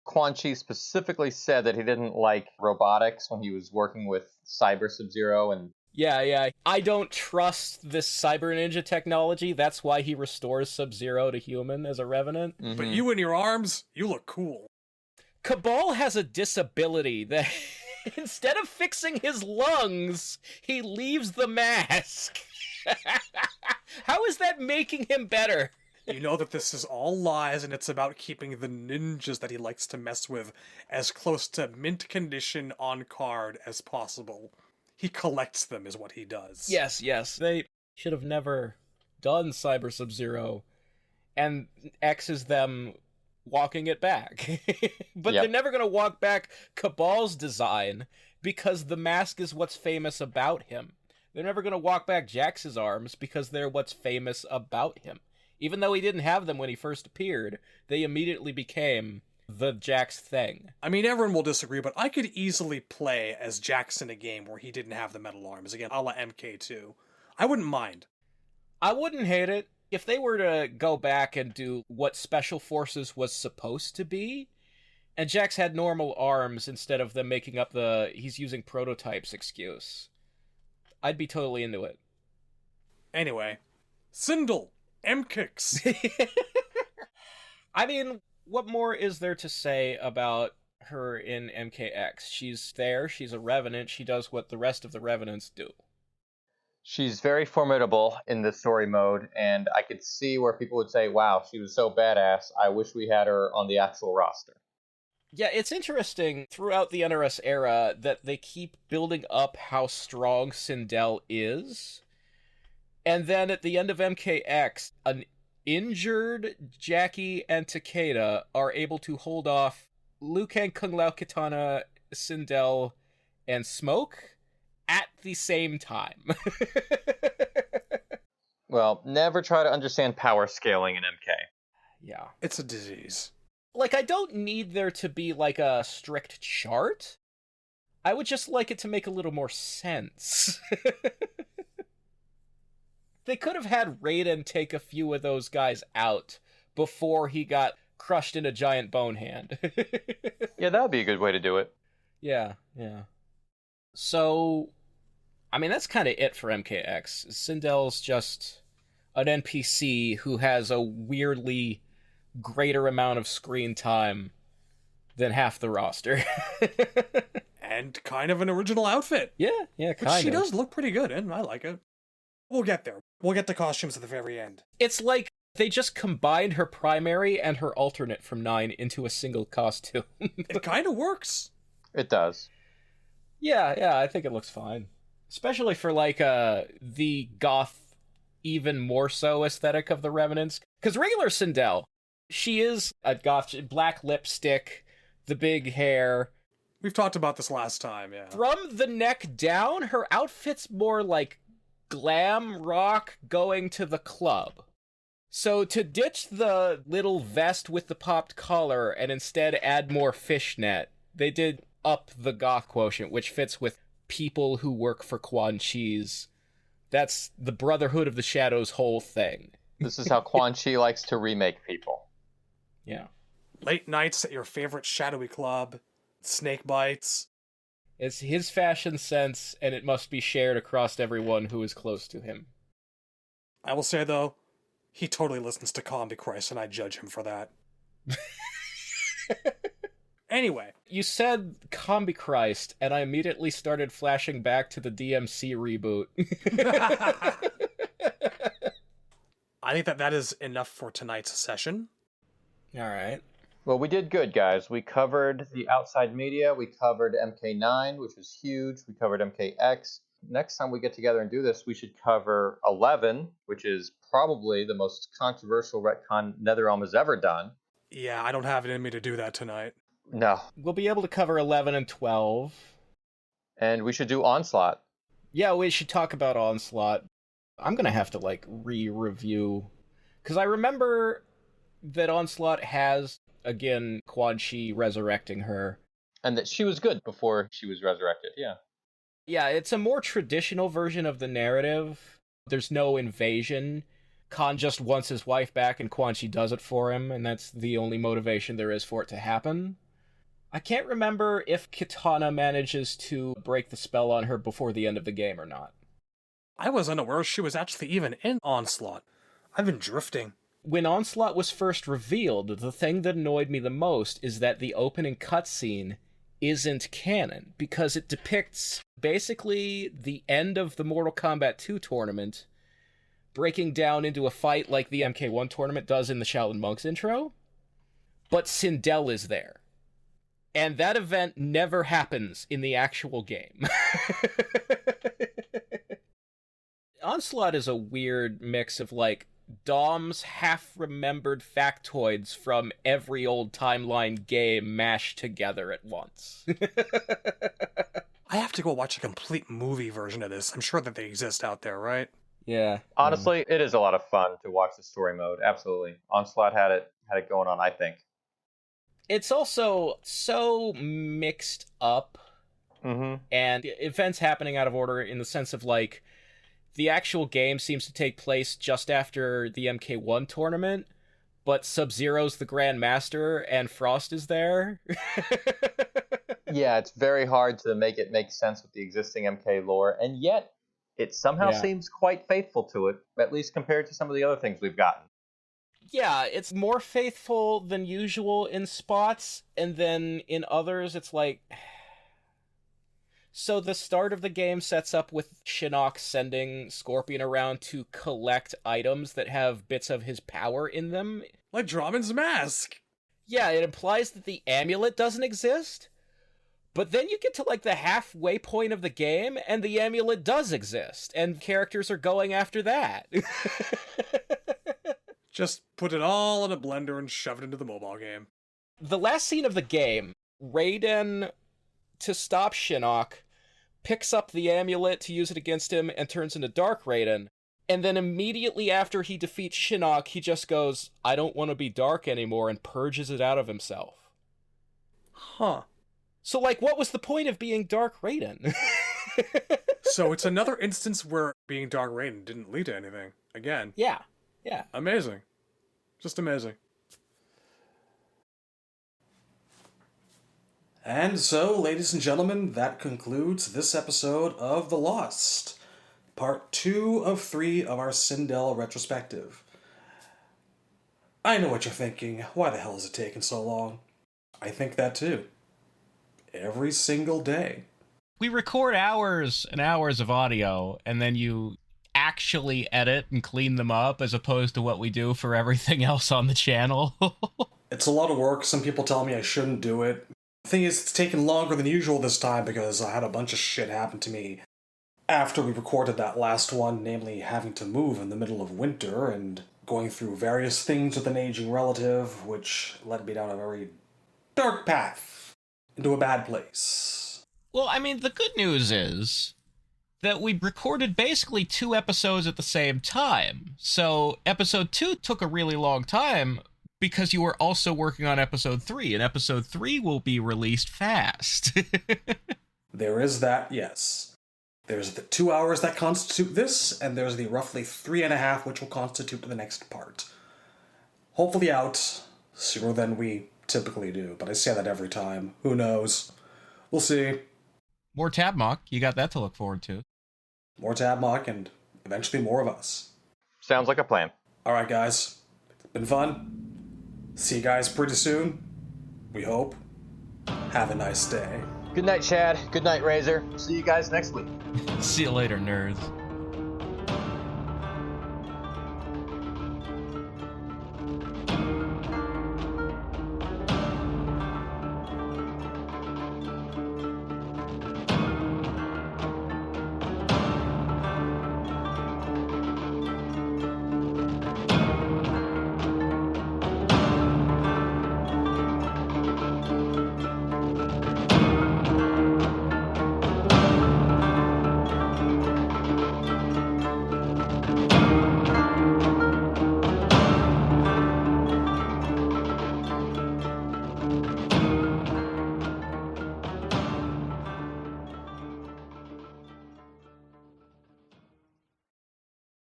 Quan Chi specifically said that he didn't like robotics when he was working with Cyber Sub-Zero and... Yeah. I don't trust this Cyber Ninja technology. That's why he restores Sub-Zero to human as a Revenant. Mm-hmm. But you and your arms, you look cool. Cabal has a disability that... Instead of fixing his lungs, he leaves the mask. How is that making him better? You know that this is all lies, and it's about keeping the ninjas that he likes to mess with as close to mint condition on card as possible. He collects them is what he does. Yes. They should have never done Cyber Sub-Zero and X's them walking it back. But They're never going to walk back Cabal's design because the mask is what's famous about him. They're never going to walk back Jax's arms because they're what's famous about him. Even though he didn't have them when he first appeared, they immediately became the Jax thing. I mean, everyone will disagree, but I could easily play as Jax in a game where he didn't have the metal arms. Again, a la MK2. I wouldn't mind. I wouldn't hate it. If they were to go back and do what Special Forces was supposed to be, and Jax had normal arms instead of them making up the he's using prototypes excuse, I'd be totally into it. Anyway, Sindel, M-Kicks. I mean, what more is there to say about her in MKX? She's there, she's a Revenant, she does what the rest of the Revenants do. She's very formidable in the story mode, and I could see where people would say, wow, she was so badass, I wish we had her on the actual roster. Yeah, it's interesting throughout the NRS era that they keep building up how strong Sindel is, and then at the end of MKX, an injured Jackie and Takeda are able to hold off Liu Kang, Kung Lao, Katana, Sindel, and Smoke at the same time. Well, never try to understand power scaling in MK. Yeah. It's a disease. Like, I don't need there to be, like, a strict chart. I would just like it to make a little more sense. They could have had Raiden take a few of those guys out before he got crushed in a giant bone hand. Yeah, that would be a good way to do it. Yeah. So, I mean, that's kind of it for MKX. Sindel's just an NPC who has a weirdly greater amount of screen time than half the roster. And kind of an original outfit. Yeah, kind But she does look pretty good, and I like it. We'll get there. We'll get the costumes at the very end. It's like they just combined her primary and her alternate from 9 into a single costume. It kind of works. It does. Yeah, I think it looks fine. Especially for, like, the goth, even more so aesthetic of the Revenants. Because regular Sindel, she is a goth, black lipstick, the big hair. We've talked about this last time, yeah. From the neck down, her outfit's more like glam rock going to the club. So to ditch the little vest with the popped collar and instead add more fishnet, they did up the goth quotient, which fits with people who work for Quan Chi's. That's the Brotherhood of the Shadow's whole thing. This is how Quan Chi likes to remake people. Yeah. Late nights at your favorite shadowy club, snake bites. It's his fashion sense, and it must be shared across everyone who is close to him. I will say, though, he totally listens to Combi Christ, and I judge him for that. Anyway. You said Combi Christ, and I immediately started flashing back to the DMC reboot. I think that is enough for tonight's session. All right. Well, we did good, guys. We covered the outside media. We covered MK9, which was huge. We covered MKX. Next time we get together and do this, we should cover 11, which is probably the most controversial retcon NetherRealm has ever done. Yeah, I don't have it in me to do that tonight. No. We'll be able to cover 11 and 12. And we should do Onslaught. Yeah, we should talk about Onslaught. I'm going to have to, like, re-review. Because I remember that Onslaught has, again, Quan Chi resurrecting her. And that she was good before she was resurrected, yeah. Yeah, it's a more traditional version of the narrative. There's no invasion. Khan just wants his wife back, and Quan Chi does it for him, and that's the only motivation there is for it to happen. I can't remember if Kitana manages to break the spell on her before the end of the game or not. I was unaware she was actually even in Onslaught. I've been drifting. When Onslaught was first revealed, the thing that annoyed me the most is that the opening cutscene isn't canon, because it depicts basically the end of the Mortal Kombat 2 tournament breaking down into a fight like the MK1 tournament does in the Shaolin Monks intro, but Sindel is there. And that event never happens in the actual game. Onslaught is a weird mix of, like, Dom's half-remembered factoids from every old timeline game mashed together at once. I have to go watch a complete movie version of this. I'm sure that they exist out there, right? Yeah. Honestly, it is a lot of fun to watch the story mode. Absolutely. Onslaught had it going on, I think. It's also so mixed up, and events happening out of order in the sense of, like, the actual game seems to take place just after the MK1 tournament, but Sub-Zero's the Grand Master and Frost is there. Yeah, it's very hard to make it make sense with the existing MK lore, and yet it somehow seems quite faithful to it, at least compared to some of the other things we've gotten. Yeah, it's more faithful than usual in spots, and then in others it's like... So the start of the game sets up with Shinnok sending Scorpion around to collect items that have bits of his power in them. Like Dramen's mask! Yeah, it implies that the amulet doesn't exist, but then you get to, like, the halfway point of the game, and the amulet does exist, and characters are going after that. Just put it all in a blender and shove it into the mobile game. The last scene of the game, Raiden, to stop Shinnok, picks up the amulet to use it against him and turns into Dark Raiden. And then immediately after he defeats Shinnok, he just goes, I don't want to be dark anymore, and purges it out of himself. Huh. So, like, what was the point of being Dark Raiden? So it's another instance where being Dark Rain didn't lead to anything. Again. Yeah. Amazing. Just amazing. And so, ladies and gentlemen, that concludes this episode of The Lost. Part 2 of 3 of our Sindel retrospective. I know what you're thinking. Why the hell is it taking so long? I think that too. Every single day. We record hours and hours of audio, and then you actually edit and clean them up, as opposed to what we do for everything else on the channel. It's a lot of work. Some people tell me I shouldn't do it. The thing is, it's taken longer than usual this time because I had a bunch of shit happen to me after we recorded that last one, namely having to move in the middle of winter and going through various things with an aging relative, which led me down a very dark path into a bad place. Well, I mean, the good news is that we recorded basically 2 episodes at the same time. So episode 2 took a really long time because you were also working on episode 3, and episode 3 will be released fast. There is that, yes. There's the 2 hours that constitute this, and there's the roughly 3.5 which will constitute the next part. Hopefully out sooner than we typically do, but I say that every time. Who knows? We'll see. More Tabmok, you got that to look forward to. More Tabmok, and eventually more of us. Sounds like a plan. Alright guys, it's been fun. See you guys pretty soon. We hope. Have a nice day. Good night, Shad. Good night, Razor. See you guys next week. See you later, nerds.